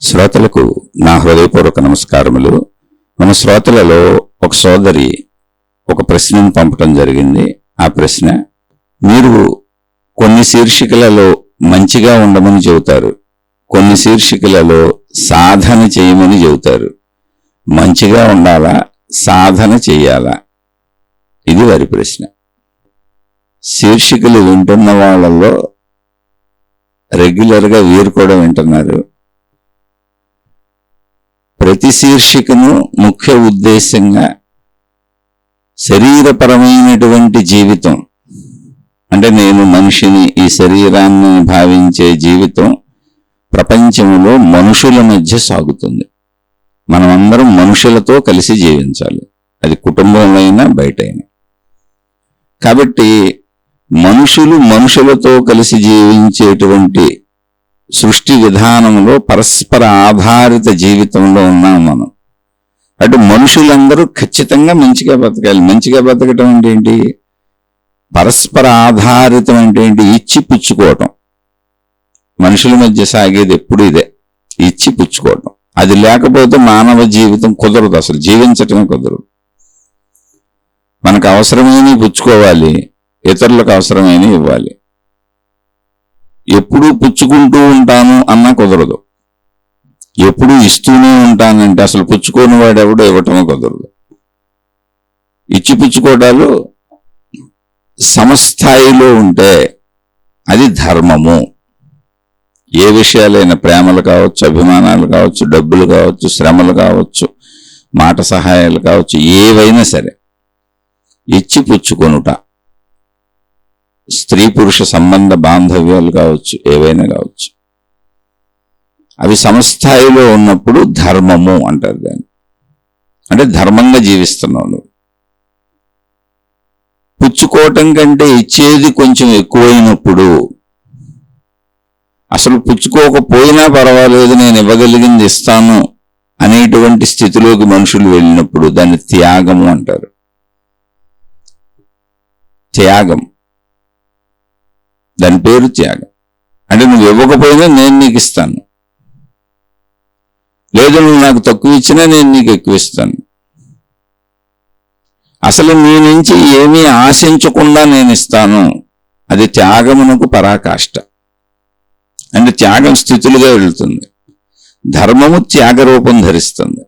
శ్రోతలకు నా హృదయపూర్వక నమస్కారములు. మన శ్రోతలలో ఒక సోదరి ఒక ప్రశ్నను పంపటం జరిగింది. ఆ ప్రశ్న, మీరు కొన్ని శీర్షికలలో మంచిగా ఉండమని చెబుతారు, కొన్ని శీర్షికలలో సాధన చేయమని చెబుతారు. మంచిగా ఉండాలా, సాధన చెయ్యాలా? ఇది వారి ప్రశ్న. శీర్షికలు వింటున్న వాళ్ళల్లో రెగ్యులర్గా వీరు కూడా వింటున్నారు. ప్రతి శీర్షికను ముఖ్య ఉద్దేశంగా శరీరపరమైనటువంటి జీవితం, అంటే నేను మనిషిని, ఈ శరీరాన్ని భావించే జీవితం ప్రపంచంలో మనుషుల మధ్య సాగుతుంది. మనమందరం మనుషులతో కలిసి జీవించాలి, అది కుటుంబంలో అయినా బయటైనా. కాబట్టి మనుషులు మనుషులతో కలిసి జీవించేటువంటి సృష్టి విధానంలో పరస్పర ఆధారిత జీవితంలో ఉన్నాం మనం. అటు మనుషులందరూ ఖచ్చితంగా మంచిగా బతకాలి. మంచిగా బతకటం అంటే ఏంటి? పరస్పర ఆధారితం అంటే ఏంటి? ఇచ్చి పుచ్చుకోవటం. మనుషుల మధ్య సాగేది ఎప్పుడు ఇదే, ఇచ్చి పుచ్చుకోవటం. అది లేకపోతే మానవ జీవితం కుదరదు, అసలు జీవించటమే కుదరదు. మనకు అవసరమైనవి పుచ్చుకోవాలి, ఇతరులకు అవసరమైనవి ఇవ్వాలి. ఎప్పుడూ పుచ్చుకుంటూ ఉంటాను అన్నా కుదరదు. ఎప్పుడూ ఇస్తూనే ఉంటానంటే అసలు పుచ్చుకోని వాడెవడో ఇవ్వటమే కుదరదు. ఇచ్చి పుచ్చుకోవటాలు సమస్థాయిలో ఉంటే అది ధర్మము. ఏ విషయాలైనా, ప్రేమలు కావచ్చు, అభిమానాలు కావచ్చు, డబ్బులు కావచ్చు, శ్రమలు కావచ్చు, మాట సహాయాలు కావచ్చు, ఏవైనా సరే ఇచ్చి పుచ్చుకొనుట. స్త్రీ పురుష సంబంధ బాంధవ్యాలు కావచ్చు, ఏవైనా కావచ్చు, అవి సమస్థాయిలో ఉన్నప్పుడు ధర్మము అంటారు దాన్ని. అంటే ధర్మంగా జీవిస్తున్నావు నువ్వు. పుచ్చుకోవటం కంటే ఇచ్చేది కొంచెం ఎక్కువైనప్పుడు, అసలు పుచ్చుకోకపోయినా పర్వాలేదు, నేను ఇవ్వగలిగింది ఇస్తాను అనేటువంటి స్థితిలోకి మనుషులు వెళ్ళినప్పుడు దాన్ని త్యాగము అంటారు. త్యాగం, దాని పేరు త్యాగం. అంటే నువ్వు ఇవ్వకపోయినా నేను నీకు ఇస్తాను, లేదు నువ్వు నాకు తక్కువ ఇచ్చినా నేను నీకు ఎక్కువ ఇస్తాను. అసలు నీ నుంచి ఏమీ ఆశించకుండా నేను ఇస్తాను. అది త్యాగమునకు పరాకాష్ట. అంటే త్యాగం స్థితులుగా వెళుతుంది. ధర్మము త్యాగ రూపం ధరిస్తుంది.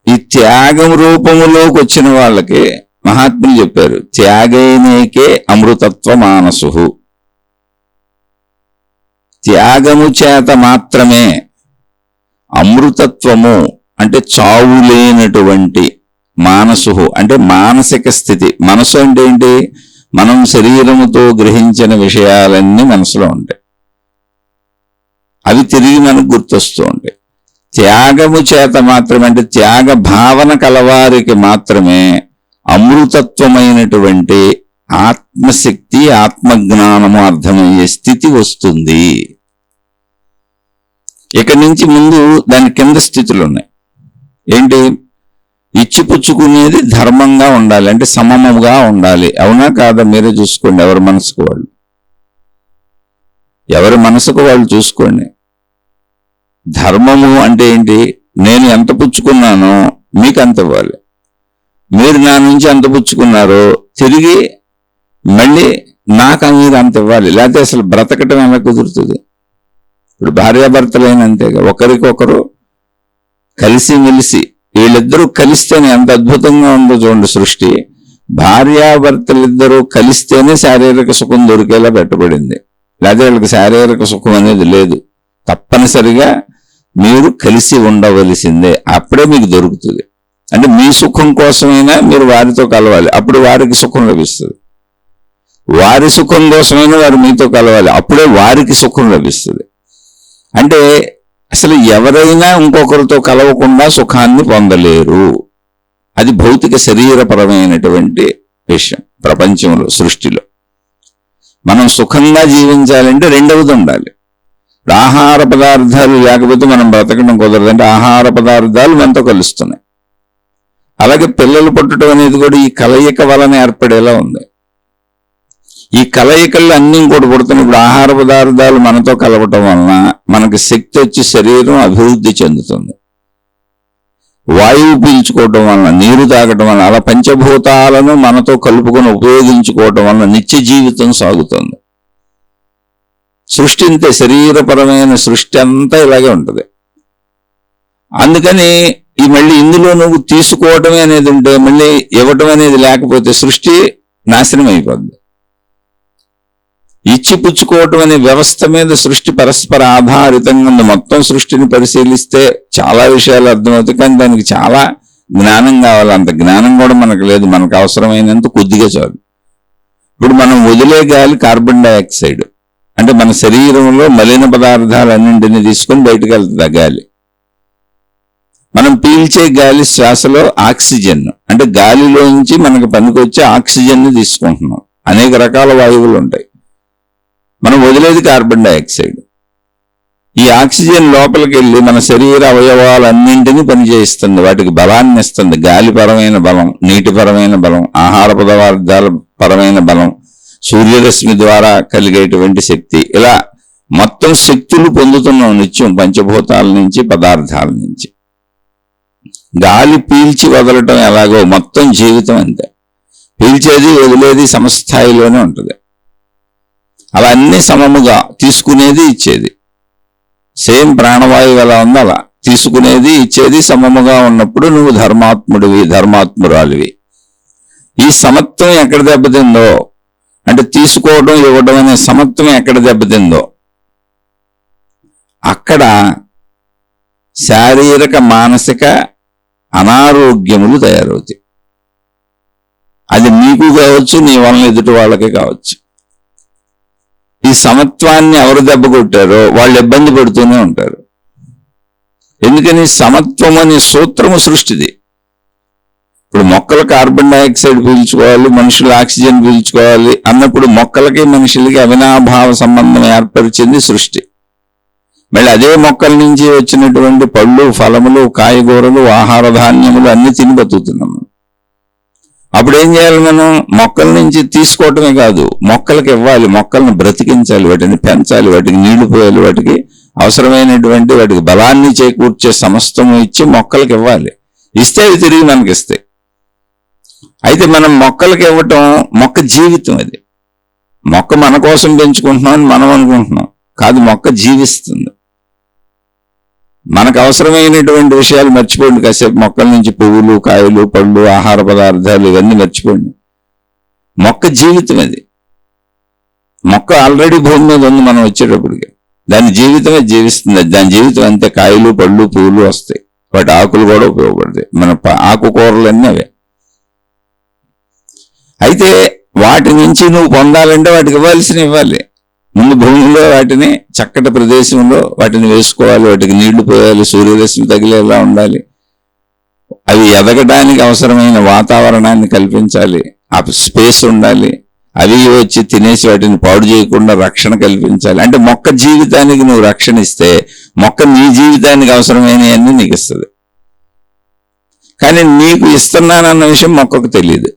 ఈ త్యాగం రూపములోకి వచ్చిన వాళ్ళకి మహాత్ములు చెప్పారు, త్యాగైనేకే అమృతత్వ మానసు. త్యాగము చేత మాత్రమే అమృతత్వము, అంటే చావు లేనటువంటి మానసు, అంటే మానసిక స్థితి. మనసు అంటే ఏంటి? మనం శరీరముతో గ్రహించిన విషయాలన్నీ మనసులో ఉంటాయి, అవి తిరిగి మనకు గుర్తొస్తూ ఉంటాయి. త్యాగము చేత మాత్రమే, అంటే త్యాగ భావన కలవారికి మాత్రమే అమృతత్వమైనటువంటి ఆత్మశక్తి, ఆత్మజ్ఞానము అర్థమయ్యే స్థితి వస్తుంది. ఇక్కడి నుంచి ముందు దాని కింద స్థితులు ఉన్నాయి. ఏంటి? ఇచ్చిపుచ్చుకునేది ధర్మంగా ఉండాలి, అంటే సమముగా ఉండాలి. అవునా కాదా? మీరే చూసుకోండి. ఎవరి మనసుకు వాళ్ళు, ఎవరి మనసుకు వాళ్ళు చూసుకోండి. ధర్మము అంటే ఏంటి? నేను ఎంత పుచ్చుకున్నానో మీకు అంత ఇవ్వాలి. మీరు నా నుంచి ఎంత పుచ్చుకున్నారో తిరిగి మళ్ళీ నాకు మీరు అంత ఇవ్వాలి. లేకపోతే అసలు బ్రతకటం ఎలా కుదురుతుంది? ఇప్పుడు భార్యాభర్తలైన అంతేగా, ఒకరికొకరు కలిసిమెలిసి, వీళ్ళిద్దరూ కలిస్తేనే ఎంత అద్భుతంగా ఉందో చూడండి సృష్టి. భార్యాభర్తలిద్దరూ కలిస్తేనే శారీరక సుఖం దొరికేలా పెట్టబడింది. లేకపోతే వీళ్ళకి శారీరక సుఖం అనేది లేదు. తప్పనిసరిగా మీరు కలిసి ఉండవలసిందే, అప్పుడే మీకు దొరుకుతుంది. అంటే మీ సుఖం కోసమైనా మీరు వారితో కలవాలి, అప్పుడు వారికి సుఖం లభిస్తుంది. వారి సుఖం కోసమైనా వారు మీతో కలవాలి, అప్పుడే వారికి సుఖం లభిస్తుంది. అంటే అసలు ఎవరైనా ఇంకొకరితో కలవకుండా సుఖాన్ని పొందలేరు. అది భౌతిక శరీరపరమైనటువంటి విషయం. ప్రపంచంలో, సృష్టిలో మనం సుఖంగా జీవించాలంటే రెండవది ఉండాలి. ఆహార పదార్థాలు లేకపోతే మనం బ్రతకడం కుదరదు. అంటే ఆహార పదార్థాలు మనతో కలుస్తున్నాయి. అలాగే పిల్లలు పుట్టడం అనేది కూడా ఈ కలయిక వలన ఏర్పడేలా ఉంది. ఈ కలయికలు అన్నీ కూడా పుడుతున్నాయి. ఇప్పుడు ఆహార పదార్థాలు మనతో కలవటం వలన మనకి శక్తి వచ్చి శరీరం అభివృద్ధి చెందుతుంది. వాయువు పీల్చుకోవటం వలన, నీరు తాగటం వలన, అలా పంచభూతాలను మనతో కలుపుకొని ఉపయోగించుకోవటం వలన నిత్య జీవితం సాగుతుంది. సృష్టి అంతే, శరీరపరమైన సృష్టి అంతా ఇలాగే ఉంటుంది. అందుకని ఈ మళ్ళీ ఇందులో నువ్వు తీసుకోవటమే అనేది ఉంటే, మళ్ళీ ఇవ్వటం అనేది లేకపోతే సృష్టి నాశనం అయిపోద్ది. ఇచ్చిపుచ్చుకోవటం అనే వ్యవస్థ మీద సృష్టి పరస్పర ఆధారితంగా ఉంది. మొత్తం సృష్టిని పరిశీలిస్తే చాలా విషయాలు అర్థమవుతాయి. కానీ దానికి చాలా జ్ఞానం కావాలి. అంత జ్ఞానం కూడా మనకు లేదు. మనకు అవసరమైనంత కొద్దిగా చాలు. ఇప్పుడు మనం వదిలే గాలి కార్బన్ డైఆక్సైడ్, అంటే మన శరీరంలో మలిన పదార్థాలన్నింటినీ తీసుకొని బయటకు వెళ్తుంది ఆ గాలి. మనం పీల్చే గాలి శ్వాసలో ఆక్సిజన్, అంటే గాలిలోంచి మనకు పనికొచ్చే ఆక్సిజన్ని తీసుకుంటున్నాం. అనేక రకాల వాయువులు ఉంటాయి. మనం వదిలేది కార్బన్ డైఆక్సైడ్. ఈ ఆక్సిజన్ లోపలికి వెళ్ళి మన శరీర అవయవాలన్నింటినీ పనిచేయిస్తుంది, వాటికి బలాన్ని ఇస్తుంది. గాలిపరమైన బలం, నీటిపరమైన బలం, ఆహార పదార్థాల పరమైన బలం, సూర్యరశ్మి ద్వారా కలిగేటువంటి శక్తి, ఇలా మొత్తం శక్తులు పొందుతున్నాం నిత్యం పంచభూతాల నుంచి, పదార్థాల నుంచి. గాలి పీల్చి వదలటం ఎలాగో మొత్తం జీవితం అంతే. పీల్చేది వదిలేది సమస్థాయిలోనే ఉంటుంది. అలా అన్ని సమముగా తీసుకునేది ఇచ్చేది. సేమ్ ప్రాణవాయువు ఎలా ఉందో అలా తీసుకునేది ఇచ్చేది సమముగా ఉన్నప్పుడు నువ్వు ధర్మాత్ముడివి, ధర్మాత్మురాలివి. ఈ సమత్వం ఎక్కడ దెబ్బతిందో, అంటే తీసుకోవడం ఇవ్వడం అనే సమత్వం ఎక్కడ దెబ్బతిందో అక్కడ శారీరక మానసిక అనారోగ్యములు తయారవుతాయి. అది నీకు కావచ్చు, నీ వలన ఎదుటి వాళ్ళకి కావచ్చు. ఈ సమత్వాన్ని ఎవరు దెబ్బ కొట్టారో వాళ్ళు ఇబ్బంది పడుతూనే ఉంటారు. ఎందుకని సమత్వం అనే సూత్రము సృష్టిది. ఇప్పుడు మొక్కలు కార్బన్ డైఆక్సైడ్ పీల్చుకోవాలి, మనుషులు ఆక్సిజన్ పీల్చుకోవాలి అన్నప్పుడు మొక్కలకి మనుషులకి అవినాభావ సంబంధం ఏర్పరిచింది సృష్టి. మళ్ళీ అదే మొక్కల నుంచి వచ్చినటువంటి పళ్ళు, ఫలములు, కాయగూరలు, ఆహార ధాన్యములు అన్ని తిని బతుకుతున్నాం. అప్పుడు ఏం చేయాలి? మనం మొక్కల నుంచి తీసుకోవటమే కాదు, మొక్కలకి ఇవ్వాలి, మొక్కలను బ్రతికించాలి, వాటిని పెంచాలి, వాటికి నీళ్లు పోయాలి, వాటికి అవసరమైనటువంటి వాటికి బలాన్ని చేకూర్చే సమస్తము ఇచ్చి మొక్కలకి ఇవ్వాలి. ఇస్తే అవి తిరిగి మనకి ఇస్తాయి. అయితే మనం మొక్కలకి ఇవ్వటం మొక్క జీవితం. అది మొక్క మన కోసం పెంచుకుంటున్నాం అని మనం అనుకుంటున్నాం, కాదు, మొక్క జీవిస్తుంది. మనకు అవసరమైనటువంటి విషయాలు మర్చిపోండి. కాసేపు మొక్కల నుంచి పువ్వులు, కాయలు, పళ్ళు, ఆహార పదార్థాలు ఇవన్నీ మర్చిపోండి. మొక్క జీవితం అది. మొక్క ఆల్రెడీ భూమి మీద ఉంది మనం వచ్చేటప్పటికి. దాని జీవితమే జీవిస్తుంది. దాని జీవితం అంతే. కాయలు, పళ్ళు, పువ్వులు వస్తాయి, వాటి ఆకులు కూడా ఉపయోగపడతాయి. మన ఆకుకూరలన్నీ అవే. అయితే వాటి నుంచి నువ్వు పొందాలంటే వాటికి ఇవ్వాలి. ముందు భూమిలో వాటిని చక్కటి ప్రదేశంలో వాటిని వేసుకోవాలి, వాటికి నీళ్లు పోయాలి, సూర్యరశ్మి తగిలేలా ఉండాలి, అవి ఎదగడానికి అవసరమైన వాతావరణాన్ని కల్పించాలి, ఆ స్పేస్ ఉండాలి, అవి వచ్చి తినేసి వాటిని పాడు చేయకుండా రక్షణ కల్పించాలి. అంటే మొక్క జీవితానికి నువ్వు రక్షణ ఇస్తే మొక్క నీ జీవితానికి అవసరమైనవన్నీ నీకు ఇస్తుంది. కానీ నీకు ఇస్తున్నానన్న విషయం మొక్కకు తెలియదు.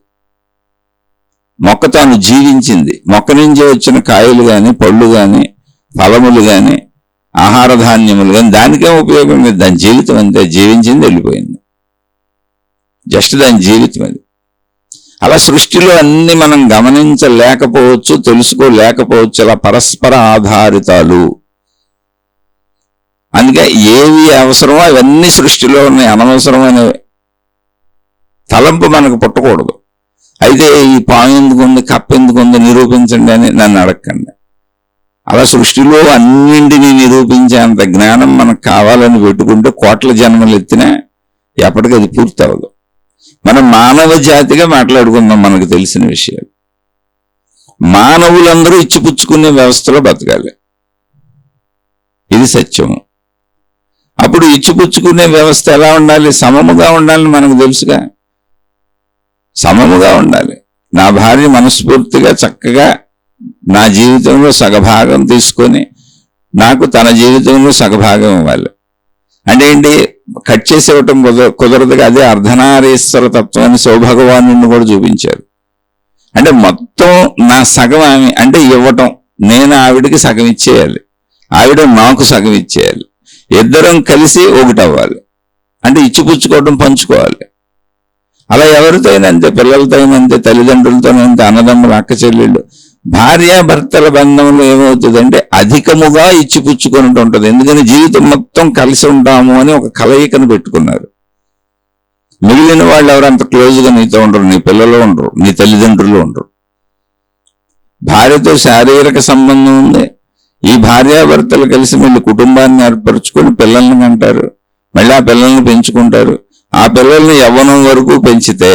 మొక్క తాను జీవించింది. మొక్క నుంచి వచ్చిన కాయలు కానీ, పళ్ళు కానీ, ఫలములు కానీ, ఆహార ధాన్యములు కానీ దానికేం ఉపయోగం లేదు. దాని జీవితం అంతే. జీవించింది, వెళ్ళిపోయింది. జస్ట్ దాని జీవితం అది. అలా సృష్టిలో అన్ని మనం గమనించలేకపోవచ్చు, తెలుసుకోలేకపోవచ్చు. అలా పరస్పర ఆధారితాలు. అందుకే ఏవి అవసరమో అవన్నీ సృష్టిలో ఉన్నాయి. అనవసరమైన తలంపు మనకు పుట్టకూడదు. అయితే ఈ పాము ఎందుకు ఉంది, కప్ప ఎందుకు ఉంది నిరూపించండి అని నన్ను అడగండి. అలా సృష్టిలో అన్నింటినీ నిరూపించేంత జ్ఞానం మనకు కావాలని పెట్టుకుంటే కోట్ల జన్మలు ఎత్తినా ఎప్పటికీ అది పూర్తి అవ్వదు. మనం మానవ జాతిగా మాట్లాడుకుందాం. మనకు తెలిసిన విషయాలు. మానవులందరూ ఇచ్చిపుచ్చుకునే వ్యవస్థలో బతకాలి. ఇది సత్యము. అప్పుడు ఇచ్చిపుచ్చుకునే వ్యవస్థ ఎలా ఉండాలి? సమముగా ఉండాలని మనకు తెలుసుగా. సమముగా ఉండాలి. నా భార్య మనస్ఫూర్తిగా చక్కగా నా జీవితంలో సగభాగం తీసుకొని నాకు తన జీవితంలో సగభాగం ఇవ్వాలి. అంటే ఏంటి? కట్ చేసి ఇవ్వటం కుదరదుగా. అదే అర్ధనారీశ్వర తత్వాన్ని శివభగవాను కూడా చూపించారు. అంటే మొత్తం నా సగం ఆమె అంటే ఇవ్వటం, నేను ఆవిడకి సగం ఇచ్చేయాలి, ఆవిడ నాకు సగం ఇచ్చేయాలి, ఇద్దరం కలిసి ఒకటవ్వాలి. అంటే ఇచ్చిపుచ్చుకోవడం, పంచుకోవాలి. అలా ఎవరితో అయినా అంతే, పిల్లలతో అయినా అంతే, తల్లిదండ్రులతోనే అంతే, అన్నదమ్ములు, అక్క చెల్లెళ్ళు. భార్యాభర్తల బంధంలో ఏమవుతుందంటే అధికముగా ఇచ్చిపుచ్చుకొని ఉంటుంది. ఎందుకని జీవితం మొత్తం కలిసి ఉంటాము అని ఒక కలయికను పెట్టుకున్నారు. మిగిలిన వాళ్ళు ఎవరు అంత క్లోజ్గా నీతో ఉండరు, నీ పిల్లలు ఉండరు, నీ తల్లిదండ్రులు ఉండరు. భార్యతో శారీరక సంబంధం ఉంది. ఈ భార్యాభర్తలు కలిసి మళ్ళీ కుటుంబాన్ని ఏర్పరచుకొని పిల్లల్ని కంటారు, మళ్ళీ ఆ పిల్లల్ని పెంచుకుంటారు. ఆ పిల్లల్ని యవ్వనం వరకు పెంచితే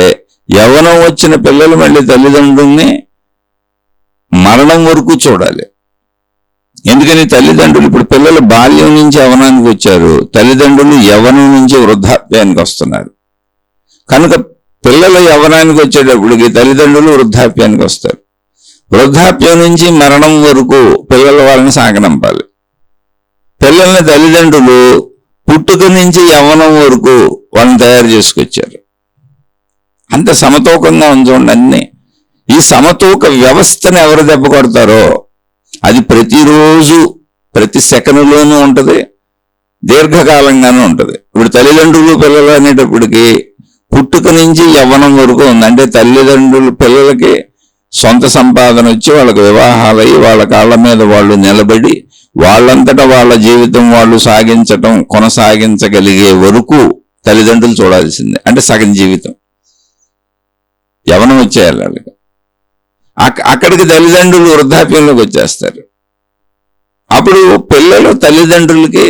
యవ్వనం వచ్చిన పిల్లలు మళ్ళీ తల్లిదండ్రుల్ని మరణం వరకు చూడాలి. ఎందుకని తల్లిదండ్రులు ఇప్పుడు పిల్లలు బాల్యం నుంచి యవ్వనానికి వచ్చారు, తల్లిదండ్రులు యవ్వనం నుంచి వృద్ధాప్యానికి వస్తున్నారు. కనుక పిల్లలు యవ్వనానికి వచ్చేటప్పటికి తల్లిదండ్రులు వృద్ధాప్యానికి వస్తారు. వృద్ధాప్యం నుంచి మరణం వరకు పిల్లల వాళ్ళని సాగనంపాలి. పిల్లల్ని తల్లిదండ్రులు పుట్టుక నుంచి యవ్వనం వరకు వాళ్ళని తయారు చేసుకొచ్చారు. అంత సమతూకంగా ఉంచండి అన్ని. ఈ సమతూక వ్యవస్థను ఎవరు దెబ్బ కొడతారో అది ప్రతిరోజు ప్రతి సెకనులోనూ ఉంటుంది, దీర్ఘకాలంగానూ ఉంటుంది. ఇప్పుడు తల్లిదండ్రులు పిల్లలు అనేటప్పటికీ పుట్టుక నుంచి యవ్వనం వరకు ఉంది. అంటే తల్లిదండ్రులు పిల్లలకి సొంత సంపాదన వచ్చి వాళ్ళకి వివాహాలయ్యి వాళ్ళ కాళ్ళ మీద వాళ్ళు నిలబడి వాళ్ళంతటా వాళ్ళ జీవితం వాళ్ళు సాగించటం, కొనసాగించగలిగే వరకు తల్లిదండ్రులు చూడాల్సిందే. అంటే సగం జీవితం యవ్వనం వచ్చేయాలి వాళ్ళకి. అక్కడికి తల్లిదండ్రులు వృద్ధాప్యంలోకి వచ్చేస్తారు. అప్పుడు పిల్లలు తల్లిదండ్రులకి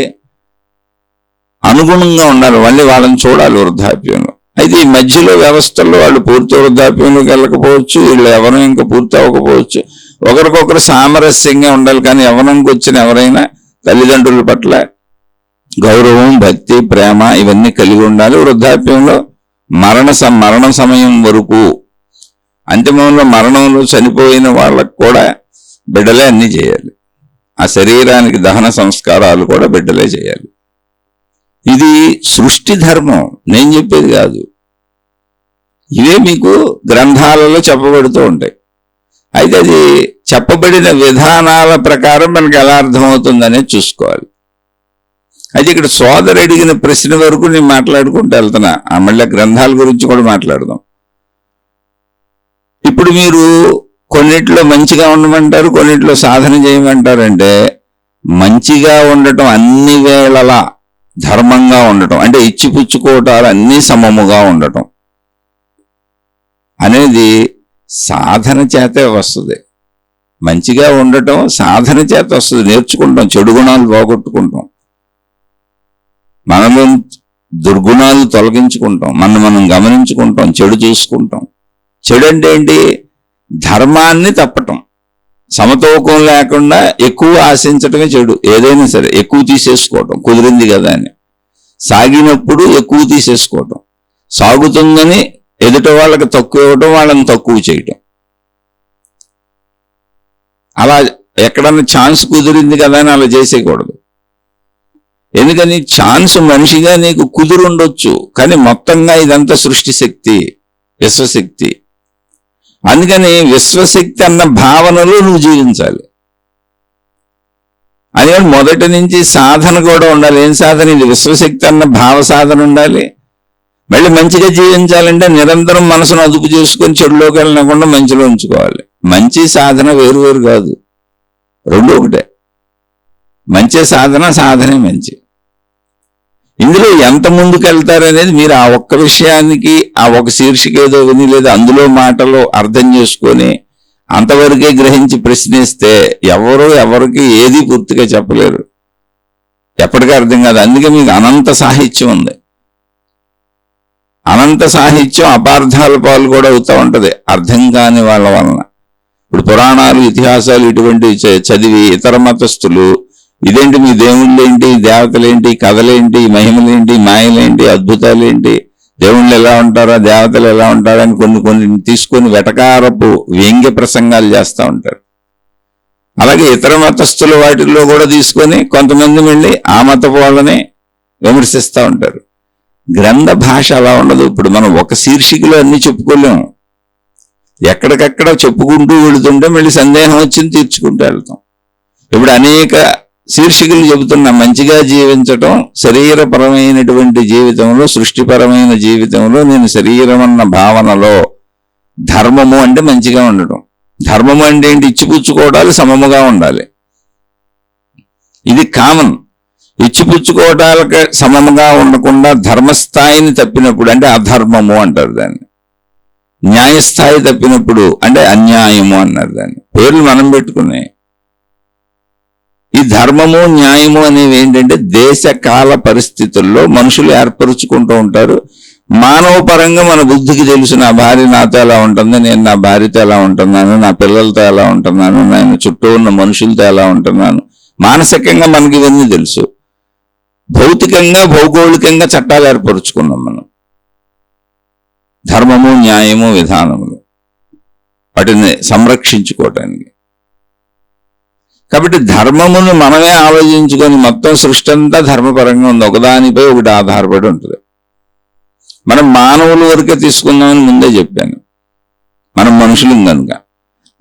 అనుగుణంగా ఉండాలి, మళ్ళీ వాళ్ళని చూడాలి వృద్ధాప్యంలో. అయితే ఈ మధ్యలో వ్యవస్థల్లో వాళ్ళు పూర్తి వృద్ధాప్యంలోకి వెళ్ళకపోవచ్చు, వీళ్ళు ఎవరు ఇంకా పూర్తి అవ్వకపోవచ్చు. ఒకరికొకరు సామరస్యంగా ఉండాలి. కానీ యవ్వనంకి వచ్చిన ఎవరైనా తల్లిదండ్రుల పట్ల గౌరవం, భక్తి, ప్రేమ ఇవన్నీ కలిగి ఉండాలి. వృద్ధాప్యంలో మరణ సమయం వరకు, అంతిమంలో మరణంలో చనిపోయిన వాళ్ళకు కూడా బిడ్డలే అన్నీ చేయాలి. ఆ శరీరానికి దహన సంస్కారాలు కూడా బిడ్డలే చేయాలి. ఇది సృష్టి ధర్మం, నేను చెప్పేది కాదు. ఇవే మీకు గ్రంథాలలో చెప్పబడుతూ ఉంటాయి. అయితే అది చెప్పబడిన విధానాల ప్రకారం మనకు ఎలా అర్థమవుతుందనేది చూసుకోవాలి. అయితే ఇక్కడ సోదరు అడిగిన ప్రశ్న వరకు నేను మాట్లాడుకుంటూ వెళ్తున్నా, మళ్ళీ గ్రంథాల గురించి కూడా మాట్లాడదాం. ఇప్పుడు మీరు కొన్నిట్లో మంచిగా ఉండమంటారు, కొన్నిట్లో సాధన చేయమంటారంటే మంచిగా ఉండటం, అన్ని వేళలా ధర్మంగా ఉండటం, అంటే ఇచ్చిపుచ్చుకోవటాలు అన్నీ సమముగా ఉండటం అనేది సాధన చేతే వస్తుంది. మంచిగా ఉండటం సాధన చేత వస్తుంది, నేర్చుకుంటాం, చెడు గుణాలు పోగొట్టుకుంటాం, మనలో దుర్గుణాలు తొలగించుకుంటాం, మనం గమనించుకుంటాం, చెడు చూసుకుంటాం. చెడు అంటే ఏంటి? ధర్మాన్ని తప్పటం, సమతూకం లేకుండా ఎక్కువ ఆశించటమే చెడు. ఏదైనా సరే ఎక్కువ తీసేసుకోవటం, కుదిరింది కదా అని సాగినప్పుడు ఎక్కువ తీసేసుకోవటం, సాగుతుందని ఎదుట వాళ్ళకి తక్కువ ఇవ్వటం, వాళ్ళని తక్కువ చేయటం. అలా ఎక్కడన్నా ఛాన్స్ కుదిరింది కదా అని అలా చేసేయకూడదు. ఎందుకని ఛాన్స్ మనిషిగా నీకు కుదురుండొచ్చు, కానీ మొత్తంగా ఇదంతా సృష్టి శక్తి, విశ్వశక్తి. అందుకని విశ్వశక్తి అన్న భావనలో నువ్వు జీవించాలి. అది మొదటి నుంచి సాధన కూడా ఉండాలి. ఏం సాధన? ఇది విశ్వశక్తి అన్న భావ సాధన ఉండాలి. మళ్ళీ మంచిగా జీవించాలంటే నిరంతరం మనసును అదుపు చేసుకొని చెడులోకి వెళ్ళకుండా మంచిలో ఉంచుకోవాలి. మంచి సాధన వేరు వేరు కాదు, రెండు ఒకటే. మంచి సాధన, సాధనే మంచి. ఇందులో ఎంత ముందుకు వెళ్తారనేది మీరు ఆ ఒక్క విషయానికి ఆ ఒక శీర్షిక ఏదో విని లేదా అందులో మాటలో అర్థం చేసుకొని అంతవరకే గ్రహించి ప్రశ్నిస్తే ఎవరికి ఏది పూర్తిగా చెప్పలేరు, ఎప్పటికీ అర్థం కాదు. అందుకే మీకు అనంత సాహిత్యం ఉంది. అనంత సాహిత్యం అపార్థాల పాలు కూడా అవుతూ ఉంటది అర్థం కాని వాళ్ళ వలన. ఇప్పుడు పురాణాలు, ఇతిహాసాలు ఇటువంటి చదివి ఇతర మతస్థులు ఇదేంటి, మీ దేవుళ్ళేంటి, దేవతలేంటి, కథలేంటి, మహిమలేంటి, మాయలేంటి, అద్భుతాలేంటి, దేవుళ్ళు ఎలా ఉంటారా, దేవతలు ఎలా ఉంటారా అని కొన్ని తీసుకొని వెటకారపు వ్యంగ్య ప్రసంగాలు చేస్తూ ఉంటారు. అలాగే ఇతర మతస్థుల వాటిల్లో కూడా తీసుకొని కొంతమంది వెళ్ళి ఆ మతపు వాళ్ళని విమర్శిస్తూ ఉంటారు. గ్రంథ భాష అలా ఉండదు. ఇప్పుడు మనం ఒక శీర్షికలో అన్ని చెప్పుకోలేము. ఎక్కడికక్కడ చెప్పుకుంటూ వెళుతుంటే మళ్ళీ సందేహం వచ్చింది తీర్చుకుంటూ వెళ్తాం. ఇప్పుడు అనేక శీర్షికలు చెబుతున్నా. మంచిగా జీవించటం, శరీరపరమైనటువంటి జీవితంలో, సృష్టిపరమైన జీవితంలో, నేను శరీరం అన్న భావనలో, ధర్మము అంటే మంచిగా ఉండటం. ధర్మము అంటే ఏంటి? ఇచ్చిపుచ్చుకోవడాలు సమముగా ఉండాలి. ఇది కామన్. ఇచ్చిపుచ్చుకోవటాలకు సమముగా ఉండకుండా ధర్మస్థాయిని తప్పినప్పుడు అంటే అధర్మము అంటారు దాన్ని. న్యాయస్థాయి తప్పినప్పుడు అంటే అన్యాయము అన్నారు దాన్ని. పేర్లు మనం పెట్టుకునే. ఈ ధర్మము న్యాయము అనేవి ఏంటంటే దేశ కాల పరిస్థితుల్లో మనుషులు ఏర్పరుచుకుంటూ ఉంటారు. మానవ పరంగా మన బుద్ధికి తెలుసు, నా భార్య నాతో ఎలా ఉంటుంది, నేను నా భార్యతో ఎలా ఉంటున్నాను, నా పిల్లలతో ఎలా ఉంటున్నాను, నేను చుట్టూ ఉన్న మనుషులతో ఎలా ఉంటున్నాను. మానసికంగా మనకి ఇవన్నీ తెలుసు. భౌతికంగా భౌగోళికంగా చట్టాలు ఏర్పరుచుకున్నాం మనం. ధర్మము న్యాయము విధానములు వాటిని సంరక్షించుకోవటానికి. కాబట్టి ధర్మమును మనమే ఆలోచించుకొని మొత్తం సృష్టి అంతా ధర్మపరంగా ఉంది, ఒకదానిపై ఒకటి ఆధారపడి ఉంటుంది. మనం మానవుల వరకే తీసుకుందామని ముందే చెప్పాను. మనం మనుషులం కనుక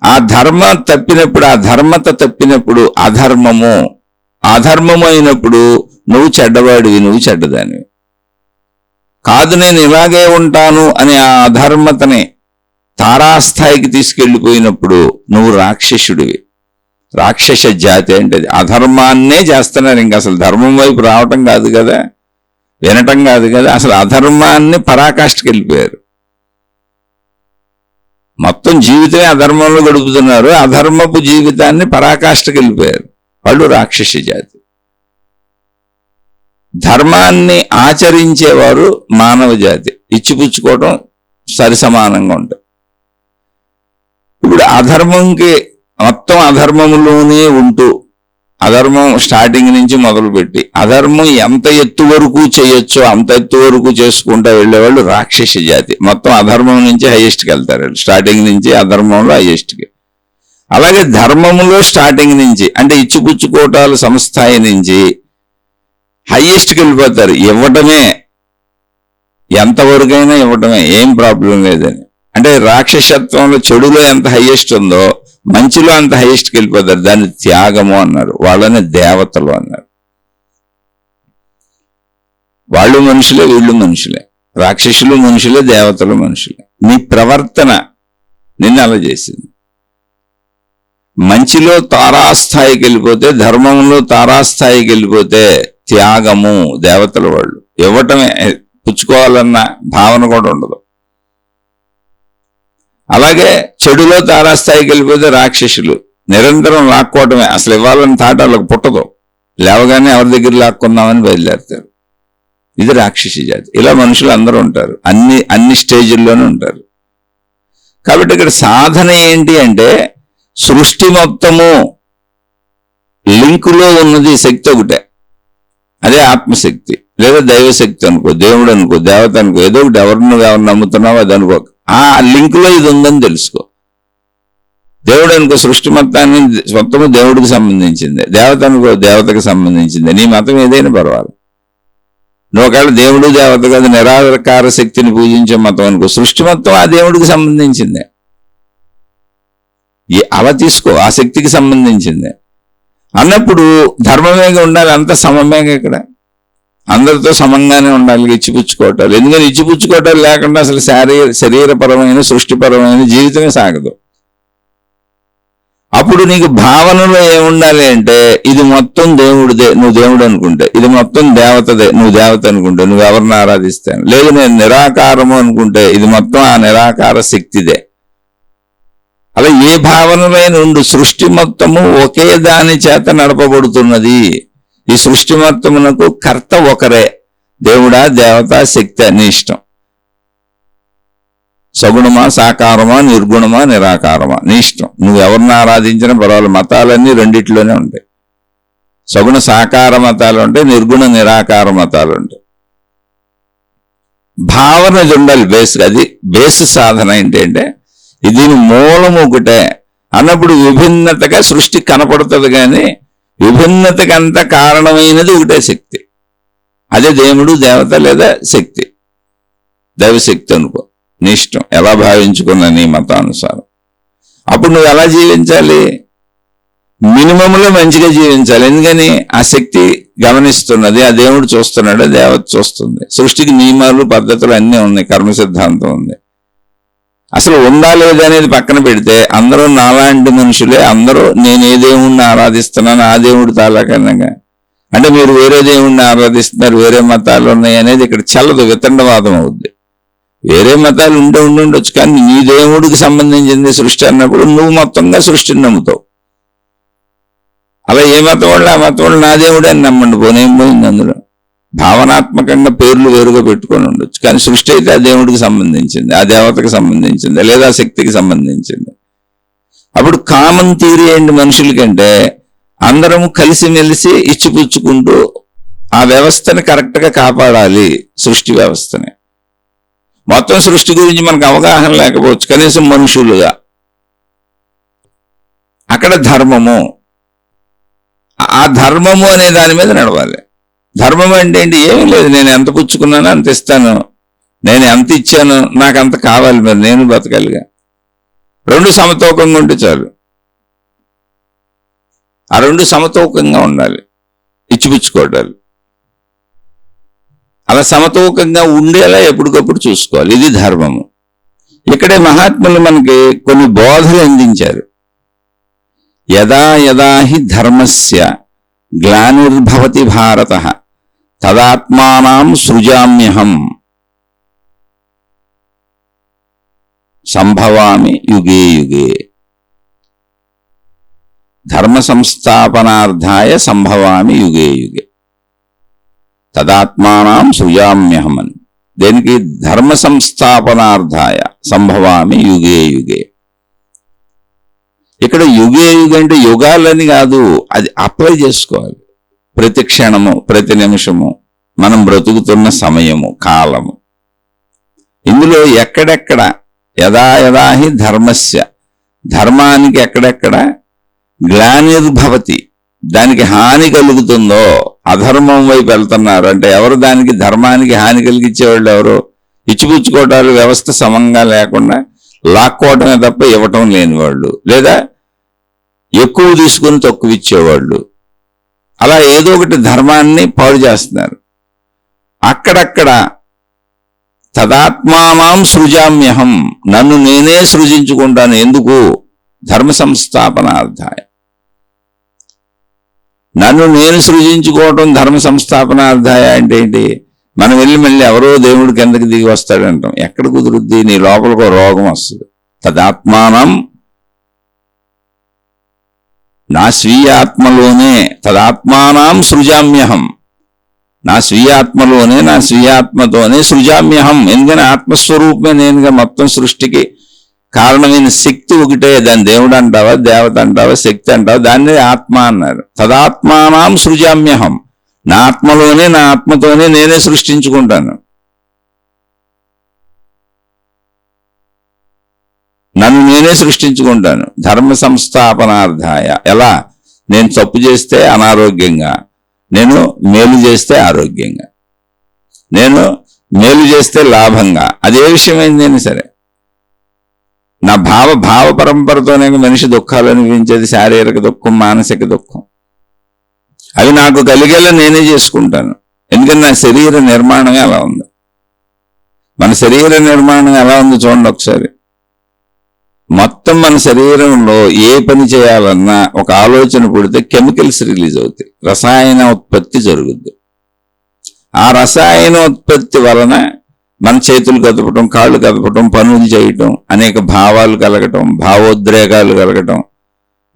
ఆ ధర్మ తప్పినప్పుడు, ఆ ధర్మత తప్పినప్పుడు అధర్మము, అధర్మము అయినప్పుడు నువ్వు చెడ్డవాడివి, నువ్వు చెడ్డదానివి కాదు. నేను ఇలాగే ఉంటాను అని ఆ అధర్మతని తారాస్థాయికి తీసుకెళ్ళిపోయినప్పుడు నువ్వు రాక్షసుడివి. రాక్షస జాతి అంటే అధర్మాన్నే చేస్తున్నారు. ఇంకా అసలు ధర్మం వైపు రావటం కాదు కదా, వినటం కాదు కదా, అసలు అధర్మాన్ని పరాకాష్ఠకి వెళ్ళిపోయారు. మొత్తం జీవితమే అధర్మంలో గడుపుతున్నారు. అధర్మపు జీవితాన్ని పరాకాష్ఠకి వెళ్ళిపోయారు. వాళ్ళు రాక్షస జాతి. ధర్మాన్ని ఆచరించేవారు మానవ జాతి. ఇచ్చిపుచ్చుకోవటం సరిసమానంగా ఉంటాయి. ఇప్పుడు అధర్మంకి మొత్తం అధర్మములోనే ఉంటూ, అధర్మం స్టార్టింగ్ నుంచి మొదలుపెట్టి అధర్మం ఎంత ఎత్తు వరకు చేయొచ్చో అంత ఎత్తు వరకు చేసుకుంటూ వెళ్ళేవాళ్ళు రాక్షస జాతి. మొత్తం అధర్మం నుంచి హైయెస్ట్కి వెళ్తారు. స్టార్టింగ్ నుంచి అధర్మంలో హైయెస్ట్కి. అలాగే ధర్మములో స్టార్టింగ్ నుంచి అంటే ఇచ్చిపుచ్చుకోవటాలు సంస్థాయి నుంచి హైయెస్ట్కి వెళ్ళిపోతారు. ఇవ్వటమే, ఎంతవరకైనా ఇవ్వటమే, ఏం ప్రాబ్లం లేదని. అంటే రాక్షసత్వంలో చెడులో ఎంత హైయెస్ట్ ఉందో మంచిలో అంత హైయెస్ట్కి వెళ్ళిపోతారు. దాన్ని త్యాగము అన్నారు. వాళ్ళని దేవతలు అన్నారు. వాళ్ళు మనుషులే, వీళ్ళు మనుషులే. రాక్షసులు మనుషులే, దేవతలు మనుషులే. నీ ప్రవర్తన నిన్ను అలా చేసింది. మంచిలో తారాస్థాయికి వెళ్ళిపోతే, ధర్మంలో తారాస్థాయికి వెళ్ళిపోతే త్యాగము దేవతల వాళ్ళు. ఇవ్వటమే, పుచ్చుకోవాలన్న భావన కూడా ఉండదు. అలాగే చెడులో తారాస్థాయికి వెళ్ళిపోతే రాక్షసులు. నిరంతరం లాక్కోవటమే, అసలు ఇవ్వాలని తాట వాళ్ళకి పుట్టదు. లేవగానే ఎవరి దగ్గర లాక్కుందామని బయలుదేరుతారు. ఇది రాక్షసి జాతి. ఇలా మనుషులు అందరూ ఉంటారు, అన్ని స్టేజుల్లోనూ ఉంటారు. కాబట్టి ఇక్కడ సాధన ఏంటి అంటే సృష్టి మొత్తము లింకులో ఉన్నది శక్తి ఒకటే. అదే ఆత్మశక్తి లేదా దైవశక్తి అనుకో, దేవుడు అనుకో, దేవత అనుకో, ఏదో ఒకటి. ఎవరు నమ్ముతున్నావో అది అనుకో. ఆ లింకులో ఇది ఉందని తెలుసుకో. దేవుడు అనుకో, సృష్టి మొత్తము దేవుడికి సంబంధించింది. దేవత అనుకో, దేవతకు సంబంధించింది. నీ మతం ఏదైనా పర్వాలేదు. నువ్వు ఒకవేళ దేవుడు దేవత కాదు, నిరాకార శక్తిని పూజించే మతం అనుకో, సృష్టి మొత్తం ఆ దేవుడికి సంబంధించిందే. అలా తీసుకో, ఆ శక్తికి సంబంధించిందే అన్నప్పుడు ధర్మమేగా ఉండాలి. అంత సమమేగా. ఇక్కడ అందరితో సమంగానే ఉండాలి. ఇచ్చిపుచ్చుకోవటాలు, ఎందుకని ఇచ్చిపుచ్చుకోవటాలు లేకుండా అసలు శరీరపరమైన సృష్టిపరమైన జీవితమే సాగదు. అప్పుడు నీకు భావనలో ఏముండాలి అంటే ఇది మొత్తం దేవుడిదే, నువ్వు దేవుడు అనుకుంటే, ఇది మొత్తం దేవతదే, నువ్వు దేవత అనుకుంటే, నువ్వు ఎవరిని ఆరాధిస్తాను. లేదు నేను నిరాకారము అనుకుంటే ఇది మొత్తం ఆ నిరాకార శక్తిదే. అలా ఏ భావనలో ఉండు, సృష్టి మొత్తము ఒకే దాని చేత నడపబడుతున్నది. ఈ సృష్టి మొత్తమునకు కర్త ఒకరే, దేవుడా దేవత శక్తి అని ఇష్టం. సగుణమా సాకారమా నిర్గుణమా నిరాకారమా నీ ఇష్టం. నువ్వు ఎవరిని ఆరాధించినా పర్వాలేదు. మతాలన్నీ రెండిట్లోనే ఉంటాయి. సగుణ సాకార మతాలు ఉంటాయి, నిర్గుణ నిరాకార మతాలు ఉంటాయి. భావన ఉండాలి బేస్. అది బేస్ సాధన ఏంటంటే దీని మూలము ఒకటే అన్నప్పుడు విభిన్నతగా సృష్టి కనపడుతుంది. కానీ విభిన్నతకి అంత కారణమైనది ఒకటే శక్తి. అదే దేవుడు దేవత లేదా శక్తి, దైవశక్తి అనుకో, నీ ఇష్టం. ఎలా భావించుకున్నా నీ మతానుసారం. అప్పుడు నువ్వు ఎలా జీవించాలి? మినిమంలో మంచిగా జీవించాలి. ఎందుకని? ఆ శక్తి గమనిస్తున్నది, ఆ దేవుడు చూస్తున్నాడు, దేవత చూస్తుంది. సృష్టికి నియమాలు పద్ధతులు అన్నీ ఉన్నాయి, కర్మ సిద్ధాంతం ఉంది. అసలు ఉందా లేదా అనేది పక్కన పెడితే అందరూ నాలాంటి మనుషులే, అందరూ నేను ఏ దేవుణ్ణి ఆరాధిస్తున్నాను ఆ దేవుడు తాలాకనగా, అంటే మీరు వేరే దేవుణ్ణి ఆరాధిస్తున్నారు, వేరే మతాలు ఉన్నాయి అనేది ఇక్కడ చల్లదు, వితండవాదం అవుద్ది. వేరే మతాలు ఉండొచ్చు, కానీ నీ దేవుడికి సంబంధించింది సృష్టి అన్నప్పుడు నువ్వు మొత్తంగా సృష్టిని నమ్ముతావు. అలా ఏ మతం వాళ్ళు ఆ మతం వాళ్ళు నా దేవుడే అని నమ్మండి, పోనేం పోయింది. అందులో భావనాత్మకంగా పేర్లు వేరుగా పెట్టుకొని ఉండొచ్చు, కానీ సృష్టి అయితే ఆ దేవుడికి సంబంధించింది, ఆ దేవతకి సంబంధించింది, లేదా శక్తికి సంబంధించింది. అప్పుడు కామన్ థియరీ ఏంటి మనుషులకంటే, అందరము కలిసిమెలిసి ఇచ్చిపుచ్చుకుంటూ ఆ వ్యవస్థని కరెక్ట్గా కాపాడాలి, సృష్టి వ్యవస్థని. మొత్తం సృష్టి గురించి మనకు అవగాహన లేకపోవచ్చు, కనీసం మనుషులుగా. అక్కడ ధర్మము, ఆ ధర్మము అనే దాని మీద నడవాలి. ధర్మం అంటే ఏంటి? ఏమీ లేదు, నేను ఎంత పుచ్చుకున్నానో అంత ఇస్తాను, నేను ఎంత ఇచ్చాను నాకు అంత కావాలి, మరి నేను బతకాలిగా. రెండు సమతూకంగా ఉంటే చాలు. ఆ రెండు సమతూకంగా ఉండాలి, ఇచ్చిపుచ్చుకోవడాలు. అలా సమతూకంగా ఉండేలా ఎప్పటికప్పుడు చూసుకోవాలి, ఇది ధర్మము. ఇక్కడే మహాత్ములు మనకి కొన్ని బోధలు అందించారు. యదా యదా హి ధర్మస్య గ్లానిర్భవతి భారతః తదాత్మానాం సృజామ్యహం సంభవామి యుగే యుగే. ధర్మ సంస్థాపనార్థాయ సంభవామి యుగే యుగే. తదాత్మానాం సృజామ్యహం అని. దేనికి? ధర్మ సంస్థాపనార్థాయ సంభవామి యుగే యుగే. ఇక్కడ యుగే యుగ అంటే యుగాలని కాదు, అది అప్లై చేసుకోవాలి. ప్రతి క్షణము, ప్రతి నిమిషము, మనం బ్రతుకుతున్న సమయము, కాలము. ఇందులో ఎక్కడెక్కడ యదా యదా హి ధర్మస్య, ధర్మానికి ఎక్కడెక్కడ గ్లానిర్భవతి, దానికి హాని కలుగుతుందో, అధర్మం వైపు వెళ్తున్నారు అంటే ఎవరు? దానికి ధర్మానికి హాని కలిగించేవాళ్ళు ఎవరు? ఇచ్చిపుచ్చుకోవటాలు, వ్యవస్థ సమంగా లేకుండా లాక్కోవటమే తప్ప ఇవ్వటం లేని వాళ్ళు, లేదా ఎక్కువ తీసుకుని తక్కువ ఇచ్చేవాళ్ళు. అలా ఏదో ఒకటి ధర్మాన్ని పాడు చేస్తున్నారు. అక్కడక్కడ తదాత్మానాం సృజామ్యహం, నన్ను నేనే సృజించుకుంటాను. ఎందుకు? ధర్మ సంస్థాపనార్థాయ. నన్ను నేను సృజించుకోవటం ధర్మ సంస్థాపనార్థాయ అంటే ఏంటి? మనం వెళ్ళి మళ్ళీ ఎవరో దేవుడి కిందకి దిగి వస్తాడంటాం. ఎక్కడ కుదురుద్ది? నీ లోపలికో రోగం వస్తుంది. తదాత్మానం, నా స్వీయాత్మలోనే, తదాత్మానాం సృజామ్యహం, నా స్వీయాత్మలోనే, నా స్వీయాత్మతోనే సృజామ్యహం. ఎందుకని? ఆత్మస్వరూపమే నేనుగా. మొత్తం సృష్టికి కారణమైన శక్తి ఒకటే. దాన్ని దేవుడు అంటావా, దేవత అంటావా, శక్తి అంటావా, దాన్ని ఆత్మ అన్నారు. తదాత్మానాం సృజామ్యహం, నా ఆత్మలోనే, నా ఆత్మతోనే నేనే సృష్టించుకుంటాను. నన్ను నేనే సృష్టించుకుంటాను. ధర్మ సంస్థాపనార్థాయ. ఎలా? నేను తప్పు చేస్తే అనారోగ్యంగా, నేను మేలు చేస్తే ఆరోగ్యంగా, నేను మేలు చేస్తే లాభంగా, అదే విషయమైందేనా సరే. నా భావ పరంపరతోనే మనిషి దుఃఖాలు అనిపించేది, శారీరక దుఃఖం, మానసిక దుఃఖం. అవి నాకు కలిగేలా నేనే చేసుకుంటాను. ఎందుకంటే నా శరీర నిర్మాణమే అలా ఉంది. మన శరీర నిర్మాణం ఎలా ఉంది చూడండి ఒకసారి. మొత్తం మన శరీరంలో ఏ పని చేయాలన్నా ఒక ఆలోచన పుడితే కెమికల్స్ రిలీజ్ అవుతాయి, రసాయన ఉత్పత్తి జరుగుద్ది. ఆ రసాయన ఉత్పత్తి వలన మన చేతులు కదపటం, కాళ్ళు కదపటం, పనులు చేయటం, అనేక భావాలు కలగటం, భావోద్రేకాలు కలగటం,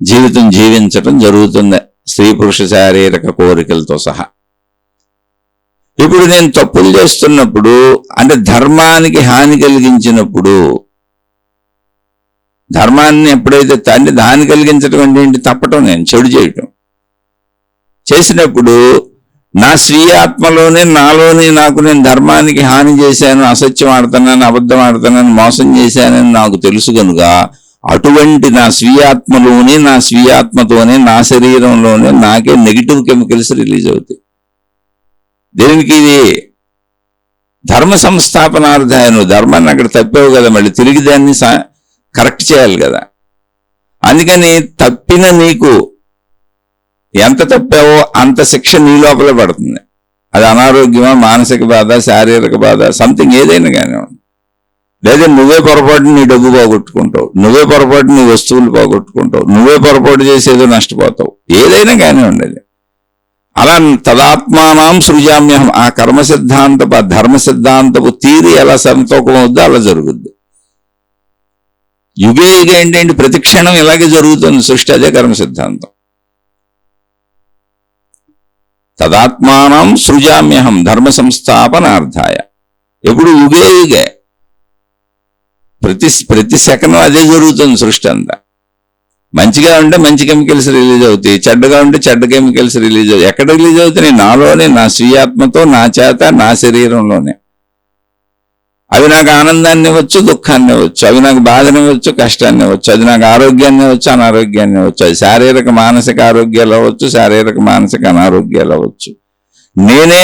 జీవితం జీవించటం జరుగుతుంది, స్త్రీ పురుష శారీరక కోరికలతో సహా. ఇప్పుడు నేను తప్పులు చేస్తున్నప్పుడు, అంటే ధర్మానికి హాని కలిగించినప్పుడు, ధర్మాన్ని ఎప్పుడైతే అంటే హాని కలిగించడం అంటే ఏంటి? తప్పటం, నేను చెడు చేయటం చేసినప్పుడు నా స్వీయ ఆత్మలోనే, నాలోనే నాకు నేను ధర్మానికి హాని చేశాను, అసత్యం ఆడుతున్నాను, అబద్ధం ఆడుతున్నాను, మోసం చేశానని నాకు తెలుసు కనుక అటువంటి నా స్వీయాత్మలోనే, నా స్వీయాత్మతోనే, నా శరీరంలోనే నాకే నెగిటివ్ కెమికల్స్ రిలీజ్ అవుతాయి. దేనికి? ఇది ధర్మ సంస్థాపనార్థాయ, నువ్వు ధర్మాన్ని అక్కడ తప్పావు కదా, మళ్ళీ తిరిగి దాన్ని కరెక్ట్ చేయాలి కదా. అందుకని తప్పిన నీకు ఎంత తప్పావో అంత శిక్ష నీ లోపలే పడుతుంది. అది అనారోగ్యమా, మానసిక బాధ, శారీరక బాధ, సంథింగ్ ఏదైనా కానివ్వండి. లేదా నువ్వే పొరపాటు నీ డబ్బు పోగొట్టుకుంటావు, నువ్వే పొరపాటు నీ వస్తువులు పోగొట్టుకుంటావు, నువ్వే పొరపాటు చేసేదో నష్టపోతావు, ఏదైనా కానివ్వండి. అది అలా తదాత్మానం సృజామ్యహం, ఆ కర్మ సిద్ధాంతపు ఆ ధర్మ సిద్ధాంతపు తీరి ఎలా సంతోకం అవుద్దో అలా జరుగుద్ది. యుగే యుగ ఏంటంటే ప్రతి క్షణం ఇలాగే జరుగుతుంది సృష్టి, అదే కర్మ సిద్ధాంతం. తదాత్మానం సృజామ్యహం ధర్మ సంస్థాపనార్థాయ, ఎప్పుడు యుగే యుగే ప్రతి సెకండ్ అదే జరుగుతుంది సృష్టి అంతా. మంచిగా ఉంటే మంచి కెమికల్స్ రిలీజ్ అవుతాయి, చెడ్డగా ఉంటే చెడ్డ కెమికల్స్ రిలీజ్ అవుతాయి. ఎక్కడ రిలీజ్ అవుతాయి? నాలోనే, నా స్వీయాత్మతో, నా చేత, నా శరీరంలోనే. అవి నాకు ఆనందాన్ని ఇవ్వచ్చు, దుఃఖాన్ని ఇవ్వచ్చు, అవి నాకు బాధని ఇవ్వచ్చు, కష్టాన్ని ఇవ్వచ్చు, అది నాకు ఆరోగ్యాన్ని ఇవ్వచ్చు, అనారోగ్యాన్ని ఇవ్వచ్చు, అది శారీరక మానసిక ఆరోగ్యాలు అవ్వచ్చు, శారీరక మానసిక అనారోగ్యాలు అవ్వచ్చు. నేనే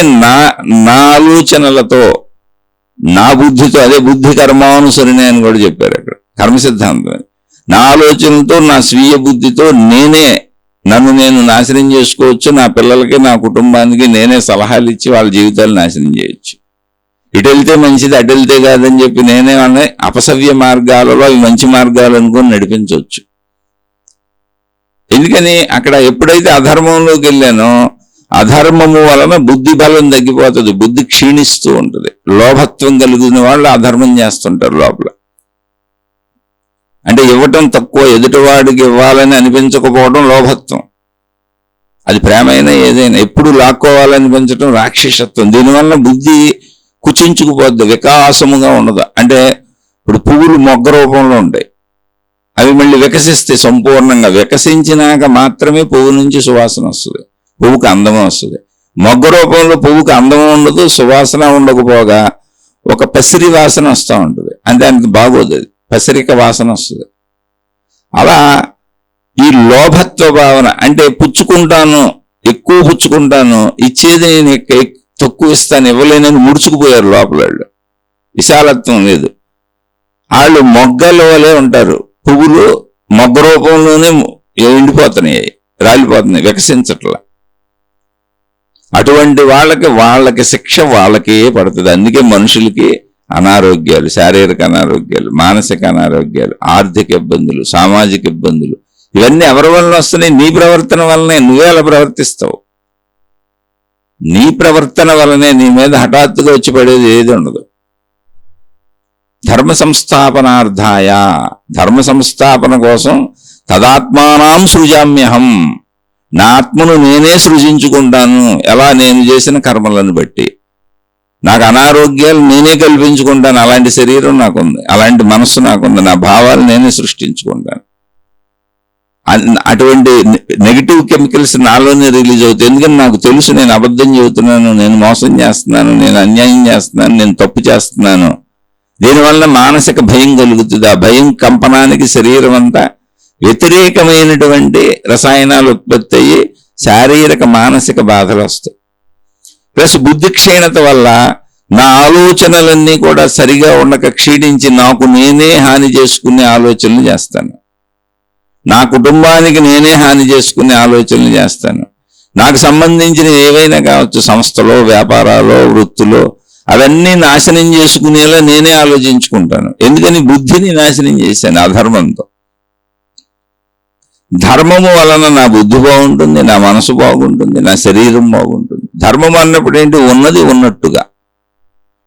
నా ఆలోచనలతో, నా బుద్ధితో, అదే బుద్ధి కర్మానుసరిణి అని కూడా చెప్పారు అక్కడ కర్మ సిద్ధాంతం. నా ఆలోచనలతో, నా స్వీయ బుద్ధితో నన్ను నేను నాశనం చేసుకోవచ్చు, నా పిల్లలకి, నా కుటుంబానికి నేనే సలహాలు ఇచ్చి వాళ్ళ జీవితాలు నాశనం చేయొచ్చు. ఇటు వెళ్తే మంచిది, అటు వెళ్తే కాదని చెప్పి నేనే వాళ్ళని అపసవ్య మార్గాలలో అవి మంచి మార్గాలు అనుకొని నడిపించవచ్చు. ఎందుకని అక్కడ ఎప్పుడైతే అధర్మంలోకి వెళ్ళానో, అధర్మము వలన బుద్ధి బలం తగ్గిపోతుంది, బుద్ధి క్షీణిస్తూ ఉంటుంది. లోభత్వం కలిగిన వాళ్ళు అధర్మం చేస్తుంటారు లోపల. అంటే ఇవ్వటం తక్కువ, ఎదుటివాడికి ఇవ్వాలని అనిపించకపోవడం లోభత్వం. అది ప్రేమైనా ఏదైనా ఎప్పుడు లాక్కోవాలనిపించడం రాక్షసత్వం. దీనివల్ల బుద్ధి కుచించుకుపోద్ది, వికాసముగా ఉండదు. అంటే ఇప్పుడు పువ్వులు మొగ్గ రూపంలో ఉంటాయి, అవి మళ్ళీ వికసిస్తాయి. సంపూర్ణంగా వికసించినాక మాత్రమే పువ్వు నుంచి సువాసన వస్తుంది, పువ్వుకి అందం వస్తుంది. మొగ్గ రూపంలో పువ్వుకి అందం ఉండదు, సువాసన ఉండకపోగా ఒక పసిరి వాసన వస్తూ ఉంటుంది. అంటే దానికి బాగోదు, అది పసిరిక వాసన వస్తుంది. అలా ఈ లోభత్వ భావన, అంటే పుచ్చుకుంటాను, ఎక్కువ పుచ్చుకుంటాను, ఇచ్చేది నేను తక్కువ ఇస్తాను, ఇవ్వలేనని ముడుచుకుపోయారు లోపల వాళ్ళు. విశాలత్వం లేదు. వాళ్ళు మొగ్గల వలే ఉంటారు, పువ్వులు మొగ్గ రూపంలోనే ఎండిపోతున్నాయి, రాలిపోతున్నాయి, వికసించట్లా. అటువంటి వాళ్ళకి శిక్ష వాళ్ళకే పడుతుంది. అందుకే మనుషులకి అనారోగ్యాలు, శారీరక అనారోగ్యాలు, మానసిక అనారోగ్యాలు, ఆర్థిక ఇబ్బందులు, సామాజిక ఇబ్బందులు, ఇవన్నీ ఎవరి వలన వస్తున్నాయి? నీ ప్రవర్తన వల్లనే. నువ్వే అలా ప్రవర్తిస్తావు. నీ ప్రవర్తన వలనే నీ మీద హఠాత్తుగా వచ్చి పడేది ఏది ఉండదు. ధర్మ సంస్థాపనార్థాయ, ధర్మ సంస్థాపన కోసం తదాత్మానం సృజామ్యహం, నా ఆత్మను నేనే సృజించుకుంటాను. ఎలా? నేను చేసిన కర్మలను బట్టి. నాకు అనారోగ్యాలు నేనే కల్పించుకుంటాను, అలాంటి శరీరం నాకుంది, అలాంటి మనస్సు నాకుంది, నా భావాలు నేనే సృష్టించుకుంటాను. అటువంటి నెగిటివ్ కెమికల్స్ నాలోనే రిలీజ్ అవుతాయి. ఎందుకంటే నాకు తెలుసు నేను అబద్ధం చెబుతున్నాను, నేను మోసం చేస్తున్నాను, నేను అన్యాయం చేస్తున్నాను, నేను తప్పు చేస్తున్నాను. దీనివల్ల మానసిక భయం కలుగుతుంది. ఆ భయం కంపనానికి శరీరం అంతా వ్యతిరేకమైనటువంటి రసాయనాలు ఉత్పత్తి అయ్యి శారీరక మానసిక బాధలు వస్తాయి. ప్లస్ బుద్ధి క్షీణత వల్ల నా ఆలోచనలన్నీ కూడా సరిగా ఉండక క్షీణించి నాకు నేనే హాని చేసుకునే ఆలోచనలు చేస్తాను, నా కుటుంబానికి నేనే హాని చేసుకునే ఆలోచనలు చేస్తాను. నాకు సంబంధించిన ఏవైనా కావచ్చు, సంస్థలో, వ్యాపారాలో, వృత్తులో, అవన్నీ నాశనం చేసుకునేలా నేనే ఆలోచించుకుంటాను. ఎందుకని? బుద్ధిని నాశనం చేశాను అధర్మంతో. ధర్మము వలన నా బుద్ధి బాగుంటుంది, నా మనసు బాగుంటుంది, నా శరీరం బాగుంటుంది. ధర్మం అన్నప్పుడు ఏంటి? ఉన్నది ఉన్నట్టుగా.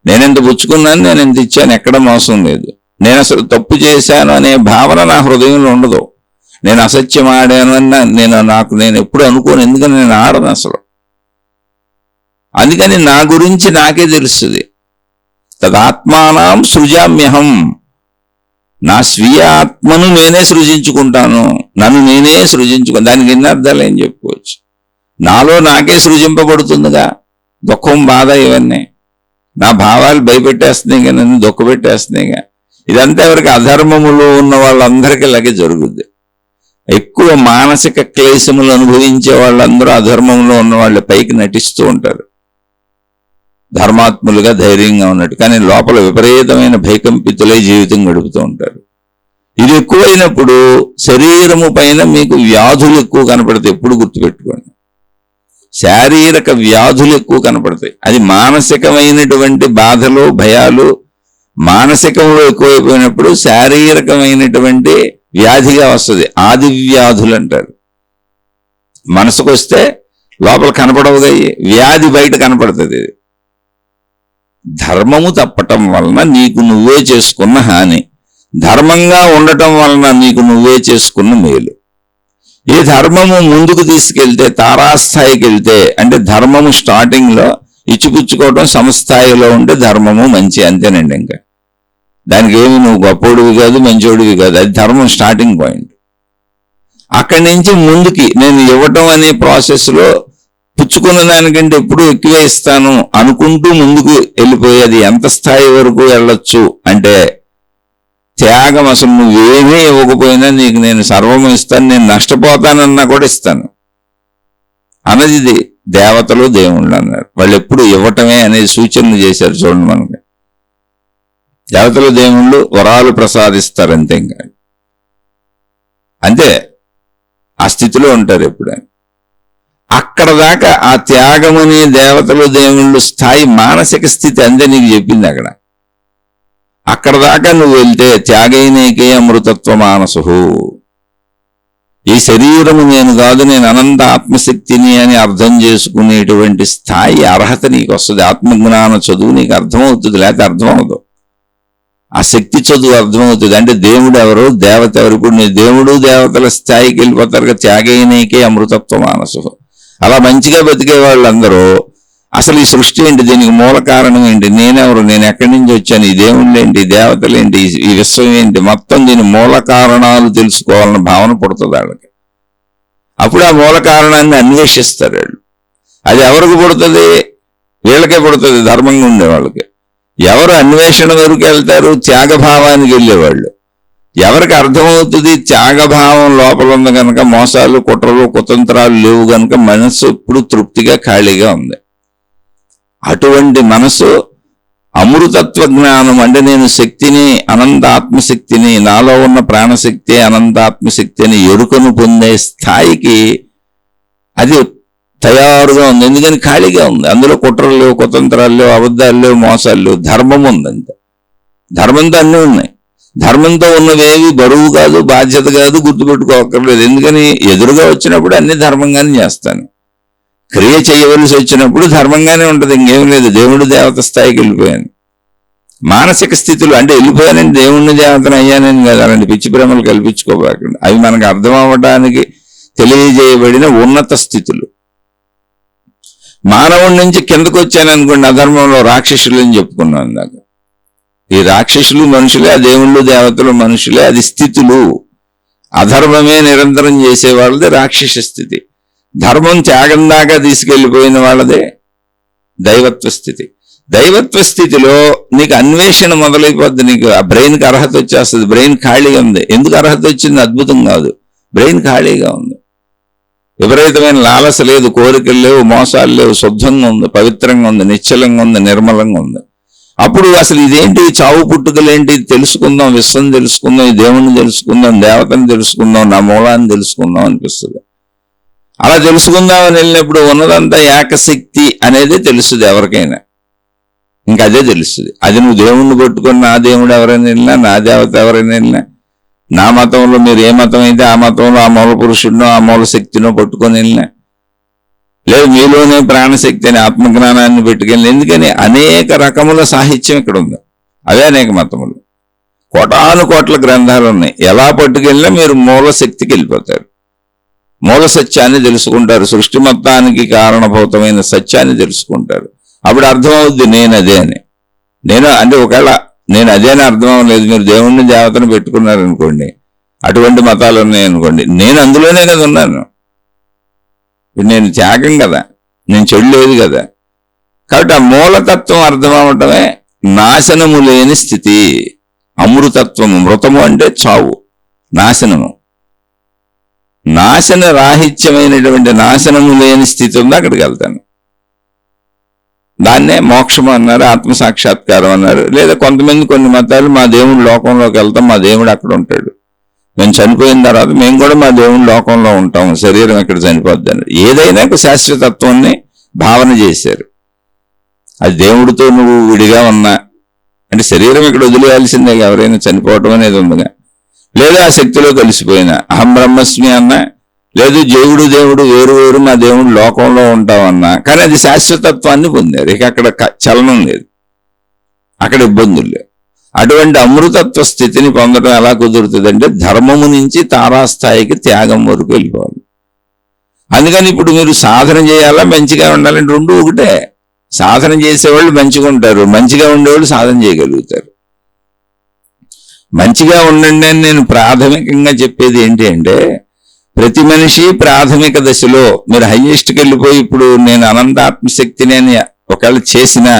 నేనెంత పుచ్చుకున్నాను, నేను ఎంత ఇచ్చాను, ఎక్కడ మోసం లేదు, నేను అసలు తప్పు చేశాను అనే భావన నా హృదయంలో ఉండదు. నేను అసత్యం ఆడాను అన్న నేను ఎప్పుడు అనుకోను. ఎందుకని? నేను ఆడను అసలు. అందుకని నా గురించి నాకే తెలుస్తుంది. తదాత్మానం సృజామ్యహం, నా స్వీయ ఆత్మను నేనే సృజించుకుంటాను, నన్ను నేనే దానికి ఎన్ని అర్థాలు ఏం చెప్పుకోవచ్చు. నాలో నాకే సృజింపబడుతుందిగా దుఃఖం, బాధ, ఇవన్నీ నా భావాలు భయపెట్టేస్తున్నాయిగా, నన్ను దుఃఖపెట్టేస్తున్నాయిగా. ఇదంతా ఎవరికి? అధర్మములో ఉన్న వాళ్ళందరికీ ఇలాగే జరుగుద్ది. ఎక్కువ మానసిక క్లేశములు అనుభవించే వాళ్ళందరూ అధర్మంలో ఉన్న వాళ్ళు పైకి నటిస్తూ ఉంటారు. ధర్మాత్ములుగా ధైర్యంగా ఉన్నట్టు, కానీ లోపల విపరీతమైన భయకంపితులై జీవితం గడుపుతూ ఉంటారు. ఇది ఎక్కువైనప్పుడు శరీరము పైన మీకు వ్యాధులు ఎక్కువ కనపడతాయి. ఎప్పుడు గుర్తుపెట్టుకోండి, శారీరక వ్యాధులు ఎక్కువ కనపడతాయి. అది మానసికమైనటువంటి బాధలు, భయాలు మానసికంలో ఎక్కువైపోయినప్పుడు శారీరకమైనటువంటి వ్యాధిగా వస్తుంది. ఆది వ్యాధులు అంటారు. మనసుకు వస్తే లోపల కనపడవుగా, వ్యాధి బయట కనపడుతుంది. ధర్మము తప్పటం వలన నీకు నువ్వే చేసుకున్న హాని, ధర్మంగా ఉండటం వలన నీకు నువ్వే చేసుకున్న మేలు. ఈ ధర్మము ముందుకు తీసుకెళ్తే, తారాస్థాయికి వెళ్తే, అంటే ధర్మము స్టార్టింగ్ లో ఇచ్చిపుచ్చుకోవటం సమస్థాయిలో ఉంటే ధర్మము మంచి, అంతేనండి. ఇంకా దానికి ఏమి నువ్వు గొప్పోడివి కాదు, మంచోడివి కాదు, అది ధర్మం స్టార్టింగ్ పాయింట్. అక్కడి నుంచి ముందుకి నేను ఇవ్వటం అనే ప్రాసెస్లో పుచ్చుకున్న దానికంటే ఎప్పుడు ఎక్కువే ఇస్తాను అనుకుంటూ ముందుకు వెళ్ళిపోయేది. ఎంత స్థాయి వరకు వెళ్ళొచ్చు అంటే త్యాగం. అసలు నువ్వేమీ ఇవ్వకపోయినా నీకు నేను సర్వము ఇస్తాను, నేను నష్టపోతానన్నా కూడా ఇస్తాను అన్నది దేవతలు దేవుళ్ళు అన్నారు. వాళ్ళు ఎప్పుడు ఇవ్వటమే అనేది సూచనలు చేశారు. చూడండి, మనకి దేవతలు దేవుళ్ళు వరాలు ప్రసాదిస్తారు, అంతే. ఇంకా అంతే, ఆ స్థితిలో ఉంటారు ఎప్పుడైనా. అక్కడ దాకా ఆ త్యాగమని దేవతలు దేవుళ్ళు స్థాయి మానసిక స్థితి అంతే నీకు చెప్పింది. అక్కడ దాకా నువ్వు వెళ్తే త్యాగైనేకే అమృతత్వ మానసు, ఈ శరీరము నేను కాదు, నేను అనంత ఆత్మశక్తిని అని అర్థం చేసుకునేటువంటి స్థాయి అర్హత నీకు వస్తుంది. ఆత్మజ్ఞాన చదువు నీకు అర్థమవుతుంది, లేకపోతే అర్థమవుతుంది. ఆ శక్తి చదువు అర్థమవుతుంది. అంటే దేవుడు ఎవరు, దేవత ఎవరు. ఇప్పుడు నీ దేవుడు దేవతల స్థాయికి వెళ్ళిపోతారు. త్యాగైనేకే అమృతత్వ మానసు. అలా మంచిగా బతికే వాళ్ళందరూ అసలు ఈ సృష్టి ఏంటి, దీనికి మూల కారణం ఏంటి, నేనెవరు, నేను ఎక్కడి నుంచి వచ్చాను, ఈ దేవుళ్ళు ఏంటి, దేవతలు ఏంటి, ఈ విశ్వం ఏంటి, మొత్తం దీని మూల కారణాలు తెలుసుకోవాలన్న భావన పుడుతుంది వాళ్ళకి. అప్పుడు ఆ మూల కారణాన్ని అన్వేషిస్తారు వాళ్ళు. అది ఎవరికి పుడుతుంది, వీళ్ళకే పుడుతుంది, ధర్మంగా ఉండే వాళ్ళకి. ఎవరు అన్వేషణ వరకు వెళ్తారు, త్యాగభావానికి వెళ్ళేవాళ్ళు. ఎవరికి అర్థమవుతుంది త్యాగభావం లోపల ఉంది కనుక మోసాలు, కుట్రలు, కుతంత్రాలు లేవు కనుక మనసు ఇప్పుడు తృప్తిగా ఖాళీగా ఉంది. అటువంటి మనసు అమృతత్వ జ్ఞానం, అంటే నేను శక్తిని, అనంత ఆత్మశక్తిని, నాలో ఉన్న ప్రాణశక్తి అనంత ఆత్మశక్తి అని ఎరుకను పొందే స్థాయికి అది తయారుగా ఉంది. ఎందుకని ఖాళీగా ఉంది. అందులో కుట్రలు లేవు, కుతంత్రాలు లేవు, అబద్ధాలు లేవు, మోసాలు లేవు. ధర్మం ఉందంతే. ధర్మంతో అన్నీ ఉన్నాయి. ధర్మంతో ఉన్నవేవి బరువు కాదు, బాధ్యత కాదు, గుర్తుపెట్టుకోకర్లేదు. ఎందుకని ఎదురుగా వచ్చినప్పుడు అన్ని ధర్మంగానే చేస్తాను. క్రియ చేయవలసి వచ్చినప్పుడు ధర్మంగానే ఉంటుంది, ఇంకేం లేదు. దేవుడు దేవత స్థాయికి వెళ్ళిపోయాను. మానసిక స్థితులు అంటే వెళ్ళిపోయానని దేవుణ్ణి దేవతను అయ్యానని కాదు, అలాంటి పిచ్చి భ్రమలు కల్పించుకోబాకండి. అవి మనకు అర్థం అవ్వడానికి తెలియజేయబడిన ఉన్నత స్థితులు. మానవుడి నుంచి కిందకు వచ్చాను అనుకోండి, అధర్మంలో రాక్షసులు అని చెప్పుకున్నాం ఇందాక. ఈ రాక్షసులు మనుషులే, ఆ దేవుళ్ళు దేవతలు మనుషులే, అది స్థితులు. అధర్మమే నిరంతరం చేసే వాళ్ళది రాక్షస స్థితి. ధర్మం త్యాగం దాకా తీసుకెళ్లిపోయిన వాళ్ళదే దైవత్వ స్థితి. దైవత్వ స్థితిలో నీకు అన్వేషణ మొదలైపోద్ది. నీకు ఆ బ్రెయిన్కి అర్హత వచ్చేస్తుంది. బ్రెయిన్ ఖాళీగా ఉంది. ఎందుకు అర్హత వచ్చింది, అద్భుతం కాదు, బ్రెయిన్ ఖాళీగా ఉంది. విపరీతమైన లాలస లేదు, కోరికలు లేవు, మోసాలు లేవు, శుద్ధంగా ఉంది, పవిత్రంగా ఉంది, నిశ్చలంగా ఉంది, నిర్మలంగా ఉంది. అప్పుడు అసలు ఇదేంటి, చావు పుట్టుకలేంటి తెలుసుకుందాం, విశ్వం తెలుసుకుందాం, ఈ దేవుణ్ణి తెలుసుకుందాం, దేవతని తెలుసుకుందాం, నా మూలాన్ని తెలుసుకుందాం అనిపిస్తుంది. అలా తెలుసుకుందామని వెళ్ళినప్పుడు ఉన్నదంతా ఏకశక్తి అనేది తెలుస్తుంది ఎవరికైనా. ఇంకా అదే తెలుస్తుంది. అది నువ్వు దేవుణ్ణి పట్టుకొని నా దేవుడు ఎవరైనా వెళ్ళినా, నా దేవత ఎవరైనా వెళ్ళినా, నా మతంలో మీరు ఏ మతం అయితే ఆ మతంలో ఆ మూల పురుషుడినో ఆ మూల శక్తినో పట్టుకొని వెళ్ళినా, లేదు మీలోనే ప్రాణశక్తి అని ఆత్మజ్ఞానాన్ని పెట్టుకెళ్ళి. ఎందుకని అనేక రకముల సాహిత్యం ఇక్కడ ఉంది. అవే అనేక మతములు, కోటాను కోట్ల గ్రంథాలు ఉన్నాయి. ఎలా పట్టుకెళ్ళినా మీరు మూల శక్తికి వెళ్ళిపోతారు, మూల సత్యాన్ని తెలుసుకుంటారు, సృష్టి మొత్తానికి కారణభూతమైన సత్యాన్ని తెలుసుకుంటారు. అప్పుడు అర్థమవుద్ది నేను అదే అని. నేను అంటే ఒకవేళ నేను అదే అని అర్థం అవ్వలేదు, మీరు దేవుణ్ణి దేవతను పెట్టుకున్నారనుకోండి, అటువంటి మతాలు ఉన్నాయనుకోండి, నేను అందులోనే కదా ఉన్నాను. నేను త్యాగం కదా, నేను చెడు లేదు కదా. కాబట్టి ఆ మూలతత్వం అర్థం అవటమే నాశనము లేని స్థితి. అమృతత్వము, మృతము అంటే చావు, నాశనము. నాశన రాహిత్యమైనటువంటి నాశనము లేని స్థితి ఉంది, అక్కడికి వెళ్తాను. దాన్నే మోక్షం అన్నారు, ఆత్మసాక్షాత్కారం అన్నారు. లేదా కొంతమంది కొన్ని మతాలు మా దేవుడు లోకంలోకి వెళ్తాం, మా దేవుడు అక్కడ ఉంటాడు, మేము చనిపోయిన తర్వాత మేము కూడా మా దేవుడు లోకంలో ఉంటాం, శరీరం ఇక్కడ చనిపోద్ది అన్నారు. ఏదైనా శాశ్వతత్వాన్ని భావన చేశారు. అది దేవుడితో నువ్వు విడిగా ఉన్నా అంటే శరీరం ఇక్కడ వదిలేయాల్సిందే, ఎవరైనా చనిపోవటం అనేది ఉందిగా. లేదా ఆ శక్తిలో కలిసిపోయినా అహం బ్రహ్మస్మి అన్నా, లేదు దేవుడు వేరు వేరు మా దేవుడు లోకంలో ఉంటామన్నా, కానీ అది శాశ్వతత్వాన్ని పొందారు. ఇక అక్కడ చలనం లేదు, అక్కడ ఇబ్బందులు లేవు. అటువంటి అమృతత్వ స్థితిని పొందడం ఎలా కుదురుతుందంటే ధర్మము నుంచి తారాస్థాయికి త్యాగం వరకు వెళ్ళిపోవాలి. అందుకని ఇప్పుడు మీరు సాధన చేయాలా మంచిగా ఉండాలంటే రెండు ఒకటే. సాధన చేసేవాళ్ళు మంచిగా ఉంటారు, మంచిగా ఉండేవాళ్ళు సాధన చేయగలుగుతారు. మంచిగా ఉండండి అని నేను ప్రాథమికంగా చెప్పేది ఏంటి అంటే, ప్రతి మనిషి ప్రాథమిక దశలో మీరు హైయెస్ట్కి వెళ్ళిపోయి ఇప్పుడు నేను అనంతాత్మశక్తిని అని ఒకవేళ చేసినా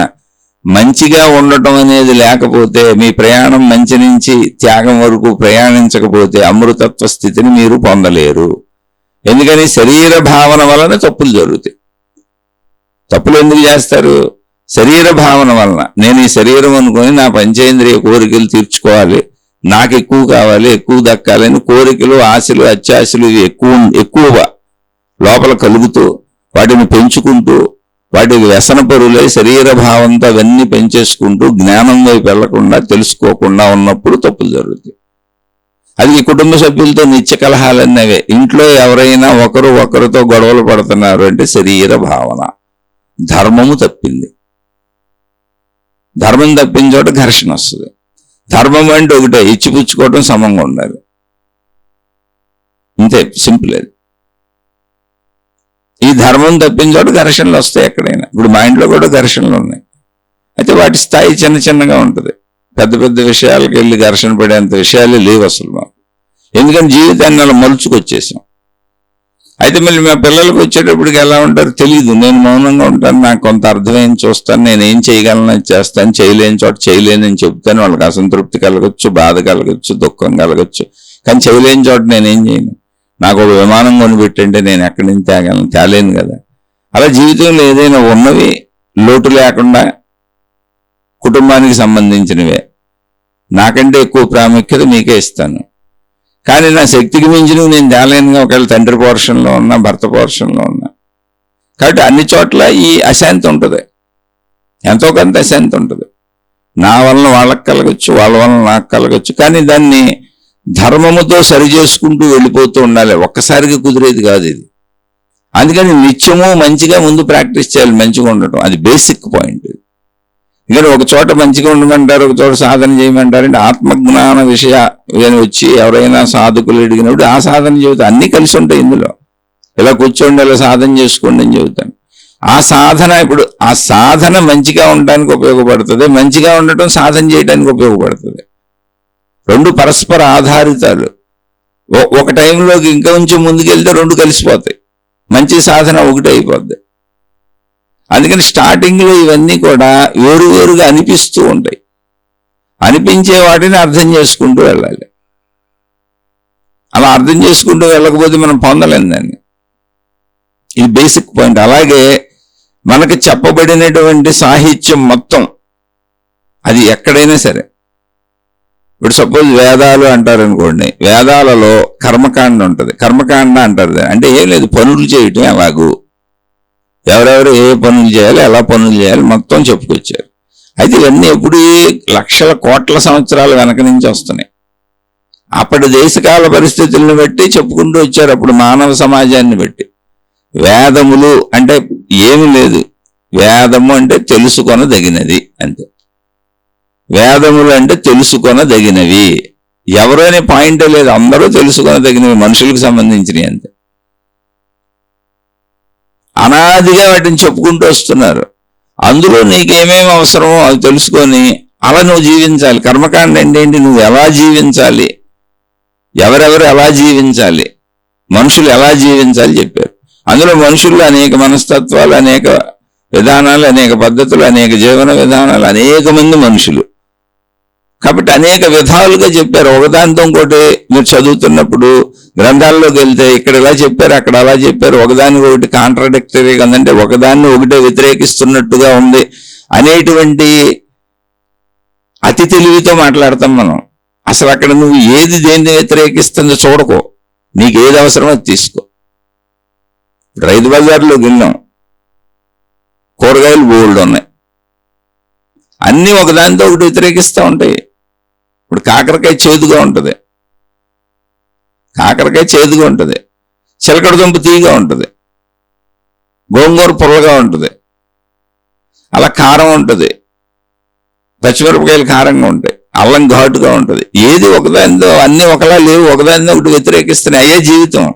మంచిగా ఉండటం అనేది లేకపోతే, మీ ప్రయాణం మంచి నుంచి త్యాగం వరకు ప్రయాణించకపోతే అమృతత్వ స్థితిని మీరు పొందలేరు. ఎందుకని శరీర భావన వలన తప్పులు జరుగుతాయి. తప్పులు ఎందుకు చేస్తారు? శరీర భావన వలన. నేను ఈ శరీరం అనుకొని నా పంచేంద్రియ కోరికలు తీర్చుకోవాలి, నాకు ఎక్కువ కావాలి, ఎక్కువ దక్కాలని కోరికలు, ఆశలు, అత్యాశలు ఇవి ఎక్కువగా లోపల కలుగుతూ వాటిని పెంచుకుంటూ వాటికి వ్యసనపరులై శరీర భావంతో అవన్నీ పెంచేసుకుంటూ జ్ఞానం వైపు వెళ్లకుండా తెలుసుకోకుండా ఉన్నప్పుడు తప్పులు జరుగుతాయి. అది ఈ కుటుంబ సభ్యులతో నిత్య కలహాలన్నవే. ఇంట్లో ఎవరైనా ఒకరితో గొడవలు పడుతున్నారు అంటే శరీర భావన, ధర్మము తప్పింది. ధర్మం తప్పిన చోట ఘర్షణ వస్తుంది. ధర్మం అంటే ఒకటే, ఇచ్చిపుచ్చుకోవటం సమంగా ఉండాలి, ఇంతే, సింపుల్. అది ఈ ధర్మం తప్పిన చోట ఘర్షణలు వస్తాయి ఎక్కడైనా. ఇప్పుడు మా ఇంట్లో కూడా ఘర్షణలు ఉన్నాయి. అయితే వాటి స్థాయి చిన్నగా ఉంటుంది. పెద్ద పెద్ద విషయాలకు వెళ్ళి ఘర్షణ పడేంత విషయాలే లేవు అసలు మాకు. ఎందుకంటే జీవితాన్ని అలా మలుచుకొచ్చేసాం. అయితే మళ్ళీ మా పిల్లలకు వచ్చేటప్పటికి ఎలా ఉంటారు తెలియదు. నేను మౌనంగా ఉంటాను, నాకు కొంత అర్థమైంది చూస్తాను, నేను ఏం చేయగలను చేస్తాను, చేయలేని చోట చేయలేనని చెప్తాను. వాళ్ళకి అసంతృప్తి కలగచ్చు, బాధ కలగచ్చు, దుఃఖం కలగచ్చు. కానీ చేయలేని చోట నేనేం చేయను. నాకు ఒక విమానం కొనిపెట్టంటే నేను ఎక్కడి నుంచి తేలేను కదా. అలా జీవితంలో ఏదైనా ఉన్నవి లోటు లేకుండా కుటుంబానికి సంబంధించినవే నాకంటే ఎక్కువ ప్రాముఖ్యత మీకే ఇస్తాను. కానీ నా శక్తికి మించినవి నేను తేలేనుగా. ఒకవేళ తండ్రి పోర్షన్లో ఉన్నా, భర్త పోర్షన్లో ఉన్నా. కాబట్టి అన్ని చోట్ల ఈ అశాంతి ఉంటుంది, ఎంతో కొంత అశాంతి ఉంటుంది. నా వలన వాళ్ళకి కలగచ్చు, వాళ్ళ వలన నాకు కలగచ్చు. కానీ దాన్ని ధర్మముతో సరి చేసుకుంటూ వెళ్ళిపోతూ ఉండాలి. ఒక్కసారిగా కుదిరేది కాదు ఇది. అందుకని నిత్యము మంచిగా ముందు ప్రాక్టీస్ చేయాలి, మంచిగా ఉండటం. అది బేసిక్ పాయింట్. ఇక్కడ ఒక చోట మంచిగా ఉండమంటారు, ఒక చోట సాధన చేయమంటారు. అంటే ఆత్మజ్ఞాన విషయం వచ్చి ఎవరైనా సాధకులు అడిగినప్పుడు ఆ సాధన చెబుతాను. అన్నీ కలిసి ఉంటాయి ఇందులో. ఇలా కూర్చోండి, ఇలా సాధన చేసుకోండి అని చెబుతాను. ఆ సాధన ఇప్పుడు ఆ సాధన మంచిగా ఉండటానికి ఉపయోగపడుతుంది, మంచిగా ఉండటం సాధన చేయడానికి ఉపయోగపడుతుంది. రెండు పరస్పర ఆధారితాలు. ఒక టైంలోకి ఇంకా కొంచెం ముందుకెళ్తే రెండు కలిసిపోతాయి, మంచి సాధన ఒకటి అయిపోద్ది. అందుకని స్టార్టింగ్లో ఇవన్నీ కూడా వేరువేరుగా అనిపిస్తూ ఉంటాయి. అనిపించే వాటిని అర్థం చేసుకుంటూ వెళ్ళాలి. అలా అర్థం చేసుకుంటూ వెళ్ళకపోతే మనం పొందలేం దాన్ని. ఇది బేసిక్ పాయింట్. అలాగే మనకు చెప్పబడినటువంటి సాహిత్యం మొత్తం అది ఎక్కడైనా సరే, ఇప్పుడు సపోజ్ వేదాలు అంటారు అనుకోండి, వేదాలలో కర్మకాండ ఉంటుంది. కర్మకాండ అంటారు అంటే ఏం లేదు, పనులు చేయటం ఎలాగూ, ఎవరెవరు ఏ పనులు చేయాలి, ఎలా పనులు చేయాలి మొత్తం చెప్పుకొచ్చారు. అయితే ఇవన్నీ ఎప్పుడు లక్షల కోట్ల సంవత్సరాల వెనక నుంచి వస్తున్నాయి. అప్పటి దేశకాల పరిస్థితులను బట్టి చెప్పుకుంటూ వచ్చారు. అప్పుడు మానవ సమాజాన్ని బట్టి. వేదములు అంటే ఏమి లేదు, వేదము అంటే తెలుసుకొనదగినది అంతే. వేదములు అంటే తెలుసుకొనదగినవి. ఎవరు అనే పాయింటే లేదు, అందరూ తెలుసుకొనదగినవి, మనుషులకు సంబంధించినవి అంతే. అనాదిగా వాటిని చెప్పుకుంటూ వస్తున్నారు. అందులో నీకేమేమి అవసరమో అవి తెలుసుకొని అలా నువ్వు జీవించాలి. కర్మకాండ ఏంటి, నువ్వు ఎలా జీవించాలి, ఎవరెవరు ఎలా జీవించాలి, మనుషులు ఎలా జీవించాలి చెప్పారు. అందులో మనుషుల్లో అనేక మనస్తత్వాలు, అనేక విధానాలు, అనేక పద్ధతులు, అనేక జీవన విధానాలు, అనేక మంది మనుషులు. కాబట్టి అనేక విధాలుగా చెప్పారు. ఒకదానితో ఇంకోటి మీరు చదువుతున్నప్పుడు గ్రంథాల్లోకి వెళ్తే ఇక్కడ ఇలా చెప్పారు, అక్కడ అలా చెప్పారు, ఒకదానికి ఒకటి కాంట్రాడిక్టరీ కదంటే ఒకదాన్ని ఒకటే వ్యతిరేకిస్తున్నట్టుగా ఉంది అనేటువంటి అతి తెలివితో మాట్లాడతాం మనం. అసలు అక్కడ నువ్వు ఏది దేన్ని వ్యతిరేకిస్తుందో చూడకో, నీకు ఏది అవసరమో అది తీసుకో. రైతు బజార్లోకి వెళ్ళాం, కూరగాయలు బోల్డ్ ఉన్నాయి, అన్నీ ఒకదానితో ఒకటి వ్యతిరేకిస్తూ ఉంటాయి. ఇప్పుడు కాకరకాయ చేదుగా ఉంటుంది, చిలకడ దుంప తీయగా ఉంటుంది, గోంగూర పుల్లగా ఉంటుంది, అలా కారం ఉంటుంది, పచ్చిమిరపకాయలు కారంగా ఉంటాయి, అల్లం ఘాటుగా ఉంటుంది. ఏది ఒకదానితో అన్నీ ఒకలా లేవు, ఒకదాన్ని ఒకటి వ్యతిరేకిస్తున్నాయి. అయ్యే జీవితం.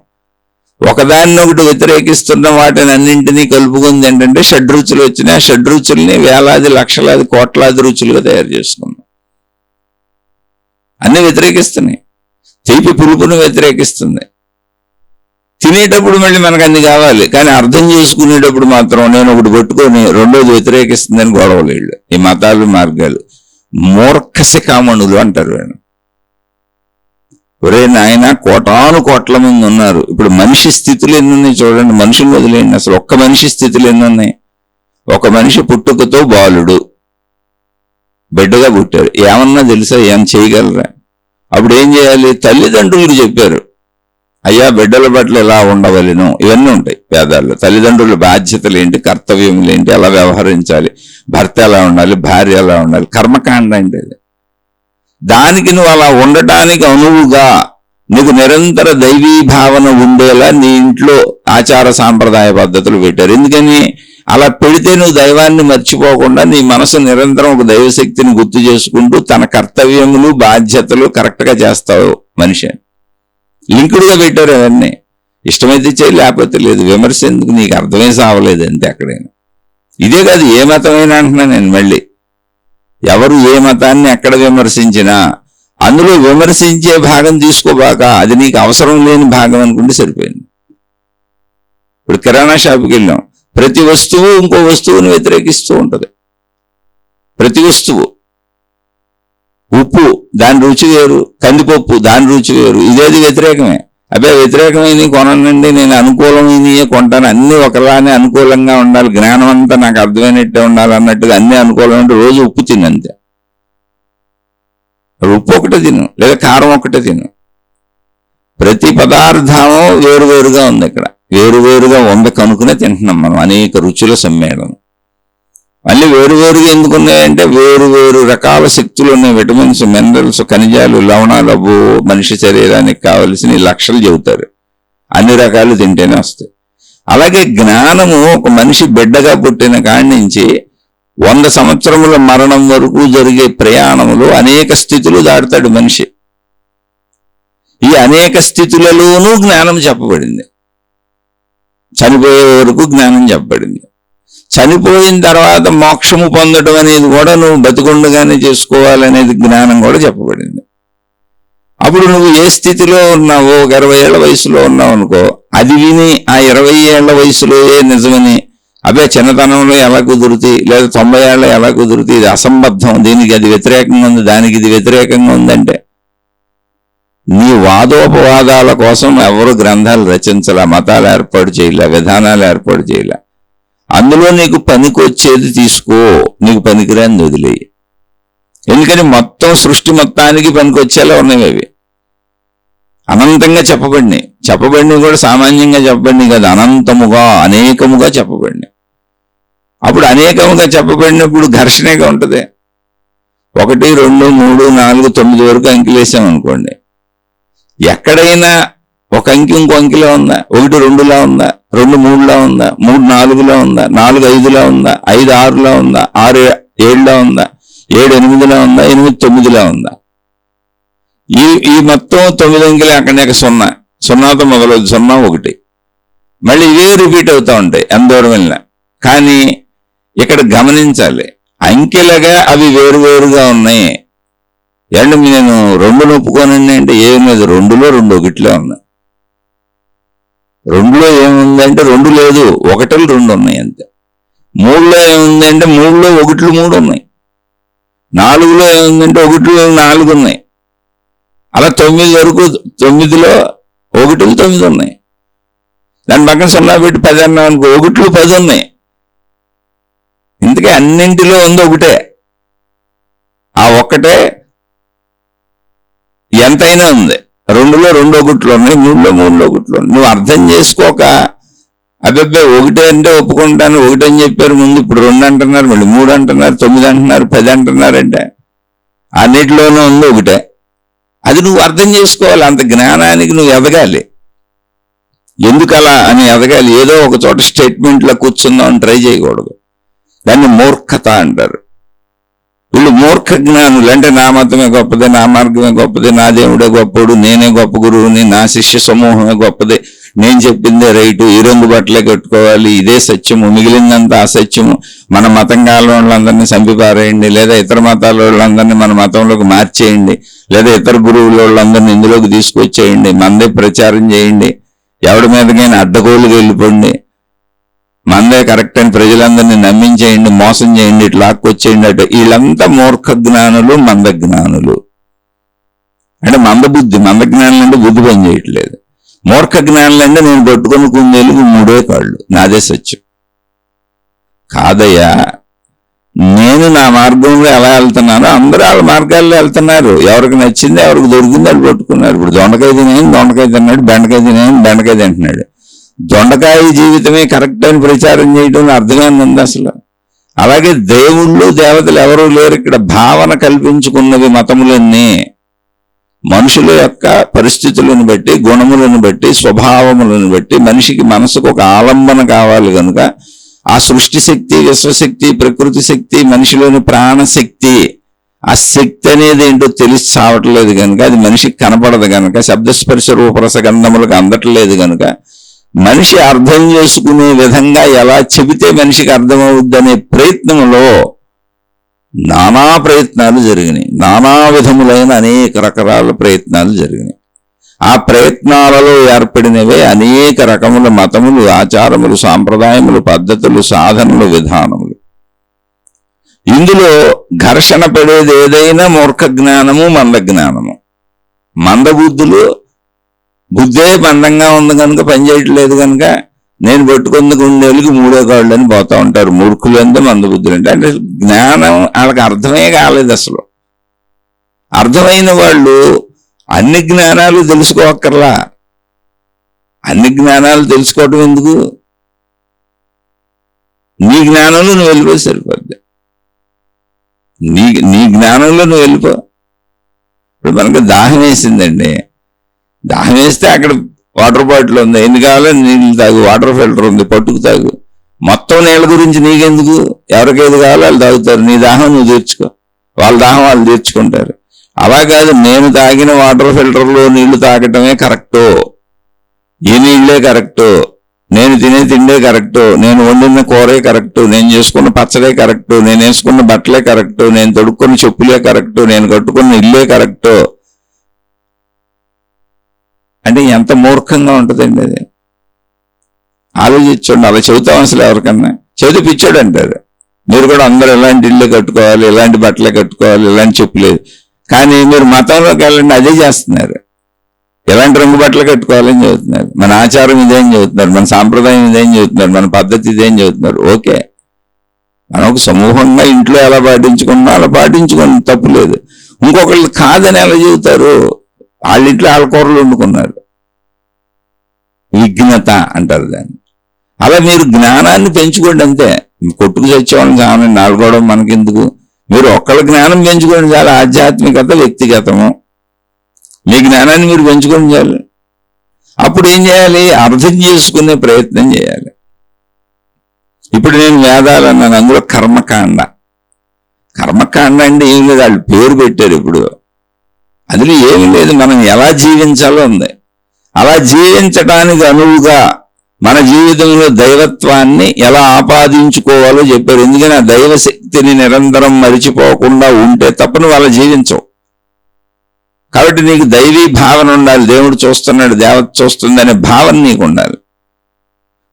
ఒకదాన్ని ఒకటి వ్యతిరేకిస్తున్న వాటిని అన్నింటినీ కలుపుకుంది ఏంటంటే షడ్రుచులు వచ్చినాయి. ఆ షడ్రుచుల్ని వేలాది లక్షలాది కోట్లాది రుచులుగా తయారు చేసుకున్నాం. అన్ని వ్యతిరేకిస్తున్నాయి. తీపి పులుపును వ్యతిరేకిస్తుంది. తినేటప్పుడు మళ్ళీ మనకు అన్ని కావాలి, కానీ అర్థం చేసుకునేటప్పుడు మాత్రం నేను ఒకటి పట్టుకొని రెండోది వ్యతిరేకిస్తుందని గొడవలు. వీళ్ళు ఈ మతాలు మార్గాలు మూర్ఖశిఖామణులు అంటారు. వీళ్ళు ఒరే నాయన, కోటాను కోట్ల మంది ఉన్నారు. ఇప్పుడు మనిషి స్థితులు ఎన్ని ఉన్నాయి చూడండి. మనుషులు వదిలేయండి, అసలు ఒక్క మనిషి స్థితులు ఎన్ని ఉన్నాయి. ఒక మనిషి పుట్టుకతో బాలుడు, బిడ్డగా పుట్టారు. ఏమన్నా తెలుసా? ఏం చేయగలరా? అప్పుడు ఏం చేయాలి? తల్లిదండ్రులకు చెప్పారు, అయ్యా బిడ్డల పట్ల ఎలా ఉండవలను, ఇవన్నీ ఉంటాయి వేదాల్లో. తల్లిదండ్రుల బాధ్యతలు ఏంటి, కర్తవ్యములు ఏంటి, ఎలా వ్యవహరించాలి, భర్త ఎలా ఉండాలి, భార్య ఎలా ఉండాలి, కర్మకాండ అంటే దానికి నువ్వు అలా ఉండటానికి అనువుగా నీకు నిరంతర దైవీ భావన ఉండేలా నీ ఇంట్లో ఆచార సాంప్రదాయ పద్ధతులు పెట్టారు. ఎందుకని అలా పెడితే నువ్వు దైవాన్ని మర్చిపోకుండా నీ మనసు నిరంతరం ఒక దైవశక్తిని గుర్తు చేసుకుంటూ తన కర్తవ్యములు బాధ్యతలు కరెక్ట్గా చేస్తావు. మనిషి లింకుడుగా పెట్టారు. అవన్నీ ఇష్టమైతే చేయి, లేకపోతే లేదు. విమర్శ ఎందుకు? నీకు అర్థమే సావలేదు అంతే ఎక్కడైనా. ఇదే కాదు, ఏ మతమైనా అంటున్నా నేను. మళ్ళీ ఎవరు ఏ మతాన్ని ఎక్కడ విమర్శించినా అందులో విమర్శించే భాగం తీసుకోబాక, అది నీకు అవసరం లేని భాగం అనుకుంటే సరిపోయింది. ఇప్పుడు కిరాణా షాపుకి వెళ్ళాం, ప్రతి వస్తువు ఇంకో వస్తువుని వ్యతిరేకిస్తూ ఉంటుంది. ప్రతి వస్తువు, ఉప్పు దాని రుచి వేరు, కందిపప్పు దాని రుచి వేరు, ఇదేది వ్యతిరేకమే. అబ్బాయి వ్యతిరేకమైనవి కొనండి, నేను అనుకూలమైనవి కొంటాను, అన్నీ ఒకలానే అనుకూలంగా ఉండాలి, జ్ఞానం అంతా నాకు అర్థమైనట్టే ఉండాలి అన్నట్టుగా అన్ని అనుకూలమంటే రోజు ఉప్పు తినంతే. ఉప్పు ఒకటే తిను, లేదా కారం ఒకటే తిను. ప్రతి పదార్థము వేరువేరుగా ఉంది. ఇక్కడ వేరువేరుగా ఉంది కనుక్కునే తింటున్నాం మనం. అనేక రుచుల సమ్మేళనం. మళ్ళీ వేరువేరుగా ఎందుకున్నాయంటే వేరువేరు రకాల శక్తులు ఉన్నాయి. విటమిన్స్, మినరల్స్, ఖనిజాలు, లవణాలు, అబ్బో మనిషి శరీరానికి కావలసిన లక్షలు చెబుతారు. అన్ని రకాలు తింటేనే వస్తాయి. అలాగే జ్ఞానము ఒక మనిషి బిడ్డగా పుట్టిన కాడి నుంచి 100 సంవత్సరముల మరణం వరకు జరిగే ప్రయాణములు అనేక స్థితులు దాటుతాడు మనిషి. ఈ అనేక స్థితులలోనూ జ్ఞానం చెప్పబడింది. చనిపోయే వరకు జ్ఞానం చెప్పబడింది. చనిపోయిన తర్వాత మోక్షము పొందడం అనేది కూడా నువ్వు బతికుండగానే చేసుకోవాలనేది జ్ఞానం కూడా చెప్పబడింది. అప్పుడు నువ్వు ఏ స్థితిలో ఉన్నావో, 20 ఏళ్ల వయసులో ఉన్నావు అనుకో, అది విని ఆ 20 ఏళ్ల వయసులో నిజమని, అబ్బే చిన్నతనంలో ఎలా కుదురుతాయి, లేదా 90 ఏళ్ళ ఎలా కుదురుతాయి, ఇది అసంబద్ధం, దీనికి అది వ్యతిరేకంగా ఉంది, దానికి ఇది వ్యతిరేకంగా ఉందంటే నీ వాదోపవాదాల కోసం ఎవరు గ్రంథాలు రచించలే, మతాలు ఏర్పాటు చేయలే, విధానాలు ఏర్పాటు చేయలే. అందులో నీకు పనికొచ్చేది తీసుకో, నీకు పనికిరాని వదిలేయి. ఎందుకని మొత్తం సృష్టి మొత్తానికి పనికొచ్చేలా ఉన్నాయి అవి. అనంతంగా చెప్పబడినవి కూడా సామాన్యంగా చెప్పబడినవి కదా, అనంతముగా అనేకముగా చెప్పబడినవి. అప్పుడు అనేకముగా చెప్పబడినప్పుడు ఘర్షణగా ఉంటుంది. 1, 2, 3, 4, 9 వరకు అంకెలేసాం అనుకోండి, ఎక్కడైనా ఒక అంకి ఇంకో అంకిలో ఉందా, 1 2లా ఉందా, 2 3లా ఉందా, 3 4లా ఉందా, 4 5లా ఉందా, 5 6లా ఉందా, 6 7లా ఉందా, 7 8లా ఉందా, 8 9లా ఉందా. ఈ మొత్తం 9 అంకెలే. అక్కడ 0 0తో మొదలవుతుంది, 0 1. మళ్ళీ ఇవే రిపీట్ అవుతూ ఉంటాయి ఎంత దూరం వెళ్ళినా. కానీ ఇక్కడ గమనించాలి, అంకెలుగా అవి వేరువేరుగా ఉన్నాయి. నేను 2 ఒప్పుకోనండి అంటే ఏమి లేదు, 2లో 2 1లా ఉన్నాయి. 2లో ఏముందంటే 2 లేదు, 1లో 2 ఉన్నాయి అంతే. 3లో ఏముందంటే 3లో 1లు 3 ఉన్నాయి. 4లో ఏముందంటే 1లో 4 ఉన్నాయి. అలా 9 వరకు 9లో 1లు 9 ఉన్నాయి. దాని పక్కన 0 పెట్టి 10 అన్నాం అనుకో, 1లో 10 ఉన్నాయి. ఇందుకే అన్నింటిలో ఉంది ఒకటే. ఆ ఒక్కటే ఎంతైనా ఉంది. 2లో 2 1లు ఉన్నాయి, 3లో 3 1లు ఉన్నాయి. నువ్వు అర్థం చేసుకోక అబ్బాయి 1 అంటే ఒప్పుకుంటాను, 1 అని చెప్పారు ముందు, ఇప్పుడు 2 అంటున్నారు, మళ్ళీ 3 అంటున్నారు, 9 అంటున్నారు, 10 అంటున్నారంటే అన్నిటిలోనూ ఉంది ఒకటే. అది నువ్వు అర్థం చేసుకోవాలి. అంత జ్ఞానానికి నువ్వు ఎదగాలి. ఎందుకలా అని ఎదగాలి. ఏదో ఒక చోట స్టేట్మెంట్లో కూర్చుందాం అని ట్రై చేయకూడదు. దాన్ని మూర్ఖత అంటారు. వీళ్ళు మూర్ఖ జ్ఞానులు. అంటే నా మతమే గొప్పది, నా మార్గమే గొప్పది, నా దేవుడే గొప్పడు, నేనే గొప్ప గురువుని, నా శిష్య సమూహమే గొప్పది, నేను చెప్పిందే రైటు, ఈ రంగు బట్టలే కట్టుకోవాలి, ఇదే సత్యము, మిగిలిందంతా అసత్యము, మన మతం కాలం వాళ్ళందరినీ చంపిపారేయండి, లేదా ఇతర మతాల వాళ్ళందరినీ మన మతంలోకి మార్చేయండి, లేదా ఇతర గురువుల వాళ్ళందరినీ ఇందులోకి తీసుకొచ్చేయండి, మందే ప్రచారం చేయండి, ఎవడి మీదకైనా అడ్డగోలుగా వెళ్ళిపోండి, మందే కరెక్ట్ అని ప్రజలందరినీ నమ్మించేయండి, మోసం చేయండి, ఇట్లా లాక్కొచ్చేయండి. అంటే వీళ్ళంతా మూర్ఖ జ్ఞానులు, మంద జ్ఞానులు. అంటే మందబుద్ధి. మంద జ్ఞానులు అంటే బుద్ధి పని చేయట్లేదు. మూర్ఖ జ్ఞానులు అంటే నేను పట్టుకుని కుందేలుకు 3 కాళ్ళు, నాదే సత్యం. కాదయ్యా, నేను నా మార్గంలో ఎలా వెళ్తున్నానో అందరూ వాళ్ళ మార్గాల్లో వెళ్తున్నారు. ఎవరికి నచ్చింది, ఎవరికి దొరికింది వాళ్ళు పట్టుకున్నారు. ఇప్పుడు దొండకాయ తినేది దొండకాయ తిన్నాడు, బెండకాయ తినేది బెండకాయ తింటున్నాడు. దొండకాయ జీవితమే కరెక్ట్ అని ప్రచారం చేయడం అర్థమైంది ఉంది అసలు. అలాగే దేవుళ్ళు దేవతలు ఎవరూ లేరు ఇక్కడ. భావన కల్పించుకున్నవి మతములన్నీ. మనుషుల యొక్క పరిస్థితులను బట్టి, గుణములను బట్టి, స్వభావములను బట్టి మనిషికి మనసుకు ఒక ఆలంబన కావాలి కనుక ఆ సృష్టి శక్తి, విశ్వశక్తి, ప్రకృతి శక్తి, మనిషిలోని ప్రాణశక్తి, ఆ శక్తి అనేది ఏంటో తెలిసి చావట్లేదు కనుక, అది మనిషికి కనపడదు కనుక, శబ్దస్పర్శ రూపరస గంధములకు అందట్లేదు కనుక, మనిషి అర్థం చేసుకునే విధంగా ఎలా చెబితే మనిషికి అర్థమవుద్దనే ప్రయత్నంలో నానా ప్రయత్నాలు జరిగినాయి. నానా విధములైన అనేక రకాల ప్రయత్నాలు జరిగినాయి. ఆ ప్రయత్నాలలో ఏర్పడినవే అనేక రకముల మతములు, ఆచారములు, సాంప్రదాయములు, పద్ధతులు, సాధనలు, విధానములు. ఇందులో ఘర్షణ పడేది ఏదైనా మూర్ఖ జ్ఞానము, మంద జ్ఞానము. మందబుద్ధులు బుద్ధే మందంగా ఉంది కనుక పనిచేయట్లేదు కనుక నేను పెట్టుకుంది గుండెలకి 3 కాళ్ళు అని పోతా ఉంటారు. మూర్ఖులు అంటే మందబుద్ధులు అంటే జ్ఞానం వాళ్ళకి అర్థమే కాలేదు అసలు. అర్థమైన వాళ్ళు అన్ని జ్ఞానాలు తెలుసుకోక్కర్లా. అన్ని జ్ఞానాలు తెలుసుకోవటం ఎందుకు? నీ జ్ఞానంలో నువ్వు వెళ్ళిపో సరిపోద్ది. నీ జ్ఞానంలో నువ్వు వెళ్ళిపో. ఇప్పుడు మనకు దాహం వేసిందండి, దాహం వేస్తే అక్కడ వాటర్ బాటిల్ ఉంది, ఎన్ని కావాలో నీళ్ళు తాగు, వాటర్ ఫిల్టర్ ఉంది, పట్టుకు తాగు. మొత్తం నీళ్ళ గురించి నీకెందుకు? ఎవరికేది కావాలో వాళ్ళు తాగుతారు. నీ దాహం నువ్వు తీర్చుకో, వాళ్ళ దాహం వాళ్ళు తీర్చుకుంటారు. అలా కాదు, నేను తాగిన వాటర్ ఫిల్టర్లో నీళ్లు తాగటమే కరెక్టు, ఈ నీళ్లే కరెక్టు, నేను తినే తిండే కరెక్టు, నేను వండిన కూరే కరెక్టు, నేను చేసుకున్న పచ్చడే కరెక్టు, నేను వేసుకున్న బట్టలే కరెక్టు, నేను తొడుక్కున్న చెప్పులే కరెక్టు, నేను కట్టుకున్న ఇల్లే కరెక్టు అంటే ఎంత మూర్ఖంగా ఉంటుందండి అది. ఆలోచించండి. అలా చెబుతాం అసలు ఎవరికన్నా? చెబితే పిచ్చాడు అంటారు. మీరు కూడా అందరూ ఎలాంటి ఇల్లే కట్టుకోవాలి, ఎలాంటి బట్టలే కట్టుకోవాలి, ఎలాంటి చెప్పులేదు. కానీ మీరు మతంలోకి వెళ్ళండి, అదే చేస్తున్నారు. ఎలాంటి రంగు బట్టలు కట్టుకోవాలని చెబుతున్నారు. మన ఆచారం ఇదేం చెబుతున్నారు, మన సాంప్రదాయం ఇదేం చెబుతున్నారు, మన పద్ధతి ఇదేం చెబుతున్నారు. ఓకే, మనం ఒక సమూహంగా ఇంట్లో ఎలా పాటించుకున్నా అలా పాటించుకోండి, తప్పు లేదు. ఇంకొకళ్ళు కాదని ఎలా చెబుతారు? వాళ్ళ ఇంట్లో వాళ్ళ కూరలు వండుకున్నారు, విఘ్నత అంటారు దాన్ని. అలా మీరు జ్ఞానాన్ని పెంచుకోండి అంతే. కొట్టుకు చచ్చేవాళ్ళని జ్ఞానం నాలుగోవడం మనకెందుకు? మీరు ఒక్కళ్ళ జ్ఞానం పెంచుకోండి చాలా. ఆధ్యాత్మికత, వ్యక్తిగతము, మీ జ్ఞానాన్ని మీరు పెంచుకొని చాలు. అప్పుడు ఏం చేయాలి? అర్థం చేసుకునే ప్రయత్నం చేయాలి. ఇప్పుడు నేను వేదాలు అన్నాను, అందులో కర్మకాండ. కర్మకాండ అంటే ఏం లేదు, వాళ్ళు పేరు పెట్టారు. ఇప్పుడు అందులో ఏమి లేదు, మనం ఎలా జీవించాలో ఉంది. అలా జీవించడానికి అనువుగా మన జీవితంలో దైవత్వాన్ని ఎలా ఆపాదించుకోవాలో చెప్పారు. ఎందుకని ఆ దైవశక్తిని నిరంతరం మరిచిపోకుండా ఉంటే తప్ప నువ్వు అలా జీవించవు. కాబట్టి నీకు దైవీ భావన ఉండాలి. దేవుడు చూస్తున్నాడు, దేవత చూస్తుంది అనే భావన నీకు ఉండాలి.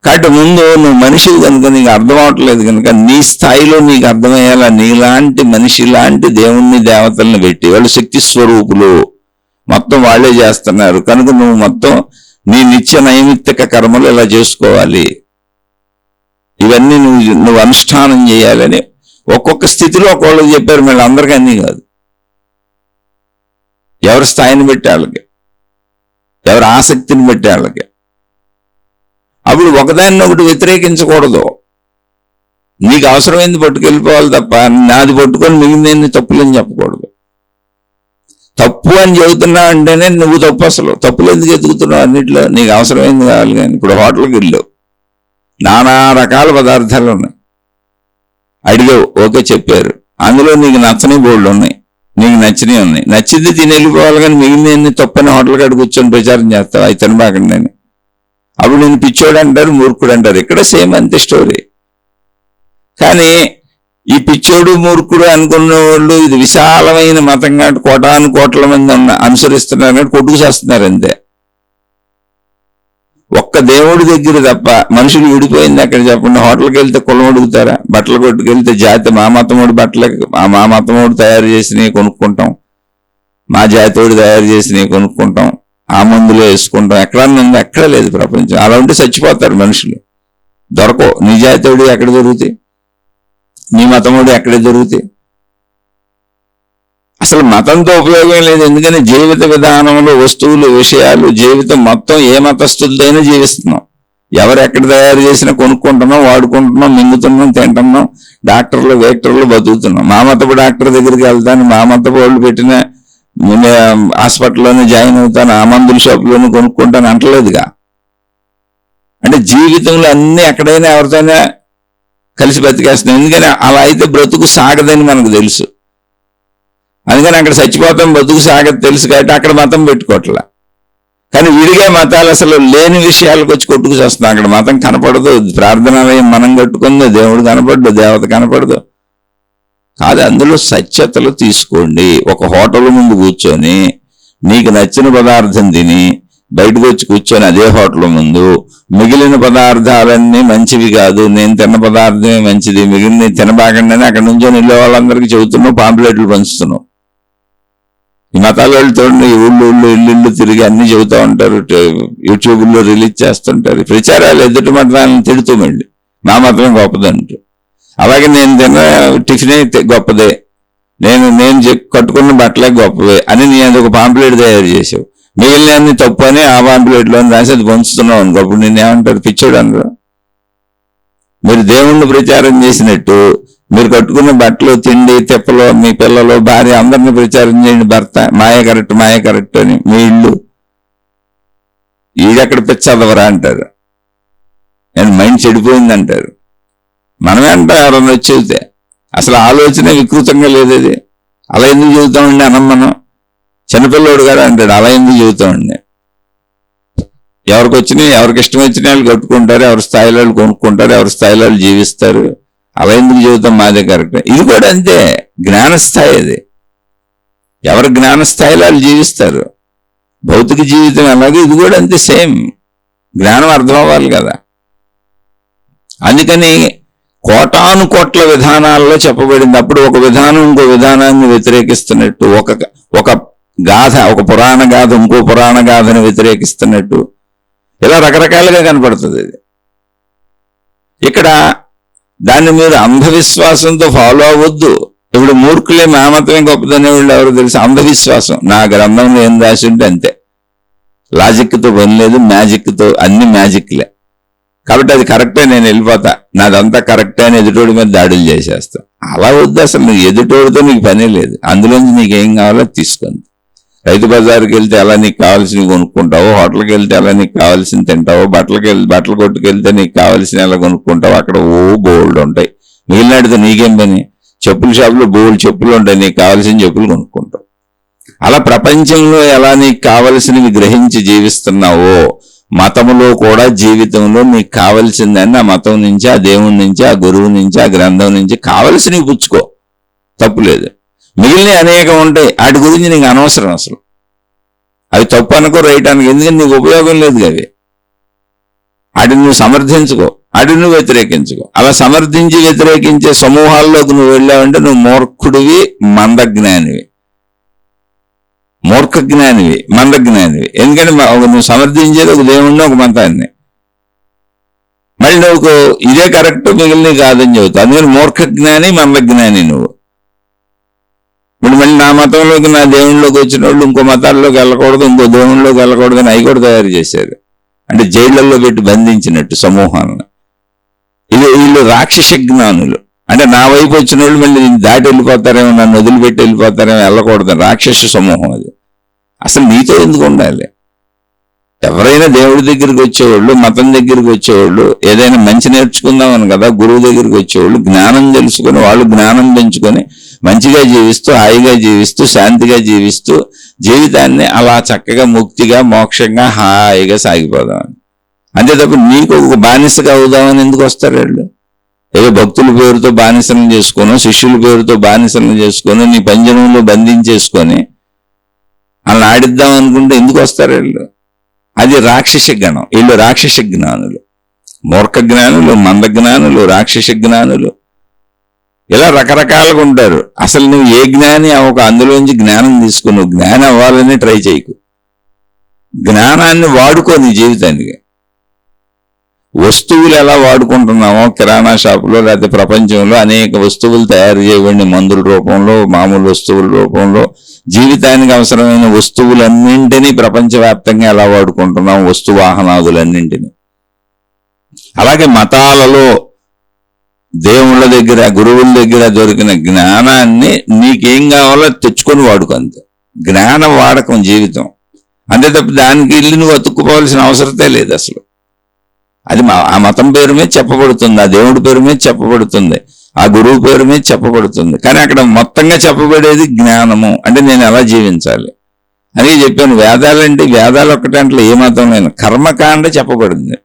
కాబట్టి ముందు నువ్వు మనిషివి కనుక నీకు అర్థం అవట్లేదు కనుక నీ స్థాయిలో నీకు అర్థమయ్యేలా నీలాంటి మనిషి లాంటి దేవుణ్ణి దేవతల్ని పెట్టి వాళ్ళు శక్తి స్వరూపులు, మొత్తం వాళ్ళే చేస్తున్నారు కనుక నువ్వు మొత్తం నీ నిత్య నైమిత్తిక కర్మలు ఇలా చేసుకోవాలి, ఇవన్నీ నువ్వు అనుష్ఠానం చేయాలని ఒక్కొక్క స్థితిలో ఒక్కొక్కరు చెప్పారు. మళ్ళీ అందరికీ అన్నీ కాదు, ఎవరి స్థాయిని బట్టి వాళ్ళకి, ఎవరి ఆసక్తిని బట్టి వాళ్ళకి. అప్పుడు ఒకదాన్ని ఒకటి వ్యతిరేకించకూడదు. నీకు అవసరమైంది పట్టుకెళ్ళిపోవాలి తప్ప నాది పట్టుకొని మిగిలిన తప్పులని చెప్పకూడదు. తప్పు అని చెబుతున్నావు అంటేనే నువ్వు తప్పు. అసలు తప్పులు ఎందుకు ఎదుగుతున్నావు? అన్నింటిలో నీకు అవసరమైంది కావాలి. కానీ ఇప్పుడు హోటల్కి వెళ్ళావు, నానా రకాల పదార్థాలు ఉన్నాయి, అడిగావు, ఓకే చెప్పారు, అందులో నీకు నచ్చని బోర్డులు ఉన్నాయి, నీకు నచ్చినవి ఉన్నాయి, నచ్చింది తిని వెళ్ళిపోవాలి. కానీ మిగిలిన తప్పని హోటల్ కాడ కూర్చొని ప్రచారం చేస్తావు, అవి తినబాకండి అని. అప్పుడు నేను పిచ్చోడు అంటారు, మూర్ఖుడు అంటారు. ఇక్కడ సేమ్ అంతే స్టోరీ. కానీ ఈ పిచ్చోడు మూర్ఖుడు అనుకున్న వాళ్ళు ఇది విశాలమైన మతం కాబట్టి కోటాను కోట్ల మంది అనుసరిస్తున్నారు కాబట్టి కొట్టుకు చేస్తున్నారు అంతే. ఒక్క దేవుడి దగ్గర తప్ప మనుషులు విడిపోయింది అక్కడ చెప్పండి. హోటల్కి వెళ్తే కులం అడుగుతారా? బట్టలు కొట్టుకెళ్తే జాతి మా మతమోడు బట్టలకి మా మతమోడు తయారు చేసినవి కొనుక్కుంటాం, మా జాతోడు తయారు చేసినవి కొనుక్కుంటాం, ఆ మందులో వేసుకుంటాం. ఎక్కడన్నా ఉంది? ఎక్కడ లేదు ప్రపంచం. అలా ఉంటే చచ్చిపోతారు మనుషులు, దొరకవు. నీ జాతోడు ఎక్కడ దొరుకుతాయి? నీ మతముడు ఎక్కడ దొరుకుతాయి? అసలు మతంతో ఉపయోగం లేదు. ఎందుకని జీవిత విధానంలో వస్తువులు, విషయాలు, జీవితం మొత్తం ఏ మతస్థులైనా జీవిస్తున్నాం. ఎవరు ఎక్కడ తయారు చేసినా కొనుక్కుంటున్నాం, వాడుకుంటున్నాం, మింగుతున్నాం, తింటున్నాం, డాక్టర్లు వేక్టర్లు బతుకుతున్నాం. మా మతపు డాక్టర్ దగ్గరికి వెళ్తాను, మా మతపు వాళ్ళు పెట్టిన హాస్పిటల్లోనే జాయిన్ అవుతాను, ఆ మందుల షాపులోనే కొనుక్కుంటాను అంటలేదుగా. అంటే జీవితంలో అన్ని ఎక్కడైనా ఎవరితోనే కలిసి బతికేస్తున్నాం. ఎందుకని అలా అయితే బ్రతుకు సాగదని మనకు తెలుసు. అందుకని అక్కడ చచ్చిపోతాం, బ్రతుకు సాగదు తెలుసు కాబట్టి అక్కడ మతం పెట్టుకోవట్లా. కానీ విడిగా మతాలు అసలు లేని విషయాలకు వచ్చి కొట్టుకు చేస్తున్నాం. అక్కడ మతం కనపడదు, ప్రార్థనాలయం మనం కట్టుకుందో, దేవుడు కనపడదు, దేవత కనపడదు. కాదు, అందులో సత్యతలు తీసుకోండి. ఒక హోటల్ ముందు కూర్చొని నీకు నచ్చిన పదార్థం తిని బయటకు వచ్చి కూర్చొని అదే హోటల్ ముందు మిగిలిన పదార్థాలన్నీ మంచివి కాదు, నేను తిన్న పదార్థమే మంచిది, మిగిలిన తినబాకండి అని అక్కడ నుంచో నిల్ల వాళ్ళందరికీ చెబుతున్నావు, పాంప్లెట్లు పంచుతున్నావు. ఈ మతాల వాళ్ళతో ఊళ్ళు ఇల్లు తిరిగి అన్ని చెబుతూ ఉంటారు, యూట్యూబ్లో రిలీజ్ చేస్తుంటారు, ప్రచారాలు ఎదుటి మతాలను తిడుతూ మళ్ళీ మా మతమే గొప్పదంటూ. అలాగే నేను తిన్న టిఫినే గొప్పదే, నేను కట్టుకున్న బట్టలే గొప్పవే అని నేను ఒక పాంప్లెట్ తయారు చేసావు. మిగిలిన అన్ని తప్పు అని ఆ పాంప్లెట్లో రాసి అది పంచుతున్నావు అనుకో, అప్పుడు నేనేమంటారు? పిచ్చోడు అనరు. మీరు దేవుణ్ణి ప్రచారం చేసినట్టు మీరు కట్టుకున్న బట్టలు, తిండి, తెప్పలు, మీ పిల్లలు, భార్య అందరినీ ప్రచారం చేయండి. భర్త మాయ కరెక్ట్ అని మీ ఇల్లు ఈడెక్కడ పిచ్చదవరా అంటారు, నేను మైండ్ చెడిపోయింది అంటారు. మనమే అంటాం ఎవరన్నా వచ్చి చెబితే. అసలు ఆలోచనే వికృతంగా లేదు. అది అలా ఎందుకు చెబుతామండి అనం మనం. చిన్నపిల్లోడు గారు అంటాడు, అలా ఎందుకు చెబుతామండి? ఎవరికి ఇష్టం వచ్చిన వాళ్ళు కట్టుకుంటారు, ఎవరి స్థాయిలో వాళ్ళు కొనుక్కుంటారు, ఎవరి స్థాయిలో వాళ్ళు జీవిస్తారు. అలా ఎందుకు చెబుతాం మాదే కరెక్ట్? ఇది కూడా అంతే, జ్ఞానస్థాయి. అది ఎవరి జ్ఞానస్థాయిలో వాళ్ళు జీవిస్తారు. భౌతిక జీవితం అలాగే ఇది కూడా అంతే, సేమ్. జ్ఞానం అర్థం అవ్వాలి కదా. అందుకని కోటాను కోట్ల విధానాల్లో చెప్పబడింది. అప్పుడు ఒక విధానం ఇంకో విధానాన్ని వ్యతిరేకిస్తున్నట్టు, ఒక గాథ, ఒక పురాణ గాథ ఇంకో పురాణ గాథను వ్యతిరేకిస్తున్నట్టు ఇలా రకరకాలుగా కనపడుతుంది. ఇది ఇక్కడ దాన్ని మీరు అంధవిశ్వాసంతో ఫాలో అవ్వద్దు. ఇప్పుడు మూర్ఖులే మా మతమే గొప్పదనే వాళ్ళు ఎవరు తెలుసు? అంధవిశ్వాసం. నా గ్రంథంలో ఏం రాసి ఉంటే అంతే, లాజిక్తో పని లేదు, మ్యాజిక్తో, అన్ని మ్యాజిక్లే. కాబట్టి అది కరెక్టే, నేను వెళ్ళిపోతా, నాదంతా కరెక్టే అని ఎదుటోడి మీద దాడులు చేసేస్తా. అలా వద్దు. అసలు నువ్వు ఎదుటోడితో నీకు పనే లేదు, అందులోంచి నీకేం కావాలో తీసుకుంది. రైతు బజార్కి వెళ్తే ఎలా నీకు కావాల్సినవి కొనుక్కుంటావో, హోటల్కి వెళ్తే ఎలా నీకు కావాల్సింది తింటావో, బట్టల కొట్టుకు వెళ్తే నీకు కావాల్సిన ఎలా కొనుక్కుంటావో, అక్కడ బోల్డ్ ఉంటాయి. మిగిలినడితే నీకేం పని? చెప్పుల షాపులో బోల్డ్ చెప్పులు ఉంటాయి, నీకు కావాల్సిన చెప్పులు కొనుక్కుంటావు. అలా ప్రపంచంలో ఎలా నీకు కావలసినవి గ్రహించి జీవిస్తున్నావో, మతములో కూడా జీవితంలో నీకు కావలసిందని ఆ మతం నుంచి, ఆ దేవుడి నుంచి, ఆ గురువు నుంచి, ఆ గ్రంథం నుంచి కావలసినవి పుచ్చుకో, తప్పులేదు. మిగిలిన అనేకం ఉంటాయి, వాటి గురించి నీకు అనవసరం. అసలు అవి తప్పు అనుకో, రైట్ అనుకో, ఎందుకంటే నీకు ఉపయోగం లేదు. అవి వాటిని నువ్వు సమర్థించుకో, వాటిని నువ్వు వ్యతిరేకించుకో. అలా సమర్థించి వ్యతిరేకించే సమూహాల్లోకి నువ్వు వెళ్ళావంటే నువ్వు మూర్ఖుడివి, మందజ్ఞానివి. మూర్ఖ జ్ఞానివి, మందజ్ఞానివి. ఎందుకంటే నువ్వు సమర్థించేది ఒక దేవుణ్ణి, ఒక మతాన్ని. మళ్ళీ నువ్వు ఇదే కరెక్ట్, మిగిలినవి కాదని చెబుతావు. అందుకని మూర్ఖ జ్ఞాని, మందజ్ఞాని నువ్వు. ఇప్పుడు మళ్ళీ నా మతంలోకి, నా దేవుళ్ళలోకి వచ్చిన వాళ్ళు ఇంకో మతాల్లోకి వెళ్ళకూడదు, ఇంకో దేవుళ్ళలోకి వెళ్ళకూడదు అని అవి కూడా తయారు చేశారు. అంటే జైళ్లలో పెట్టి బంధించినట్టు సమూహాలను. వీళ్ళు రాక్షస జ్ఞానులు. అంటే నా వైపు వచ్చిన వాళ్ళు మళ్ళీ దాటి వెళ్ళిపోతారేమో, నన్ను వదిలిపెట్టి వెళ్ళిపోతారేమో, వెళ్ళకూడదు. రాక్షస సమూహం అది. అసలు నీతో ఎందుకు ఉండాలి? ఎవరైనా దేవుడి దగ్గరికి వచ్చేవాళ్ళు, మతం దగ్గరికి వచ్చేవాళ్ళు, ఏదైనా మంచి నేర్చుకుందామని కదా గురువు దగ్గరికి వచ్చేవాళ్ళు. జ్ఞానం తెలుసుకొని, వాళ్ళు జ్ఞానం పెంచుకొని మంచిగా జీవిస్తూ, హాయిగా జీవిస్తూ, శాంతిగా జీవిస్తూ, జీవితాన్ని అలా చక్కగా ముక్తిగా, మోక్షంగా, హాయిగా సాగిపోదామని. అంతే తప్ప నీకు ఒక బానిసగా అవుదామని ఎందుకు వస్తారు వీళ్ళు? ఏదో భక్తుల పేరుతో బానిసలను చేసుకొని, శిష్యుల పేరుతో బానిసలను చేసుకొని, నీ పంజరంలో బంధించేసుకొని అలా ఆడిద్దాం అనుకుంటే ఎందుకు వస్తారు వీళ్ళు? అది రాక్షస గణం. వీళ్ళు రాక్షస జ్ఞానులు, మూర్ఖ జ్ఞానులు, మంద జ్ఞానులు, రాక్షస జ్ఞానులు, ఇలా రకరకాలుగా ఉంటారు. అసలు నువ్వు ఏ జ్ఞాని అవ్వక, అందులోంచి జ్ఞానం తీసుకుని నువ్వు జ్ఞానం అవ్వాలని ట్రై చేయకు. జ్ఞానాన్ని వాడుకో నీ జీవితానికి. వస్తువులు ఎలా వాడుకుంటున్నామో కిరాణా షాపులో, లేకపోతే ప్రపంచంలో అనేక వస్తువులు తయారు చేయబడిన మందుల రూపంలో, మామూలు వస్తువుల రూపంలో, జీవితానికి అవసరమైన వస్తువులన్నింటినీ ప్రపంచవ్యాప్తంగా ఎలా వాడుకుంటున్నాం, వస్తు వాహనాదులన్నింటినీ. అలాగే మతాలలో, దేవుళ్ళ దగ్గర, గురువుల దగ్గర దొరికిన జ్ఞానాన్ని నీకేం కావాలో తెచ్చుకొని వాడుకో. అంతే జ్ఞానం వాడకం జీవితం. అంతే తప్ప దానికి ఇల్లు నువ్వు అతుక్కుపోవాల్సిన అవసరతే లేదు అసలు. అది ఆ మతం పేరు మీద చెప్పబడుతుంది, ఆ దేవుడి పేరు మీద చెప్పబడుతుంది, ఆ గురువు పేరు మీద చెప్పబడుతుంది. కానీ అక్కడ మొత్తంగా చెప్పబడేది జ్ఞానము. అంటే నేను ఎలా జీవించాలి అని చెప్పాను. వేదాలంటే వేదాలు ఒక్కటంటే ఏ మతం లేదు, కర్మకాండ చెప్పబడింది.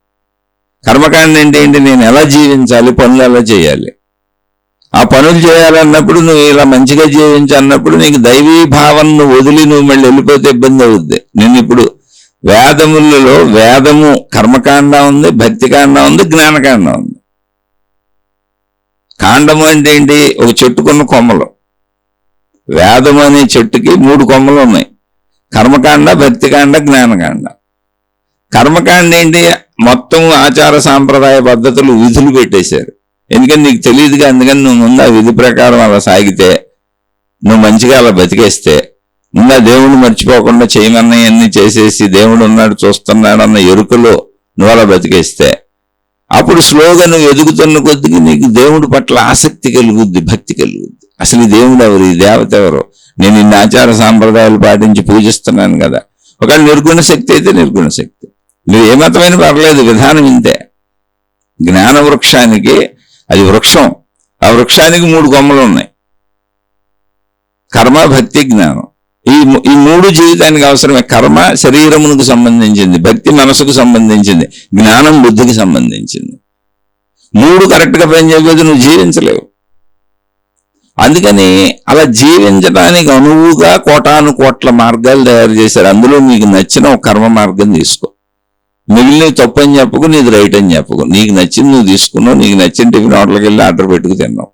కర్మకాండ ఏంటి? నేను ఎలా జీవించాలి, పనులు ఎలా చేయాలి. ఆ పనులు చేయాలన్నప్పుడు నువ్వు ఇలా మంచిగా జీవించాలన్నప్పుడు నీకు దైవీ భావం నువ్వు వదిలి నువ్వు మళ్ళీ వెళ్ళిపోతే ఇబ్బంది అవుద్ది. నేను ఇప్పుడు వేదములలో వేదము కర్మకాండ ఉంది, భక్తికాండ ఉంది, జ్ఞానకాండ ఉంది. కాండము అంటే ఏంటి? ఒక చెట్టుకున్న కొమ్మలు. వేదము అనే చెట్టుకి 3 కొమ్మలు ఉన్నాయి: కర్మకాండ, భక్తికాండ, జ్ఞానకాండ. కర్మకాండ ఏంటి? మొత్తం ఆచార సాంప్రదాయ పద్ధతులు, విధులు పెట్టేశారు. ఎందుకని నీకు తెలియదుగా. అందుకని నువ్వు ముందు ఆ విధి ప్రకారం అలా సాగితే, నువ్వు మంచిగా అలా బతికేస్తే, ముందు దేవుడు మర్చిపోకుండా చేయమన్నవన్నీ చేసేసి దేవుడు ఉన్నాడు, చూస్తున్నాడు అన్న ఎరుకలో నువ్వు అలా బతికేస్తే, అప్పుడు స్లోగా నువ్వు ఎదుగుతున్న కొద్దికి నీకు దేవుడి పట్ల ఆసక్తి కలుగుద్ది, భక్తి కలుగుద్ది. అసలు ఈ దేవుడు ఎవరు, ఈ దేవత ఎవరు, నేను ఇన్ని ఆచార సాంప్రదాయాలు పాటించి పూజిస్తున్నాను కదా. ఒకవేళ నిర్గుణ శక్తి అయితే నిర్గుణ శక్తి, నువ్వు ఏ మతమైన పర్లేదు, విధానం ఇంతే. జ్ఞాన వృక్షానికి, అది వృక్షం, ఆ వృక్షానికి 3 కొమ్మలు ఉన్నాయి: కర్మ, భక్తి, జ్ఞానం. ఈ 3 జీవితానికి అవసరమే. కర్మ శరీరమునకు సంబంధించింది, భక్తి మనసుకు సంబంధించింది, జ్ఞానం బుద్ధికి సంబంధించింది. 3 కరెక్ట్గా పనిచేయకపోతే నువ్వు జీవించలేవు. అందుకని అలా జీవించడానికి అనువుగా కోటాను కోట్ల మార్గాలు తయారు చేశారు. అందులో నీకు నచ్చిన ఒక కర్మ మార్గం తీసుకో. మిగిలినవి తప్పు అని చెప్పుకో, నీది రైట్ అని చెప్పుకో. నీకు నచ్చింది నువ్వు తీసుకున్నావు, నీకు నచ్చిన టిఫిన్ హోటల్కి వెళ్ళి ఆర్డర్ పెట్టుకు తిన్నావు.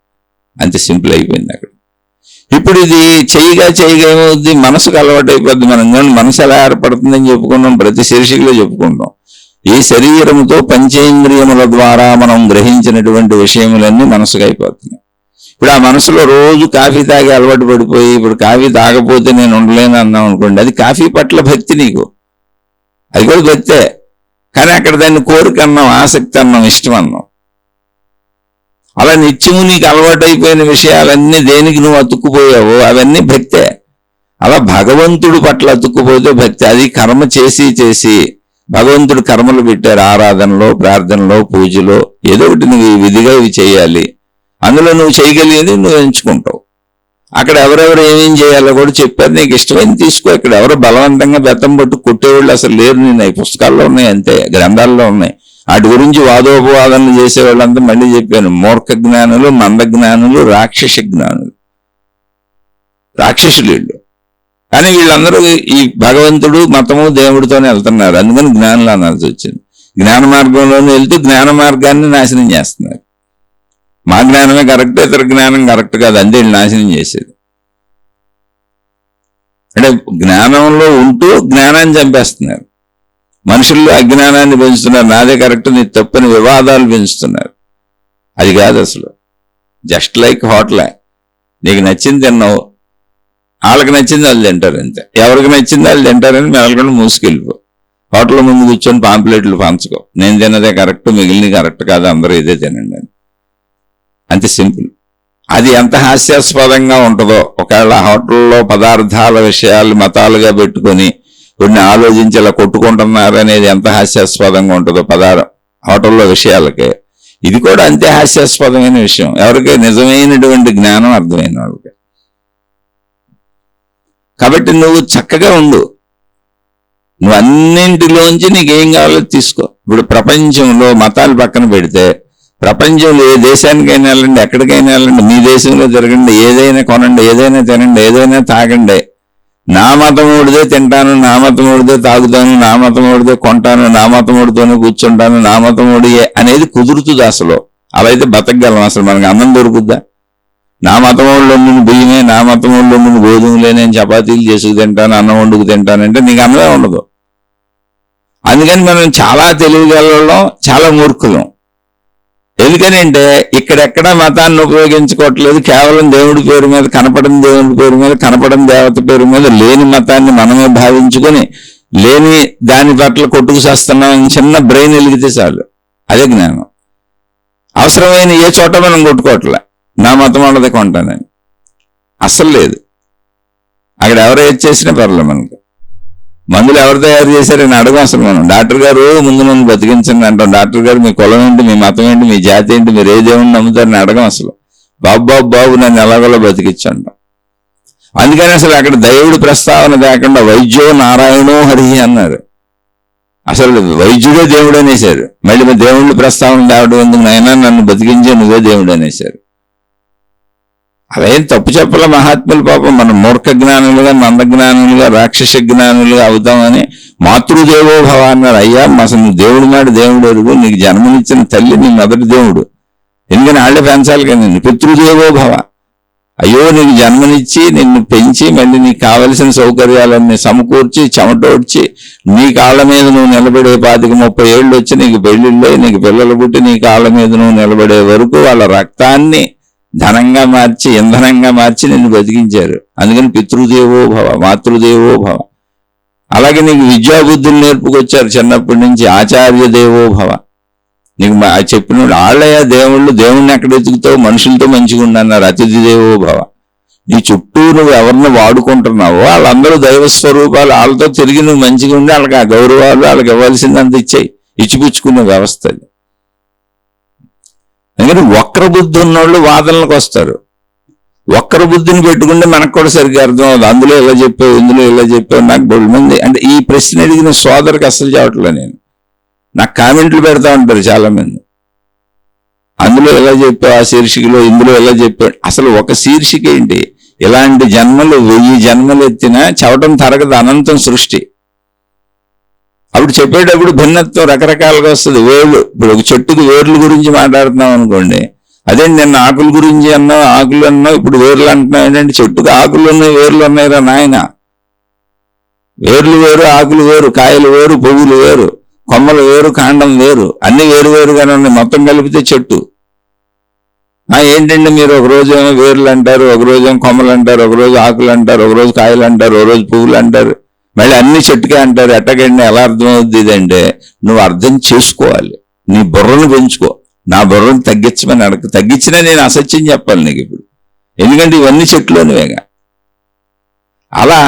అంతే సింపుల్ అయిపోయింది అక్కడ. ఇప్పుడు ఇది చేయగా ఏమవుద్ది? మనసుకు అలవాటు అయిపోద్ది. మనం మనసు ఎలా ఏర్పడుతుందని చెప్పుకున్నాం, ప్రతి శీర్షికలో చెప్పుకుంటాం. ఈ శరీరంతో పంచేంద్రియముల ద్వారా మనం గ్రహించినటువంటి విషయములన్నీ మనసుకు అయిపోతున్నాయి. ఇప్పుడు ఆ మనసులో రోజు కాఫీ తాగి అలవాటు పడిపోయి, ఇప్పుడు కాఫీ తాగపోతే నేను ఉండలేను అన్నాం అనుకోండి, అది కాఫీ పట్ల భక్తి నీకు, అది కూడా భక్తే. కానీ అక్కడ దాన్ని కోరిక అన్నాం, ఆసక్తి అన్నాం, ఇష్టం అన్నాం. అలా నిత్యము నీకు అలవాటు అయిపోయిన విషయాలన్నీ దేనికి నువ్వు అతుక్కుపోయావో అవన్నీ భక్తే. అలా భగవంతుడి పట్ల అతుక్కుపోతే భక్తి. అది కర్మ చేసి భగవంతుడు కర్మలు పెట్టారు, ఆరాధనలో, ప్రార్థనలో, పూజలో, ఏదో ఒకటి నువ్వు ఈ విధిగా ఇవి చేయాలి. అందులో నువ్వు చేయగలిగేది నువ్వు ఎంచుకుంటావు. అక్కడ ఎవరెవరు ఏమేం చేయాలో కూడా చెప్పారు, నీకు ఇష్టమైంది తీసుకో. ఇక్కడ ఎవరు బలవంతంగా బెత్తం పట్టు కొట్టేవాళ్ళు అసలు లేరు. నేను ఈ పుస్తకాల్లో ఉన్నాయి, అంతే, గ్రంథాల్లో ఉన్నాయి. వాటి గురించి వాదోపవాదనలు చేసేవాళ్ళంతా మళ్ళీ చెప్పాను. మూర్ఖ జ్ఞానులు, మంద జ్ఞానులు, రాక్షస జ్ఞానులు, రాక్షసులు వీళ్ళు. కానీ వీళ్ళందరూ ఈ భగవంతుడు, మతము, దేవుడితోనే వెళ్తున్నారు. అందుకని జ్ఞానులు అనాల్సి వచ్చింది. జ్ఞాన మార్గంలోనే వెళ్తూ జ్ఞాన మార్గాన్ని నాశనం చేస్తున్నారు. మా జ్ఞానమే కరెక్ట్, ఇతర జ్ఞానం కరెక్ట్ కాదు, అంతే నాశనం చేసేది. అంటే జ్ఞానంలో ఉంటూ జ్ఞానాన్ని చంపేస్తున్నారు. మనుషుల్లో అజ్ఞానాన్ని పెంచుతున్నారు. నాదే కరెక్ట్, నీ తప్పని వివాదాలు పెంచుతున్నారు. అది కాదు అసలు. జస్ట్ లైక్ హోటలే, నీకు నచ్చింది తిన్నావు, వాళ్ళకి నచ్చింది వాళ్ళు తింటారు అంతే. ఎవరికి నచ్చింది వాళ్ళు తింటారని మెలకుండా మూసుకెళ్ళిపో. హోటల్ ముందు కూర్చొని పాంప్లెట్లు పంచుకో, నేను తిన్నదే కరెక్ట్, మిగిలిన కరెక్ట్ కాదు, అందరూ ఇదే తినండి అని. అంతే సింపుల్. అది ఎంత హాస్యాస్పదంగా ఉంటుందో, ఒకవేళ హోటల్లో పదార్థాల విషయాలు మతాలుగా పెట్టుకొని కొన్ని ఆలోచించి ఇలా కొట్టుకుంటున్నారు అనేది ఎంత హాస్యాస్పదంగా ఉంటుందో హోటల్లో విషయాలకే, ఇది కూడా అంతే హాస్యాస్పదమైన విషయం ఎవరికి నిజమైనటువంటి జ్ఞానం అర్థమైన వాళ్ళకి. కాబట్టి నువ్వు చక్కగా ఉండు, నువ్వు అన్నింటిలోంచి నీకేం కావాలో తీసుకో. ఇప్పుడు ప్రపంచంలో మతాలు పక్కన పెడితే, ప్రపంచంలో ఏ దేశానికైనా వెళ్ళండి, ఎక్కడికైనా వెళ్ళండి, మీ దేశంలో తిరగండి, ఏదైనా కొనండి, ఏదైనా తినండి, ఏదైనా తాగండి, నా మతముడిదే తింటాను, నా మతముడిదే తాగుతాను, నా మతముడిదే కొంటాను, నా మతముడితోనే కూర్చుంటాను, నా మతముడియే అనేది కుదురుతుంది. అసలు అలా అయితే బతకగలం. అసలు మనకు అన్నం దొరుకుద్దా? నా మతముడిలో నుండి బియ్యమే, నా మతముడిలో నుండి గోధుమలే, నేను చపాతీలు చేసుకు తింటాను, అన్నం వండుకు తింటానంటే నీకు అన్నమే ఉండదు. అందుకని మనం చాలా తెలివిగలం, చాలా మూర్ఖులం. ఎందుకని అంటే ఇక్కడెక్కడ మతాన్ని ఉపయోగించుకోవట్లేదు, కేవలం దేవుడి పేరు మీద, కనపడని దేవుడి పేరు మీద, కనపడని దేవత పేరు మీద లేని మతాన్ని మనమే భావించుకొని లేని దాని పట్ల కొట్టుకు చేస్తున్నాం. చిన్న బ్రెయిన్ వెలిగితే చాలు, అదే జ్ఞానం. అవసరమైన ఏ చోట మనం కొట్టుకోవట్లే, నా మతం వాళ్ళదే కొంటానని అస్సలు లేదు. అక్కడ ఎవరు ఏది చేసినా పర్లేదు. మనకు మందులు ఎవరు తయారు చేశారని అడగం అసలు. మనం డాక్టర్ గారు ముందు నన్ను బతికించండి అంటాం. డాక్టర్ గారు మీ కులం ఏంటి, మీ మతం ఏంటి, మీ జాతి ఏంటి, మీరు ఏ దేవుడిని నమ్ముతారని అడగం అసలు. బాబు నన్ను ఎలాగోలా బతికించంటాం. అందుకని అసలు అక్కడ దేవుడి ప్రస్తావన లేకుండా వైద్యో నారాయణో హరి అన్నారు. అసలు వైద్యుడే దేవుడు అనేశారు. మళ్ళీ దేవుళ్ళ ప్రస్తావన తేవడం ఎందుకు, నాయనా నన్ను బతికించే నువ్వే దేవుడు అనేశారు. అదేం తప్పు చెప్పల మహాత్ములు. పాపం మనం మూర్ఖ జ్ఞానులుగా, మందజ్ఞానులుగా, రాక్షస జ్ఞానులుగా అవుతామని మాతృదేవో భవ అన్నారు. అయ్యా అసలు నువ్వు దేవుడు మాట దేవుడు ఎరుగు, నీకు జన్మనిచ్చిన తల్లి నీ మొదటి దేవుడు, ఎందుకని వాళ్ళే పెంచాలి కదా నిన్ను. పితృదేవో భవ, అయ్యో నీకు జన్మనిచ్చి నిన్ను పెంచి మళ్ళీ నీకు కావలసిన సౌకర్యాలన్నీ సమకూర్చి చెమటోడ్చి నీ కాళ్ళ మీద నువ్వు నిలబడే 25-30 ఏళ్ళు వచ్చి నీకు పెళ్లిళ్ళే, నీకు పిల్లలు పుట్టి నీ కాళ్ళ మీద నువ్వు నిలబడే వరకు వాళ్ళ రక్తాన్ని ధనంగా మార్చి, ఇంధనంగా మార్చి నిన్ను బతికించారు. అందుకని పితృదేవో భవ, మాతృదేవో భవ. అలాగే నీకు విద్యాబుద్ధులు నేర్పుకొచ్చారు చిన్నప్పటి నుంచి, ఆచార్య దేవో భవ. నీకు చెప్పిన వాళ్ళయ్యా దేవుళ్ళు, దేవుణ్ణి ఎక్కడ ఎత్తుకుతావు, మనుషులతో మంచిగా ఉండన్నారు. అతిథి దేవో భవ. నీ చుట్టూ నువ్వు ఎవరిని వాడుకుంటున్నావో వాళ్ళందరూ దైవ స్వరూపాలు, వాళ్ళతో తిరిగి నువ్వు మంచిగా ఉండి వాళ్ళకి ఆ గౌరవాలు, వాళ్ళకి ఇవ్వాల్సిందంత ఇచ్చాయి. ఇచ్చిపుచ్చుకునే వ్యవస్థ అది. ఎందుకంటే వక్ర బుద్ధి ఉన్నోళ్ళు వాదనలకు వస్తారు. వక్ర బుద్ధిని పెట్టుకుంటే మనకు కూడా సరిగ్గా అర్థం అవుతుంది. అందులో ఇలా చెప్పావు, ఇందులో ఇలా చెప్పావు. నాకు బోల్డ్ మంది అంటే ఈ ప్రశ్న అడిగిన సోదరికి అస్సలు చెప్పట్లే నేను. నాకు కామెంట్లు పెడతా ఉంటారు చాలా మంది, అందులో ఎలా చెప్పావు, ఆ శీర్షికలో ఇందులో ఎలా చెప్పాడు. అసలు ఒక శీర్షిక ఏంటి? ఇలాంటి జన్మలు 1000 జన్మలు ఎత్తినా చవటం తరగదు, అనంతం సృష్టి. అప్పుడు చెప్పేటప్పుడు భిన్నత్వం రకరకాలుగా వస్తుంది. వేళ్ళు, ఇప్పుడు ఒక చెట్టుకు వేర్ల గురించి మాట్లాడుతున్నాం అనుకోండి, అదే నిన్న ఆకుల గురించి అన్నావు, ఆకులు అన్నావు, ఇప్పుడు వేర్లు అంటున్నావు. ఏంటంటే చెట్టుకు ఆకులు ఉన్నాయి, వేర్లు ఉన్నాయిరా నాయన. వేర్లు వేరు, ఆకులు వేరు, కాయలు వేరు, పువ్వులు వేరు, కొమ్మలు వేరు, కాండం వేరు, అన్ని వేరుగానే ఉన్నాయి. మొత్తం కలిపితే చెట్టు. ఏంటంటే మీరు ఒక రోజు ఏమో వేర్లు అంటారు, ఒక రోజు ఏమో కొమ్మలు అంటారు, ఒక రోజు ఆకులు అంటారు, ఒక రోజు కాయలు అంటారు, ఒక రోజు పువ్వులు అంటారు, మళ్ళీ అన్ని చెట్టుకే అంటారు. ఎట్టకండి ఎలా అర్థమవుద్ది ఇదంటే నువ్వు అర్థం చేసుకోవాలి, నీ బుర్రను పెంచుకో. నా బుర్రను తగ్గించమని అడగ, తగ్గించినా నేను అసత్యం చెప్పాలి నీకు ఇప్పుడు, ఎందుకంటే ఇవన్నీ చెట్లోనివేగా. అలా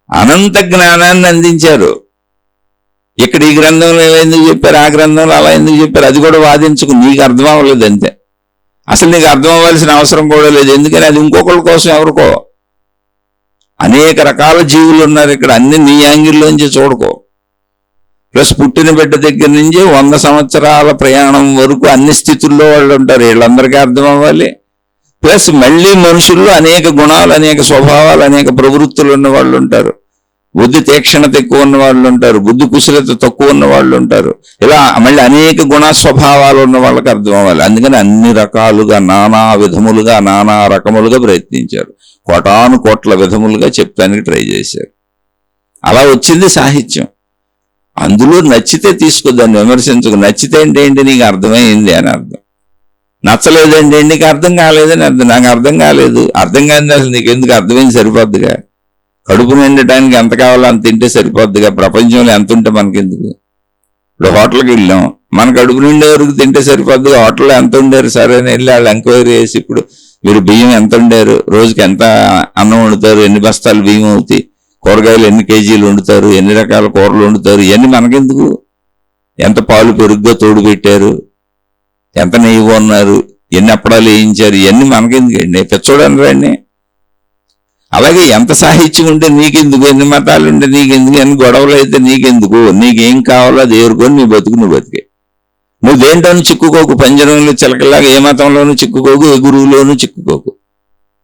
అనంత జ్ఞానాన్ని అందించారు. ఇక్కడ ఈ గ్రంథంలో ఎందుకు చెప్పారు, ఆ గ్రంథంలో అలా ఎందుకు చెప్పారు, అది కూడా వాదించుకు. నీకు అర్థం అవ్వలేదు అంతే. అసలు నీకు అర్థం అవ్వాల్సిన అవసరం కూడా లేదు. ఎందుకని అది ఇంకొకరి కోసం, ఎవరికో. అనేక రకాల జీవులు ఉన్నారు ఇక్కడ, అన్ని నీ యాంగిల్లోంచి చూడకో. ప్లస్ పుట్టిన బిడ్డ దగ్గర నుంచి 100 సంవత్సరాల ప్రయాణం వరకు అన్ని స్థితుల్లో వాళ్ళు ఉంటారు. వీళ్ళందరికీ అర్థం అవ్వాలి. ప్లస్ మళ్ళీ మనుషుల్లో అనేక గుణాలు, అనేక స్వభావాలు, అనేక ప్రవృత్తులు ఉన్న వాళ్ళు ఉంటారు. బుద్ధి తీక్షణత ఎక్కువ ఉన్న వాళ్ళు ఉంటారు, బుద్ధి కుశలత తక్కువ ఉన్న వాళ్ళు ఉంటారు. ఇలా మళ్ళీ అనేక గుణ స్వభావాలు ఉన్న వాళ్ళకి అర్థం అవ్వాలి. అందుకని అన్ని రకాలుగా నానా విధములుగా నానా రకములుగా ప్రయత్నించారు. కోటాను కోట్ల విధములుగా చెప్తానికి ట్రై చేశారు. అలా వచ్చింది సాహిత్యం. అందులో నచ్చితే తీసుకోదాన్ని, విమర్శించుకు. నచ్చితే ఏంటి, నీకు అర్థమైంది అని అర్థం. నచ్చలేదండి, నీకు అర్థం కాలేదని అర్థం. నాకు అర్థం కాలేదు, అర్థం కాని అసలు నీకు ఎందుకు, అర్థమైంది సరిపోద్దిగా. కడుపు నిండటానికి ఎంత కావాలో అంత తింటే సరిపోద్దిగా. ప్రపంచంలో ఎంత ఉంటే మనకెందుకు. ఇప్పుడు హోటల్కి వెళ్ళాం, మన కడుపు నిండే వరకు తింటే సరిపోద్దిగా. హోటల్లో ఎంత ఉండారు సరే అని వెళ్ళి వాళ్ళు ఎంక్వైరీ చేసి, ఇప్పుడు మీరు బియ్యం ఎంత ఉండారు, రోజుకి ఎంత అన్నం వండుతారు, ఎన్ని బస్తాలు బియ్యం అవుతాయి, కూరగాయలు ఎన్ని కేజీలు వండుతారు, ఎన్ని రకాల కూరలు వండుతారు, ఇవన్నీ మనకెందుకు. ఎంత పాలు పెరుగుగా తోడు పెట్టారు, ఎంత నెయ్యి కొన్నారు, ఎన్ని అప్పడాలు వేయించారు, ఇవన్నీ మనకెందుకండి, పెచ్చోడని రండి. అలాగే ఎంత సాహిత్యం ఉంటే నీకెందుకు, ఎన్ని మతాలు ఉంటే నీకెందుకు, ఎన్ని గొడవలు అయితే నీకెందుకు. నీకేం కావాలో అది ఏరుకొని నీ బతుకు నువ్వు బతికే. నువ్వు దేంట్లోనూ చిక్కుకోకు, పంజరంలో చిలకలాగా ఏ మతంలోనూ చిక్కుకోకు, ఏ గురువులోనూ చిక్కుకోకు.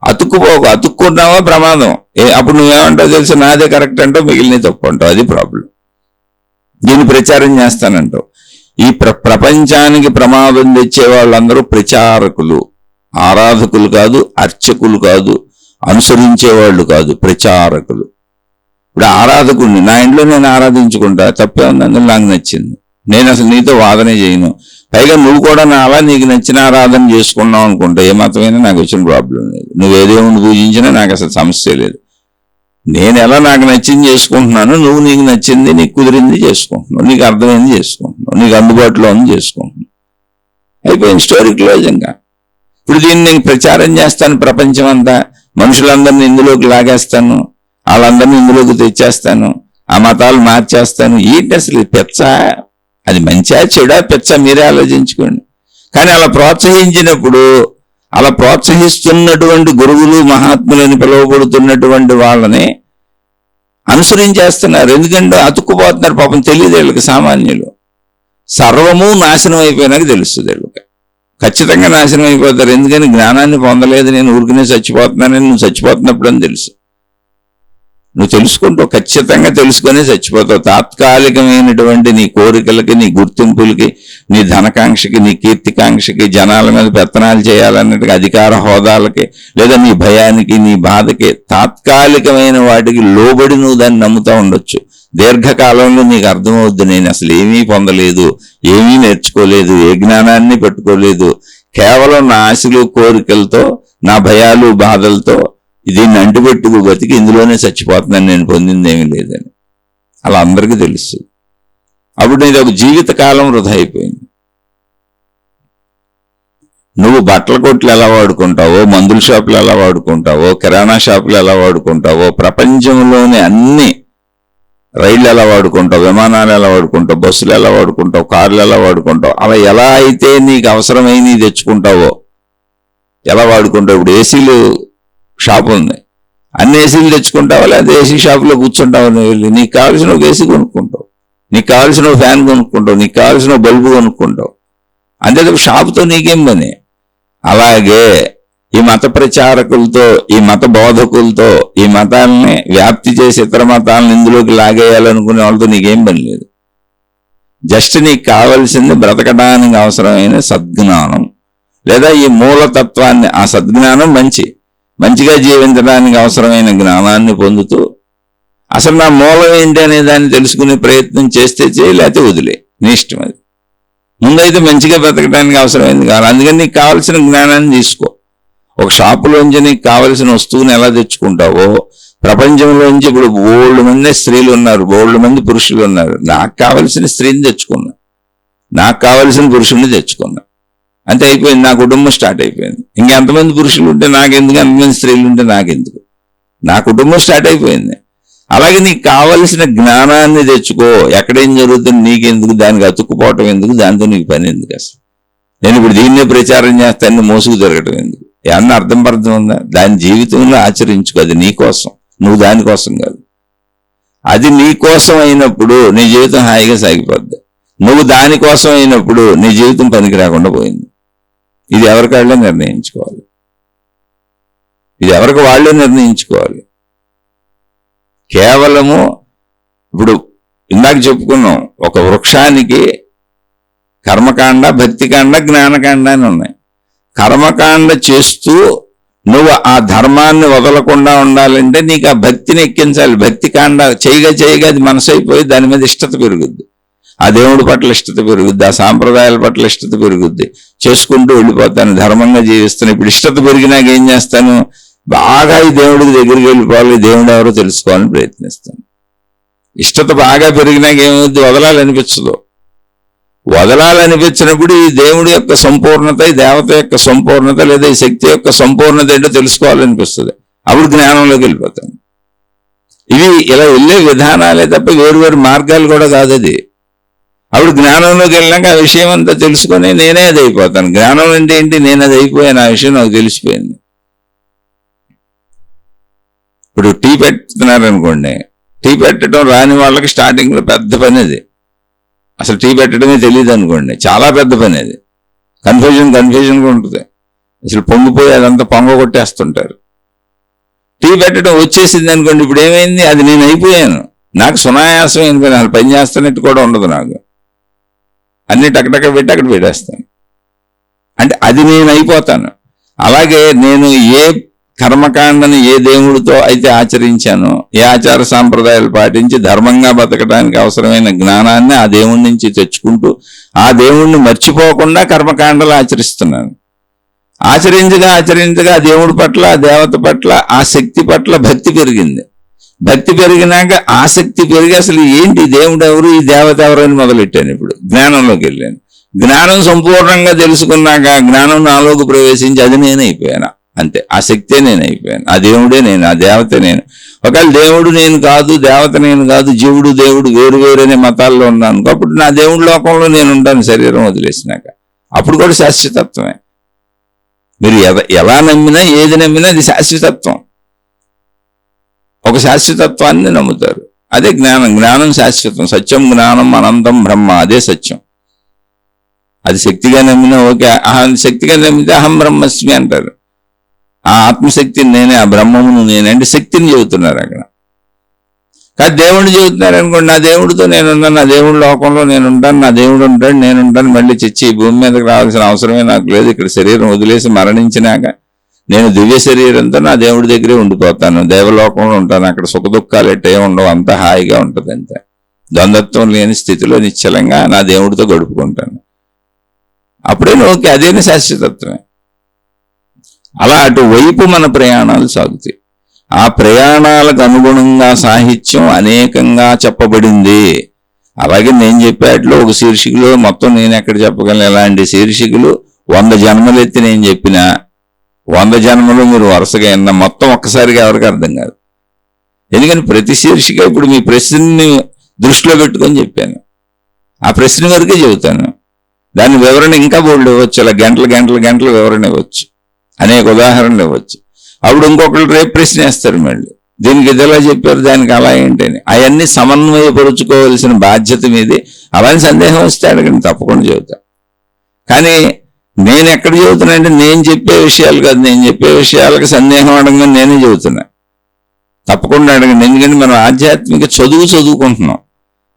అతుక్కుపోకు. అతుక్కున్నావా ప్రమాదం. అప్పుడు నువ్వేమంటావు తెలుసు, నాదే కరెక్ట్ అంటావు, మిగిలిన తప్పు అంటావు. అది ప్రాబ్లం. దీన్ని ప్రచారం చేస్తానంటావు. ఈ ప్రపంచానికి ప్రమాదం తెచ్చే వాళ్ళందరూ ప్రచారకులు, ఆరాధకులు కాదు, అర్చకులు కాదు, అనుసరించేవాళ్ళు కాదు, ప్రచారకులు. ఇప్పుడు ఆరాధకుడిని నా ఇంట్లో నేను ఆరాధించుకుంటా, తప్పే ఉంది, అందులో నాకు నచ్చింది, నేను అసలు నీతో వాదనే చేయను. పైగా నువ్వు కూడా నా అలా నీకు నచ్చిన ఆరాధన చేసుకున్నావు అనుకుంటా, ఏ మతమైనా నాకు వచ్చిన ప్రాబ్లం లేదు. నువ్వు ఏదేముంది పూజించినా నాకు అసలు సమస్య లేదు. నేను ఎలా నాకు నచ్చింది చేసుకుంటున్నాను, నువ్వు నీకు నచ్చింది, నీకు కుదిరింది చేసుకుంటున్నావు, నీకు అర్థమైంది చేసుకుంటున్నావు, నీకు అందుబాటులో ఉంది చేసుకుంటున్నావు. అయిపోయింది, స్టోరీ క్లోజ్. ఇంకా ఇప్పుడు దీన్ని నేను ప్రచారం చేస్తాను, ప్రపంచం అంతా మనుషులందరినీ ఇందులోకి లాగేస్తాను, వాళ్ళందరినీ ఇందులోకి తెచ్చేస్తాను, ఆ మతాలు మార్చేస్తాను. ఏంటి అసలు పెచ్చ? అది మంచా చెడా పెచ్చ మీరే ఆలోచించుకోండి. కానీ అలా ప్రోత్సహించినప్పుడు, అలా ప్రోత్సహిస్తున్నటువంటి గురువులు మహాత్ములని పిలువబడుతున్నటువంటి వాళ్ళని అనుసరించేస్తున్నారు. ఎందుకంటే అతుక్కుపోతున్నారు. పాపం తెలియదు వీళ్ళకి, సామాన్యులు. సర్వము నాశనం అయిపోయినాక తెలుస్తుంది వీళ్ళకి. ఖచ్చితంగా నాశనం అయిపోతారు. ఎందుకని జ్ఞానాన్ని పొందలేదు, నేను ఊరికనే చచ్చిపోతున్నానని. నువ్వు చచ్చిపోతున్నప్పుడు అని తెలుసు. నువ్వు తెలుసుకుంటావు, ఖచ్చితంగా తెలుసుకొని చచ్చిపోతావు. తాత్కాలికమైనటువంటి నీ కోరికలకి, నీ గుర్తింపులకి, నీ ధనకాంక్షకి, నీ కీర్తికాంక్షకి, జనాల మీద పెత్తనాలు చేయాలన్నట్టుగా అధికార హోదాలకి, లేదా నీ భయానికి, నీ బాధకి, తాత్కాలికమైన వాటికి లోబడి నువ్వు దాన్ని నమ్ముతా ఉండొచ్చు. దీర్ఘకాలంలో నీకు అర్థమవుద్ది, నేను అసలు ఏమీ పొందలేదు, ఏమీ నేర్చుకోలేదు, ఏ జ్ఞానాన్ని పెట్టుకోలేదు, కేవలం నా ఆశలు కోరికలతో, నా భయాలు బాధలతో దీన్ని అంటిపెట్టుకు బతికి ఇందులోనే చచ్చిపోతున్నాను, నేను పొందింది ఏమీ లేదని. అలా అందరికీ తెలుసు. అప్పుడు నీది ఒక జీవితకాలం వృధా అయిపోయింది. నువ్వు బట్టల కొట్లు ఎలా వాడుకుంటావో, మందుల షాపులు ఎలా వాడుకుంటావో, కిరాణా షాపులు ఎలా వాడుకుంటావో, ప్రపంచంలోని అన్ని రైళ్లు ఎలా వాడుకుంటావు, విమానాలు ఎలా వాడుకుంటావు, బస్సులు ఎలా వాడుకుంటావు, కార్లు ఎలా వాడుకుంటావు, అలా ఎలా అయితే నీకు అవసరమైనవి తెచ్చుకుంటావో ఎలా వాడుకుంటావు. ఇప్పుడు ఏసీలు షాప్ ఉంది, అన్ని ఏసీలు తెచ్చుకుంటావా, లేదా ఏసీ షాపులో కూర్చుంటావు. నువ్వు వెళ్ళి నీకు కావాల్సిన ఒక ఏసీ కొనుక్కుంటావు, నీకు కావాల్సిన ఒక ఫ్యాన్ కొనుక్కుంటావు, నీకు కావాల్సిన బల్బు కొనుక్కుంటావు. అంతే తప్ప షాపుతో నీకేం పని. అలాగే ఈ మత ప్రచారకులతో, ఈ మత బోధకులతో, ఈ మతాలని వ్యాప్తి చేసి ఇతర మతాలను ఇందులోకి లాగేయాలనుకునే వాళ్ళతో నీకేం పని లేదు. జస్ట్ నీకు కావలసింది బ్రతకడానికి అవసరమైన సద్జ్ఞానం, లేదా ఈ మూలతత్వాన్ని, ఆ సద్జ్ఞానం మంచిగా జీవించడానికి అవసరమైన జ్ఞానాన్ని పొందుతూ, అసలు నా మూలం ఏంటి అనే దాన్ని తెలుసుకునే ప్రయత్నం చేస్తే చేయి, లేకపోతే వదిలే, నీ ఇష్టం. అది ముందైతే మంచిగా బ్రతకడానికి అవసరమైంది కావాలి. అందుకని నీకు కావలసిన జ్ఞానాన్ని తీసుకో. ఒక షాపులోంచి నీకు కావలసిన వస్తువుని ఎలా తెచ్చుకుంటావో, ప్రపంచంలోంచి ఇప్పుడు బోల్డ్ మంది స్త్రీలు ఉన్నారు, బోల్డ్ మంది పురుషులు ఉన్నారు. నాకు కావలసిన స్త్రీని తెచ్చుకున్నా, నాకు కావలసిన పురుషుల్ని తెచ్చుకున్నా, అంతే అయిపోయింది. నా కుటుంబం స్టార్ట్ అయిపోయింది. ఇంకెంతమంది పురుషులు ఉంటే నాకెందుకు, ఎంతమంది స్త్రీలు ఉంటే నాకెందుకు, నా కుటుంబం స్టార్ట్ అయిపోయింది. అలాగే నీకు కావలసిన జ్ఞానాన్ని తెచ్చుకో. ఎక్కడేం జరుగుతుంది నీకెందుకు, దానికి అతుక్కుపోవటం ఎందుకు, దాంతో నీకు పని ఎందుకు. అసలు నేను ఇప్పుడు దీన్నే ప్రచారం చేస్తాను, మోసుకు తిరగటం ఎందుకు. ఏమన్నా అర్థం ఉందా? దాని జీవితంలో ఆచరించుకో. అది నీకోసం, నువ్వు దానికోసం కాదు. అది నీకోసం అయినప్పుడు నీ జీవితం హాయిగా సాగిపోద్ది. నువ్వు దానికోసం అయినప్పుడు నీ జీవితం పనికి రాకుండా పోయింది. ఇది ఎవరికి వాళ్ళే నిర్ణయించుకోవాలి. ఇది ఎవరికి వాళ్ళే నిర్ణయించుకోవాలి. కేవలము ఇప్పుడు ఇందాక చెప్పుకున్నాం, ఒక వృక్షానికి కర్మకాండ, భక్తికాండ, జ్ఞానకాండ అని ఉన్నాయి. కర్మకాండ చేస్తూ నువ్వు ఆ ధర్మాన్ని వదలకుండా ఉండాలంటే నీకు ఆ భక్తిని ఎక్కించాలి. భక్తి కాండ చేయగా అది మనసు అయిపోయి దాని మీద ఇష్టత పెరుగుద్ది, ఆ దేవుడి పట్ల ఇష్టత పెరుగుద్ది, ఆ సాంప్రదాయాల పట్ల ఇష్టత పెరుగుద్ది. చేసుకుంటూ వెళ్ళిపోతాను, ధర్మంగా జీవిస్తాను. ఇప్పుడు ఇష్టత పెరిగినాక ఏం చేస్తాను, బాగా ఈ దేవుడికి దగ్గరికి వెళ్ళిపోవాలి, దేవుడు ఎవరో తెలుసుకోవాలని ప్రయత్నిస్తాను. ఇష్టత బాగా పెరిగినాక ఏమవుద్ది, వదలాలనిపించదు. వదలాలనిపించినప్పుడు ఈ దేవుడి యొక్క సంపూర్ణత, ఈ దేవత యొక్క సంపూర్ణత, లేదా ఈ శక్తి యొక్క సంపూర్ణత ఏంటో తెలుసుకోవాలనిపిస్తుంది. అప్పుడు జ్ఞానంలోకి వెళ్ళిపోతాను. ఇవి ఇలా వెళ్ళే విధానాలే తప్ప వేరు మార్గాలు కూడా కాదు అది. అప్పుడు జ్ఞానంలోకి వెళ్ళినాక ఆ విషయం అంతా తెలుసుకొని నేనే అది అయిపోతాను. జ్ఞానం అంటే ఏంటి, నేను అది అయిపోయాను, ఆ విషయం నాకు తెలిసిపోయింది. ఇప్పుడు టీ పెడుతున్నారనుకోండి, టీ పెట్టడం రాని వాళ్ళకి స్టార్టింగ్లో పెద్ద పని అది. అసలు టీ పెట్టడమే తెలియదు అనుకోండి, చాలా పెద్ద పని అది. కన్ఫ్యూజన్గా ఉంటుంది. అసలు పొంగిపోయి అదంతా పొంగొట్టేస్తుంటారు. టీ పెట్టడం వచ్చేసింది అనుకోండి, ఇప్పుడు ఏమైంది, అది నేను అయిపోయాను, నాకు సునాయాసం అయిపోయింది, అసలు పని చేస్తున్నట్టు కూడా ఉండదు నాకు. అన్ని టకటక పెట్టి అక్కడ పెట్టేస్తాను, అంటే అది నేను అయిపోతాను. అలాగే నేను ఏ కర్మకాండని ఏ దేవుడితో అయితే ఆచరించానో, ఏ ఆచార సాంప్రదాయాలు పాటించి ధర్మంగా బతకడానికి అవసరమైన జ్ఞానాన్ని ఆ దేవుడి నుంచి తెచ్చుకుంటూ ఆ దేవుణ్ణి మర్చిపోకుండా కర్మకాండలు ఆచరిస్తున్నాను. ఆచరించగా ఆ దేవుడి పట్ల, ఆ దేవత పట్ల, ఆ శక్తి పట్ల భక్తి పెరిగింది. భక్తి పెరిగినాక ఆసక్తి పెరిగి అసలు ఏంటి, దేవుడు ఎవరు, ఈ దేవత ఎవరు అని మొదలెట్టాను. ఇప్పుడు జ్ఞానంలోకి వెళ్ళాను. జ్ఞానం సంపూర్ణంగా తెలుసుకున్నాక జ్ఞానం నాలోకి ప్రవేశించి అది నేనైపోయాను. అంతే, ఆ శక్తే నేను అయిపోయాను, ఆ దేవుడే నేను, ఆ దేవతే నేను. ఒకవేళ దేవుడు నేను కాదు, దేవత నేను కాదు, జీవుడు దేవుడు వేరు అనే మతాల్లో ఉన్నాను, అప్పుడు నా దేవుడి లోకంలో నేను ఉంటాను శరీరం వదిలేసినాక. అప్పుడు కూడా శాశ్వతత్వమే. మీరు ఎలా నమ్మినా, ఏది నమ్మినా అది శాశ్వతత్వం. ఒక శాశ్వతత్వాన్ని నమ్ముతారు, అదే జ్ఞానం. జ్ఞానం శాశ్వతం, సత్యం జ్ఞానం అనంతం బ్రహ్మ, అదే సత్యం. అది శక్తిగా నమ్మినా ఓకే, శక్తిగా నమ్మితే అహం బ్రహ్మస్మి అంటారు. ఆ ఆత్మశక్తిని నేనే, ఆ బ్రహ్మమును నేనే అంటే శక్తిని చెబుతున్నారు అక్కడ. కానీ దేవుడిని చెబుతున్నారు అనుకోండి, నా దేవుడితో నేనున్నాను, నా దేవుడి లోకంలో నేనుంటాను, నా దేవుడు ఉంటాడు, నేనుంటాను, మళ్ళీ చిచ్చి ఈ భూమి మీదకి రావాల్సిన అవసరమే నాకు లేదు, ఇక్కడ శరీరం వదిలేసి మరణించినాక నేను దివ్య శరీరంతో నా దేవుడి దగ్గరే ఉండిపోతాను, దేవలోకంలో ఉంటాను, అక్కడ సుఖ దుఃఖాలు ఎట్టే ఉండవు, అంతా హాయిగా ఉంటుంది, అంతే. ద్వంద్వత్వం లేని స్థితిలో నిశ్చలంగా నా దేవుడితో గడుపుకుంటాను. అప్పుడే ఓకే, అదేనా శాశ్వతత్వమే. అలా అటువైపు మన ప్రయాణాలు సాగుతాయి. ఆ ప్రయాణాలకు అనుగుణంగా సాహిత్యం అనేకంగా చెప్పబడింది. అలాగే నేను చెప్పేట్లో ఒక శీర్షికలో మొత్తం నేను ఎక్కడ చెప్పగలను, ఎలాంటి శీర్షికలు 100 జన్మలు ఎత్తి నేను చెప్పిన 100 జన్మలు మీరు వరుసగా విన్న మొత్తం ఒక్కసారిగా ఎవరికి అర్థం కాదు. ఎందుకని ప్రతి శీర్షిక ఇప్పుడు మీ ప్రశ్నని దృష్టిలో పెట్టుకొని చెప్పాను, ఆ ప్రశ్న వరకే చెబుతాను. దాని వివరణ ఇంకా బోల్డ్ ఇవ్వచ్చు, అలా గంటలు వివరణ ఇవ్వచ్చు, అనేక ఉదాహరణలు ఇవ్వచ్చు. అప్పుడు ఇంకొకరు రేపు ప్రశ్న వేస్తారు, మళ్ళీ దీనికి ఇదిలా చెప్పారు, దానికి అలా ఏంటని. అవన్నీ సమన్వయపరుచుకోవాల్సిన బాధ్యత మీది. అలాంటి సందేహం వస్తే అడగండి, తప్పకుండా చెబుతా. కానీ నేను ఎక్కడ చెబుతున్నా అంటే నేను చెప్పే విషయాలు కాదు, నేను చెప్పే విషయాలకు సందేహం అడగని నేనే చెబుతున్నా. తప్పకుండా అడగండి, ఎందుకంటే మనం ఆధ్యాత్మిక చదువుకుంటున్నాం,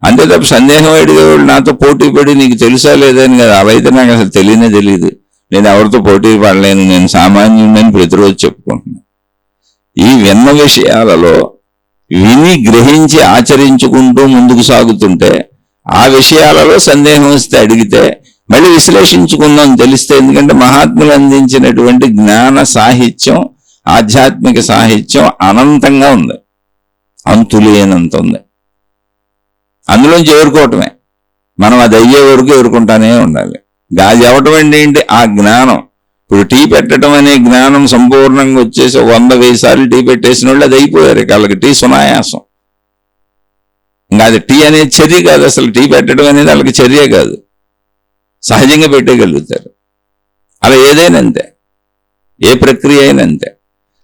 అంతే తప్ప సందేహం అడిగేవాళ్ళు నాతో పోటీ పడి నీకు తెలుసా లేదని కదా. అలా అయితే నాకు అసలు తెలియదు, నేను ఎవరితో పోటీ పడలేను, నేను సామాన్యుడిని ప్రతిరోజు చెప్పుకుంటున్నాను. ఈ విన్న విషయాలలో విని గ్రహించి ఆచరించుకుంటూ ముందుకు సాగుతుంటే ఆ విషయాలలో సందేహం వస్తే అడిగితే మళ్ళీ విశ్లేషించుకుందాం తెలిస్తే. ఎందుకంటే మహాత్ములు అందించినటువంటి జ్ఞాన సాహిత్యం, ఆధ్యాత్మిక సాహిత్యం అనంతంగా ఉంది, అంతులేనంత ఉంది. అందులోంచి ఏరుకోవటమే, మనం అది అయ్యే వరకు ఏరుకుంటానే ఉండాలి. గాలి అవ్వటం అంటే ఏంటి, ఆ జ్ఞానం. ఇప్పుడు టీ పెట్టడం అనే జ్ఞానం సంపూర్ణంగా వచ్చేసి 100,000 సార్లు టీ పెట్టేసిన వాళ్ళు అది అయిపోయారు. వాళ్ళకి టీ సునాయాసం. ఇంకా అది టీ అనేది చర్య కాదు, అసలు టీ పెట్టడం అనేది వాళ్ళకి చర్య కాదు, సహజంగా పెట్టగలుగుతారు. అలా ఏదైనా అంతే, ఏ ప్రక్రియ అయినా అంతే.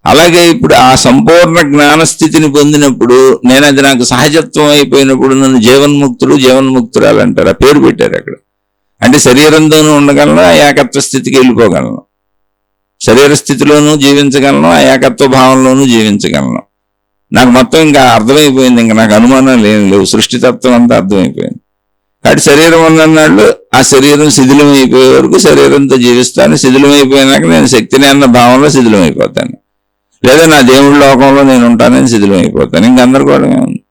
అలాగే ఇప్పుడు ఆ సంపూర్ణ జ్ఞానస్థితిని పొందినప్పుడు నేను అది నాకు సహజత్వం అయిపోయినప్పుడు నన్ను జీవన్ముక్తురాలు అంటారు, ఆ పేరు పెట్టారు అక్కడ. అంటే శరీరంతోనూ ఉండగలను, ఆ ఏకత్వ స్థితికి వెళ్ళిపోగలను, శరీర స్థితిలోనూ జీవించగలను, ఆ ఏకత్వ భావంలోనూ జీవించగలను. నాకు మొత్తం ఇంకా అర్థమైపోయింది, ఇంకా నాకు అనుమానాలు ఏం లేవు, సృష్టితత్వం అంతా అర్థమైపోయింది. కాబట్టి శరీరం ఉన్నన్నాళ్ళు ఆ శరీరం శిథిలం అయిపోయే వరకు శరీరంతో జీవిస్తాను, శిథిలం అయిపోయినాక నేను శక్తిని అన్న భావంలో శిథిలం అయిపోతాను, లేదా నా దేవుడి లోకంలో నేను ఉంటానని శిథిలం అయిపోతాను. ఇంకందరూ కూడా ఉంది.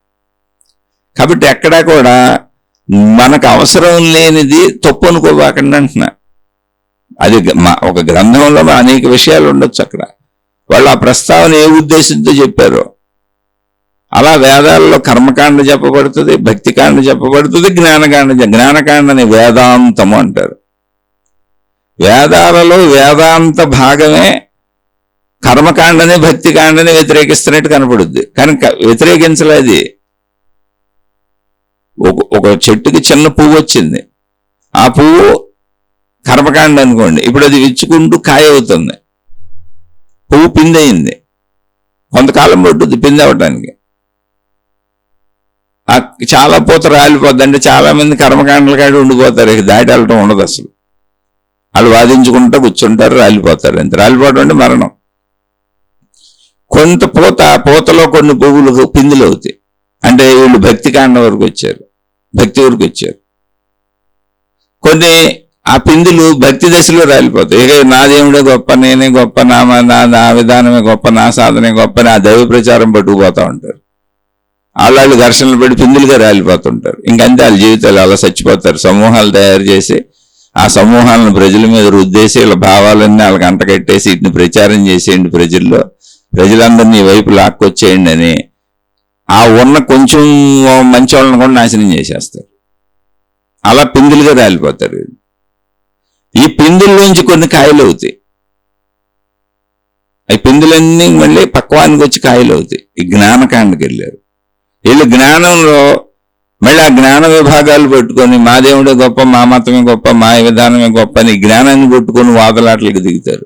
కాబట్టి ఎక్కడా కూడా మనకు అవసరం లేనిది తప్పు అనుకోబాకండి అంటున్నా. అది ఒక గ్రంథంలో అనేక విషయాలు ఉండొచ్చు, అక్కడ వాళ్ళు ఆ ప్రస్తావన ఏ ఉద్దేశంతో చెప్పారో. అలా వేదాలలో కర్మకాండ చెప్పబడుతుంది, భక్తికాండ చెప్పబడుతుంది, జ్ఞానకాండని వేదాంతము అంటారు. వేదాలలో వేదాంత భాగమే కర్మకాండని భక్తికాండని వ్యతిరేకిస్తున్నట్టు కనపడుద్ది, కానీ వ్యతిరేకించలేదు. ఒక చెట్టుకి చిన్న పువ్వు వచ్చింది, ఆ పువ్వు కర్మకాండ అనుకోండి, ఇప్పుడు అది విచ్చుకుంటూ కాయ అవుతుంది, పువ్వు పిందయింది, కొంతకాలం పట్టుద్ది పిండి అవ్వటానికి. చాలా పూత రాలిపోద్ది, అంటే చాలా మంది కర్మకాండల కాడ ఉండిపోతారు, ఇక దాటి వెళ్ళటం ఉండదు అసలు. వాళ్ళు వాదించుకుంటూ కూర్చుంటారు, రాలిపోతారు, అంతే. రాలిపోవడం అంటే మరణం. కొంత పూతలో కొన్ని పువ్వులు పిందులు అవుతాయి, అంటే వీళ్ళు భక్తికాండ వరకు వచ్చారు, భక్తి వరకు వచ్చారు. కొన్ని ఆ పిందులు భక్తి దశలో రాలిపోతాయి, ఇక నా దేవుడే గొప్ప, నేనే గొప్ప, నా విధానమే గొప్ప, నా సాధనే గొప్ప, నా దైవ ప్రచారం పట్టుకుపోతూ ఉంటారు. వాళ్ళు ఘర్షణలు పడి పిందులుగా రాలిపోతుంటారు. ఇంకంతే వాళ్ళ జీవితాలు అలా చచ్చిపోతారు. సమూహాలు తయారు చేసి ఆ సమూహాలను ప్రజల మీద రుద్దేసి వీళ్ళ భావాలన్నీ వాళ్ళకి అంటకట్టేసి వీటిని ప్రచారం చేసేయండి, ప్రజలందరినీ వైపు లాక్కొచ్చేయండి అని ఆ ఉన్న కొంచెం మంచి వాళ్ళని కూడా నాశనం చేసేస్తారు. అలా పిందులుగా రాలిపోతారు. ఈ పిందుల్లోంచి కొన్ని కాయలు అవుతాయి, ఈ పిందులన్నీ మళ్ళీ పక్వానికి వచ్చి కాయలు అవుతాయి. ఈ జ్ఞానకాండకి వెళ్ళారు వీళ్ళు. జ్ఞానంలో మళ్ళీ ఆ జ్ఞాన విభాగాలు పెట్టుకొని మా దేవుడే గొప్ప, మా మతమే గొప్ప, మా విధానమే గొప్ప అని జ్ఞానాన్ని పెట్టుకొని వాదలాటలకు దిగుతారు,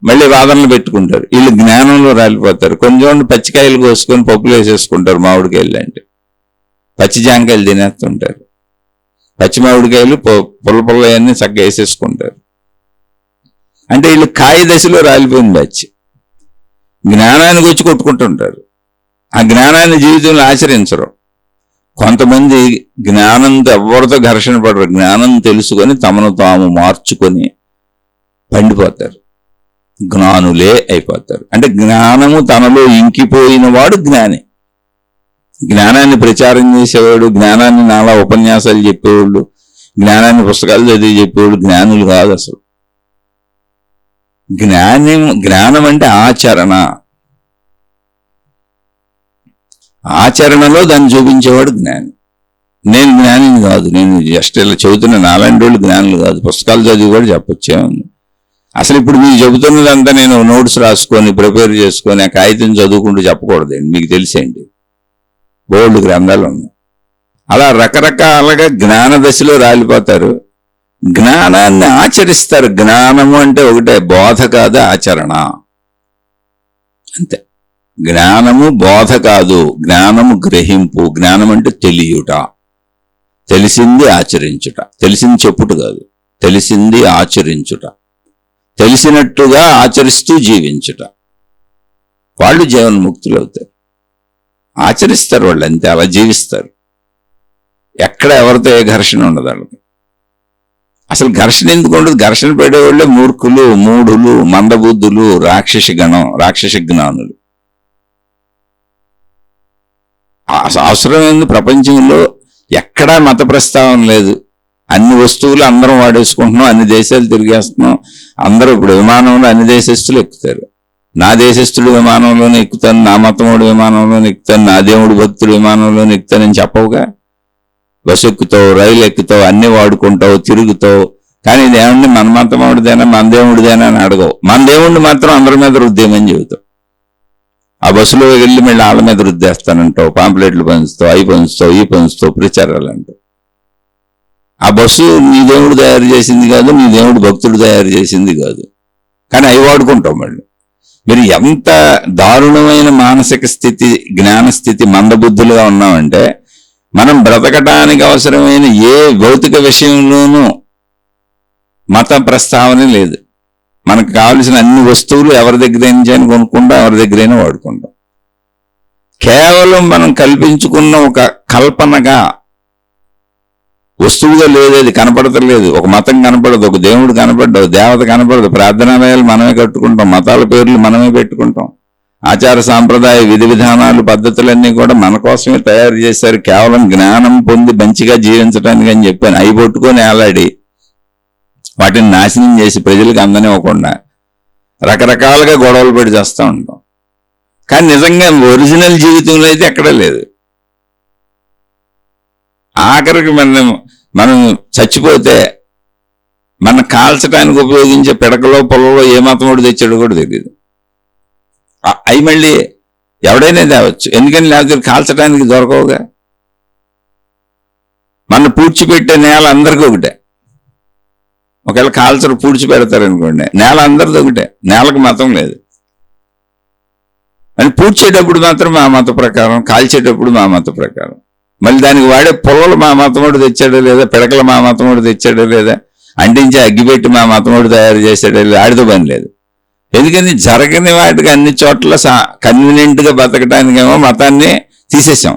మళ్ళీ వాదనలు పెట్టుకుంటారు. వీళ్ళు జ్ఞానంలో రాలిపోతారు. కొంచెం పచ్చికాయలు కోసుకొని పప్పులు వేసేసుకుంటారు, మామిడికాయలు అంటే పచ్చి జాంకాయలు తినేస్తుంటారు, పచ్చి మామిడికాయలు పుల్లపుల్లయన్నీ చక్కగా వేసేసుకుంటారు. అంటే వీళ్ళు కాయ దశలో రాలిపోయింది బ్యాచ్. జ్ఞానానికి వచ్చి కొట్టుకుంటుంటారు, ఆ జ్ఞానాన్ని జీవితంలో ఆచరించరు. కొంతమంది జ్ఞానంతో ఎవరితో ఘర్షణ పడరు, జ్ఞానం తెలుసుకొని తమను తాము మార్చుకొని పండిపోతారు, జ్ఞానులే అయిపోతారు. అంటే జ్ఞానము తనలో ఇంకిపోయిన వాడు జ్ఞాని. జ్ఞానాన్ని ప్రచారం చేసేవాడు, జ్ఞానాన్ని నాలా ఉపన్యాసాలు చెప్పేవాళ్ళు, జ్ఞానాన్ని పుస్తకాలు చదివి చెప్పేవాళ్ళు జ్ఞానులు కాదు అసలు. జ్ఞానం అంటే ఆచరణ, ఆచరణలో దాన్ని చూపించేవాడు జ్ఞాని. నేను జ్ఞానిని కాదు, నేను జస్ట్ ఇలా చెబుతున్న నాలాంటి వాళ్ళు జ్ఞానులు కాదు, పుస్తకాలు చదివి కూడా చెప్పొచ్చేముంది. అసలు ఇప్పుడు మీకు చెబుతున్నదంతా నేను నోట్స్ రాసుకొని ప్రిపేర్ చేసుకొని ఆ కాగితం చదువుకుంటూ చెప్పకూడదండి, మీకు తెలిసేయండి, బోల్డ్ గ్రంథాలు ఉన్నాయి. అలా రకరకాలుగా జ్ఞాన దశలో రాలిపోతారు, జ్ఞానాన్ని ఆచరిస్తారు. జ్ఞానము అంటే ఒకటే, బోధ కాదు ఆచరణ, అంతే. జ్ఞానము బోధ కాదు, జ్ఞానము గ్రహింపు. జ్ఞానం అంటే తెలియుట, తెలిసింది ఆచరించుట, తెలిసింది చెప్పుట కాదు, తెలిసింది ఆచరించుట, తెలిసినట్టుగా ఆచరిస్తూ జీవించుట. వాళ్ళు జీవన్ముక్తులు అవుతారు, ఆచరిస్తారు వాళ్ళు, అంతే, అలా జీవిస్తారు. ఎక్కడ ఎవరితో ఏ ఘర్షణ ఉండదు వాళ్ళకి. అసలు ఘర్షణ ఎందుకు ఉండదు? ఘర్షణ పడేవాళ్ళే మూర్ఖులు, మూఢులు, మందబుద్ధులు, రాక్షస జ్ఞానులు. అవసరమైంది ప్రపంచంలో ఎక్కడా మత ప్రస్తావన లేదు. అన్ని వస్తువులు అందరం వాడేసుకుంటున్నాం, అన్ని దేశాలు తిరిగేస్తున్నాం. అందరూ ఇప్పుడు విమానంలో అన్ని దేశస్తులు ఎక్కుతారు. నా దేశస్తుడు విమానంలోనే ఎక్కుతాను, నా మతముడు విమానంలోనే ఎక్కుతాను, నా దేవుడు భక్తుడు విమానంలోనే ఎక్కుతానని చెప్పవుగా. బస్సు ఎక్కుతావు, రైలు ఎక్కుతావు, అన్ని వాడుకుంటావు, తిరుగుతావు. కానీ దేవుడిని మన మతముడిదేనా మన దేవుడిదేనా అని అడగవు. మన దేవుడిని మాత్రం అందరి మీద రుద్దేమని చెబుతావు. ఆ బస్సులో వెళ్ళి మళ్ళీ వాళ్ళ మీద రుద్దేస్తానంటావు, పాంప్లెట్లు పంచుతావు, అవి పంచుతావు, ఈ పంచుతావు, ప్రచారాలు అంటావు. ఆ బస్సు నీ దేవుడు తయారు చేసింది కాదు, నీ దేవుడు భక్తుడు తయారు చేసింది కాదు, కానీ అవి వాడుకుంటావు. మళ్ళీ మీరు ఎంత దారుణమైన మానసిక స్థితి, జ్ఞాన స్థితి, మందబుద్ధులుగా ఉన్నామంటే మనం బ్రతకటానికి అవసరమైన ఏ భౌతిక విషయంలోనూ మత ప్రస్తావన లేదు. మనకు కావలసిన అన్ని వస్తువులు ఎవరి దగ్గరైనా కొనుక్కుంటాం, ఎవరి దగ్గరైనా వాడుకుంటాం. కేవలం మనం కల్పించుకున్న ఒక కల్పనగా, వస్తువుగా లేదు, అది కనపడతలేదు. ఒక మతం కనపడదు, ఒక దేవుడు కనపడదు, ఒక దేవత కనపడదు. ప్రార్థనాలయాలు మనమే కట్టుకుంటాం, మతాల పేర్లు మనమే పెట్టుకుంటాం. ఆచార సాంప్రదాయ విధి విధానాలు పద్ధతులన్నీ కూడా మన కోసమే తయారు చేశారు, కేవలం జ్ఞానం పొంది మంచిగా జీవించడానికి అని చెప్పాను. అవి పట్టుకొని ఏలాడి వాటిని నాశనం చేసి ప్రజలకు అందనివ్వకుండా రకరకాలుగా గొడవలు పడి చేస్తూ ఉంటాం. కానీ నిజంగా ఒరిజినల్ జీవితంలో అయితే ఎక్కడా లేదు. ఆఖరికి మనం చచ్చిపోతే మనం కాల్చడానికి ఉపయోగించే పిడకలో పొలంలో ఏ మతముడు తెచ్చాడో కూడా తెలియదు. అవి మళ్ళీ ఎవడైనా తేవచ్చు, ఎందుకని లేకపోతే కాల్చడానికి దొరకవుగా. మన పూడ్చిపెట్టే నేల అందరికీ ఒకటే. ఒకవేళ కాల్చరు పూడ్చిపెడతారనుకోండి, నేల అందరిది ఒకటే, నేలకు మతం లేదు. అని పూడ్చేటప్పుడు మాత్రం మా మత ప్రకారం, కాల్చేటప్పుడు మా మత ప్రకారం. మళ్ళీ దానికి వాడే పొలలు మా మతముడు తెచ్చాడో లేదా, పిడకలు మా మతముడు తెచ్చాడో లేదా, అంటించి అగ్గిపెట్టి మా మతముడు తయారు చేశాడో లేదా, ఆడితో పని లేదు. ఎందుకని జరగని వాటికి అన్ని చోట్ల కన్వీనియంట్గా బతకటానికేమో మతాన్ని తీసేసాం,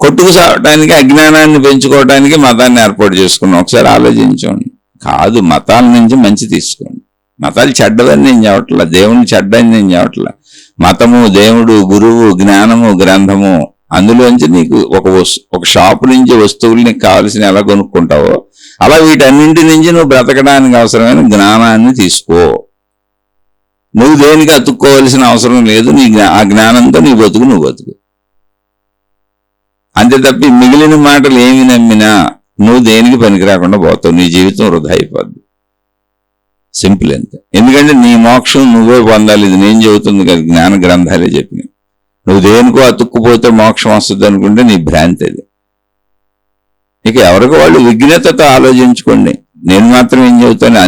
కొట్టుకు సాగటానికి అజ్ఞానాన్ని పెంచుకోవడానికి మతాన్ని ఏర్పాటు చేసుకున్నాం. ఒకసారి ఆలోచించండి. కాదు, మతాల నుంచి మంచి తీసుకోండి. మతాలు చెడ్డదని నేను చెప్పట్లా, దేవుని చెడ్డని నేను చెప్పట్లా. మతము, దేవుడు, గురువు, జ్ఞానము, గ్రంథము, అందులోంచి నీకు ఒక షాపు నుంచి వస్తువులు నీకు కావాల్సిన ఎలా కొనుక్కుంటావో అలా వీటన్నింటి నుంచి నువ్వు బ్రతకడానికి అవసరమైన జ్ఞానాన్ని తీసుకో. నువ్వు దేనికి అతుక్కోవాల్సిన అవసరం లేదు. ఆ జ్ఞానంతో నీ బతుకు నువ్వు బతుకు. అంతే తప్పి మిగిలిన మాటలు ఏమి నమ్మినా నువ్వు దేనికి పనికి రాకుండా పోతావు, నీ జీవితం వృధా అయిపోద్ది. సింపుల్ అంతే. ఎందుకంటే నీ మోక్షం నువ్వే పొందాలి. ఇది నేను చెబుతుంది కదా, జ్ఞాన గ్రంథాలే చెప్పినాయి. నువ్వు దేనికో అతుక్కుపోతే మోక్షం వస్తుంది అనుకుంటే నీ భ్రాంతి అది. ఇక ఎవరికి వాళ్ళు విఘ్నతతో ఆలోచించుకోండి. నేను మాత్రం ఏం చెబుతాను,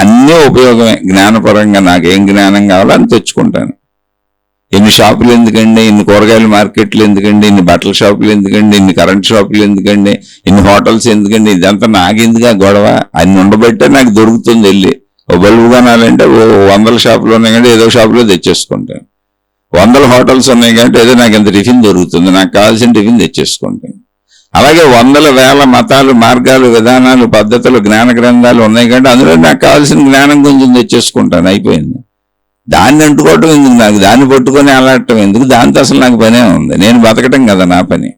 అన్నీ ఉపయోగమే. జ్ఞానపరంగా నాకేం జ్ఞానం కావాలో అని తెచ్చుకుంటాను. ఇన్ని షాపులు ఎందుకండి, ఇన్ని కూరగాయల మార్కెట్లు ఎందుకండి, ఇన్ని బట్టల షాపులు ఎందుకండి, ఇన్ని కరెంట్ షాపులు ఎందుకండి, ఇన్ని హోటల్స్ ఎందుకండి, ఇదంతా నాకెందుగా గొడవ? అన్ని ఉండబట్టే నాకు దొరుకుతుంది. వెళ్ళి ఓ బల్బు కొనాలంటే 100 షాపులు ఉన్నాయి కంటే ఏదో షాపులో తెచ్చేసుకుంటాను. 100 హోటల్స్ ఉన్నాయి కంటే ఏదో నాకు ఎంత టిఫిన్ దొరుకుతుంది, నాకు కావాల్సిన టిఫిన్ తెచ్చేసుకుంటాను. అలాగే 100,000 మతాలు, మార్గాలు, విధానాలు, పద్ధతులు, జ్ఞాన గ్రంథాలు ఉన్నాయి కంటే అందులో నాకు కావాల్సిన జ్ఞానం కొంచెం తెచ్చేసుకుంటాను. అయిపోయింది. దాన్ని అంటుకోవటం ఎందుకు నాకు, దాన్ని పట్టుకొని అలాడటం ఎందుకు? దాంతో అసలు నాకు పనే ఉంది. నేను బతకటం కదా నా పని,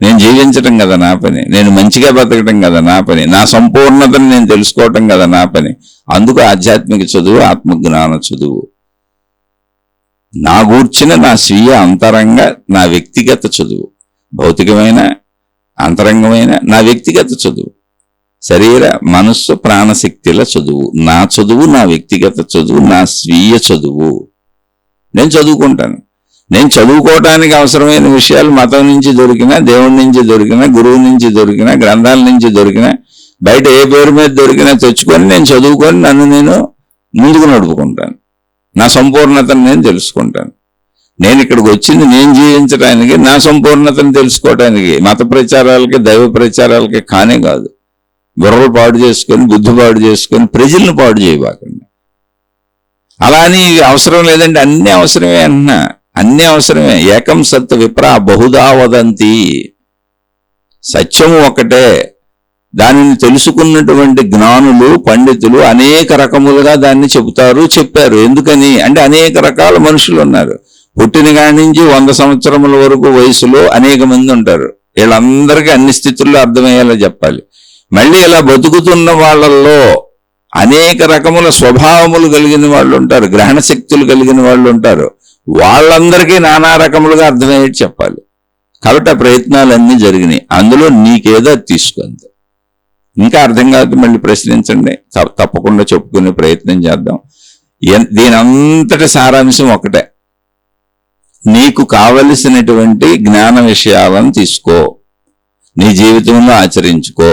నేను జీవించటం కదా నా పని, నేను మంచిగా బతకటం కదా నా పని, నా సంపూర్ణతను నేను తెలుసుకోవటం కదా నా పని. అందుకు ఆధ్యాత్మిక చదువు, ఆత్మజ్ఞాన చదువు, నా గూర్చిన నా స్వీయ అంతరంగ, నా వ్యక్తిగత చదువు, భౌతికమైన అంతరంగమైన నా వ్యక్తిగత చదువు, శరీర మనస్సు ప్రాణశక్తుల చదువు, నా చదువు, నా వ్యక్తిగత చదువు, నా స్వీయ చదువు. నేను చదువుకుంటాను. నేను చదువుకోవటానికి అవసరమైన విషయాలు మతం నుంచి దొరికినా, దేవుడి నుంచి దొరికినా, గురువు నుంచి దొరికినా, గ్రంథాల నుంచి దొరికినా, బయట ఏ పేరు మీద దొరికినా తెచ్చుకొని నేను చదువుకొని నన్ను నేను ముందుకు నడుపుకుంటాను. నా సంపూర్ణతను నేను తెలుసుకుంటాను. నేను ఇక్కడికి వచ్చింది నేను జీవించడానికి, నా సంపూర్ణతను తెలుసుకోవడానికి, మత ప్రచారాలకి, దైవ ప్రచారాలకి కానే కాదు. బుర్రలు పాడు చేసుకొని, బుద్ధి పాడు చేసుకొని ప్రజలను పాడు చేయబాకండి. అలా అని అవసరం లేదంటే అన్నీ అవసరమే అన్నా, అన్నీ అవసరమే. ఏకం సత్ విప్రా బహుదా వదంతి. సత్యము ఒకటే. దానిని తెలుసుకున్నటువంటి జ్ఞానులు, పండితులు అనేక రకములుగా దాన్ని చెబుతారు, చెప్పారు. ఎందుకని అంటే అనేక రకాల మనుషులు ఉన్నారు. పుట్టిన కాడి నుంచి 100 సంవత్సరముల వరకు వయసులో అనేక మంది ఉంటారు. వీళ్ళందరికీ అన్ని స్థితుల్లో అర్థమయ్యేలా చెప్పాలి. మళ్ళీ ఇలా బతుకుతున్న వాళ్ళల్లో అనేక రకముల స్వభావములు కలిగిన వాళ్ళు ఉంటారు, గ్రహణ శక్తులు కలిగిన వాళ్ళు ఉంటారు. వాళ్ళందరికీ నానా రకములుగా అర్థమయ్యేది చెప్పాలి. కాబట్టి ఆ ప్రయత్నాలన్నీ జరిగినాయి. అందులో నీకేదో తీసుకుంది. ఇంకా అర్థం కాదు మళ్ళీ ప్రశ్నించండి, తప్పకుండా చెప్పుకునే ప్రయత్నం చేద్దాం. దీని అంతటి సారాంశం ఒకటే, నీకు కావలసినటువంటి జ్ఞాన విషయాలను తీసుకో, నీ జీవితంలో ఆచరించుకో,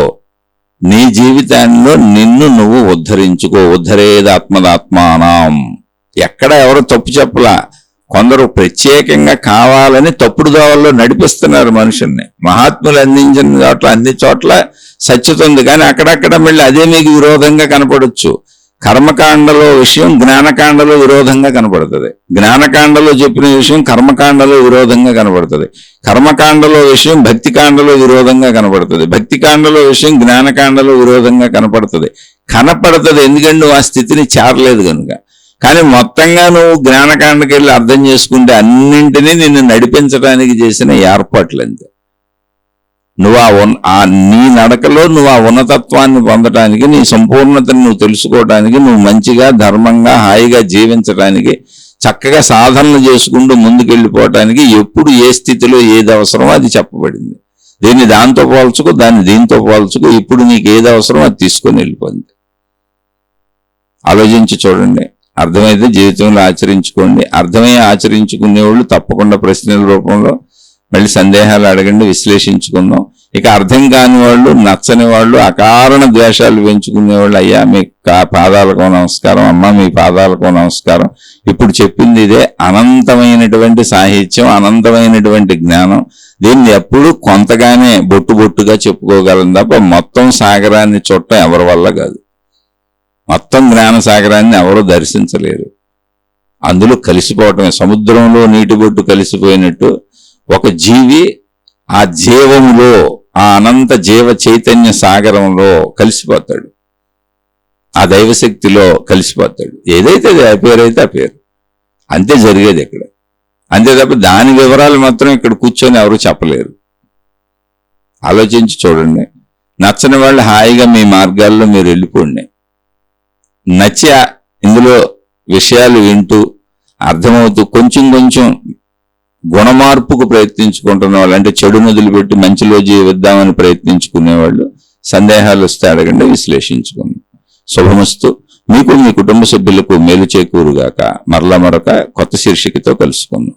నీ జీవితాల్లో నిన్ను నువ్వు ఉద్ధరించుకో. ఉద్ధరేదాత్మదాత్మానం. ఎక్కడ ఎవరు తప్పు చెప్పలా. కొందరు ప్రత్యేకంగా కావాలని తప్పుడు దోవల్లో నడిపిస్తున్నారు మనుషుల్ని. మహాత్ములు అందించిన చోట్ల, అన్ని చోట్ల సత్యత ఉంది, కానీ అక్కడక్కడ మళ్ళీ అదే మీకు విరోధంగా కనపడొచ్చు. కర్మకాండలో విషయం జ్ఞానకాండలో విరోధంగా కనపడుతుంది, జ్ఞానకాండలో చెప్పిన విషయం కర్మకాండలో విరోధంగా కనపడుతుంది, కర్మకాండలో విషయం భక్తికాండలో విరోధంగా కనపడుతుంది, భక్తికాండలో విషయం జ్ఞానకాండలో విరోధంగా కనపడుతుంది. ఎందుకంటే నువ్వు ఆ స్థితిని చేరలేదు కనుక. కానీ మొత్తంగా నువ్వు జ్ఞానకాండకి వెళ్ళి అర్థం చేసుకుంటే అన్నింటినీ నిన్ను నడిపించడానికి చేసిన ఏర్పాట్లు అంతే. నువ్వు నీ నడకలో నువ్వు ఆ ఉన్నతత్వాన్ని పొందటానికి, నీ సంపూర్ణతను నువ్వు తెలుసుకోవడానికి, నువ్వు మంచిగా ధర్మంగా హాయిగా జీవించడానికి, చక్కగా సాధనలు చేసుకుంటూ ముందుకెళ్ళిపోవటానికి ఎప్పుడు ఏ స్థితిలో ఏది అవసరమో అది చెప్పబడింది. దీన్ని దాంతో పోల్చుకో, దాన్ని దీంతో పోల్చుకో, ఇప్పుడు నీకు ఏది అవసరమో అది తీసుకొని వెళ్ళిపోయింది. ఆలోచించి చూడండి, అర్థమైతే జీవితంలో ఆచరించుకోండి. అర్థమై ఆచరించుకునేవాళ్ళు తప్పకుండా ప్రశ్నల రూపంలో మళ్ళీ సందేహాలు అడగండి, విశ్లేషించుకుందాం. ఇక అర్థం కాని వాళ్ళు, నచ్చని వాళ్ళు, అకారణ ద్వేషాలు పెంచుకునేవాళ్ళు, అయ్యా మీ పాదాలకు నమస్కారం, అమ్మ మీ పాదాలకు నమస్కారం. ఇప్పుడు చెప్పింది ఇదే అనంతమైనటువంటి సాహిత్యం, అనంతమైనటువంటి జ్ఞానం. దీన్ని ఎప్పుడు కొంతగానే బొట్టుగా చెప్పుకోగలం తప్ప మొత్తం సాగరాన్ని చూడటం ఎవరి వల్ల కాదు. మొత్తం జ్ఞాన సాగరాన్ని ఎవరూ దర్శించలేరు. అందులో కలిసిపోవటమే. సముద్రంలో నీటి బొట్టు కలిసిపోయినట్టు ఒక జీవి ఆ జీవములో, ఆ అనంత జీవ చైతన్య సాగరంలో కలిసిపోతాడు, ఆ దైవశక్తిలో కలిసిపోతాడు. ఏదైతే అది ఆ పేరైతే ఆ పేరు, అంతే జరిగేది ఇక్కడ. అంతే తప్ప దాని వివరాలు మాత్రం ఇక్కడ కూర్చొని ఎవరు చెప్పలేరు. ఆలోచించి చూడండి. నచ్చని వాళ్ళు హాయిగా మీ మార్గాల్లో మీరు వెళ్ళిపోండి. నచ్చి ఇందులో విషయాలు వింటూ అర్థమవుతూ కొంచెం గుణమార్పుకు ప్రయత్నించుకుంటున్న వాళ్ళు, అంటే చెడును వదిలిపెట్టి మంచిలో జీవిద్దామని ప్రయత్నించుకునేవాళ్ళు సందేహాలు వస్తే అడగండి, విశ్లేషించుకోండి. శుభమస్తు. మీకు మీ కుటుంబ సభ్యులకు మేలు చేకూరుగాక. మరొక కొత్త శీర్షికతో కలుసుకుందాం.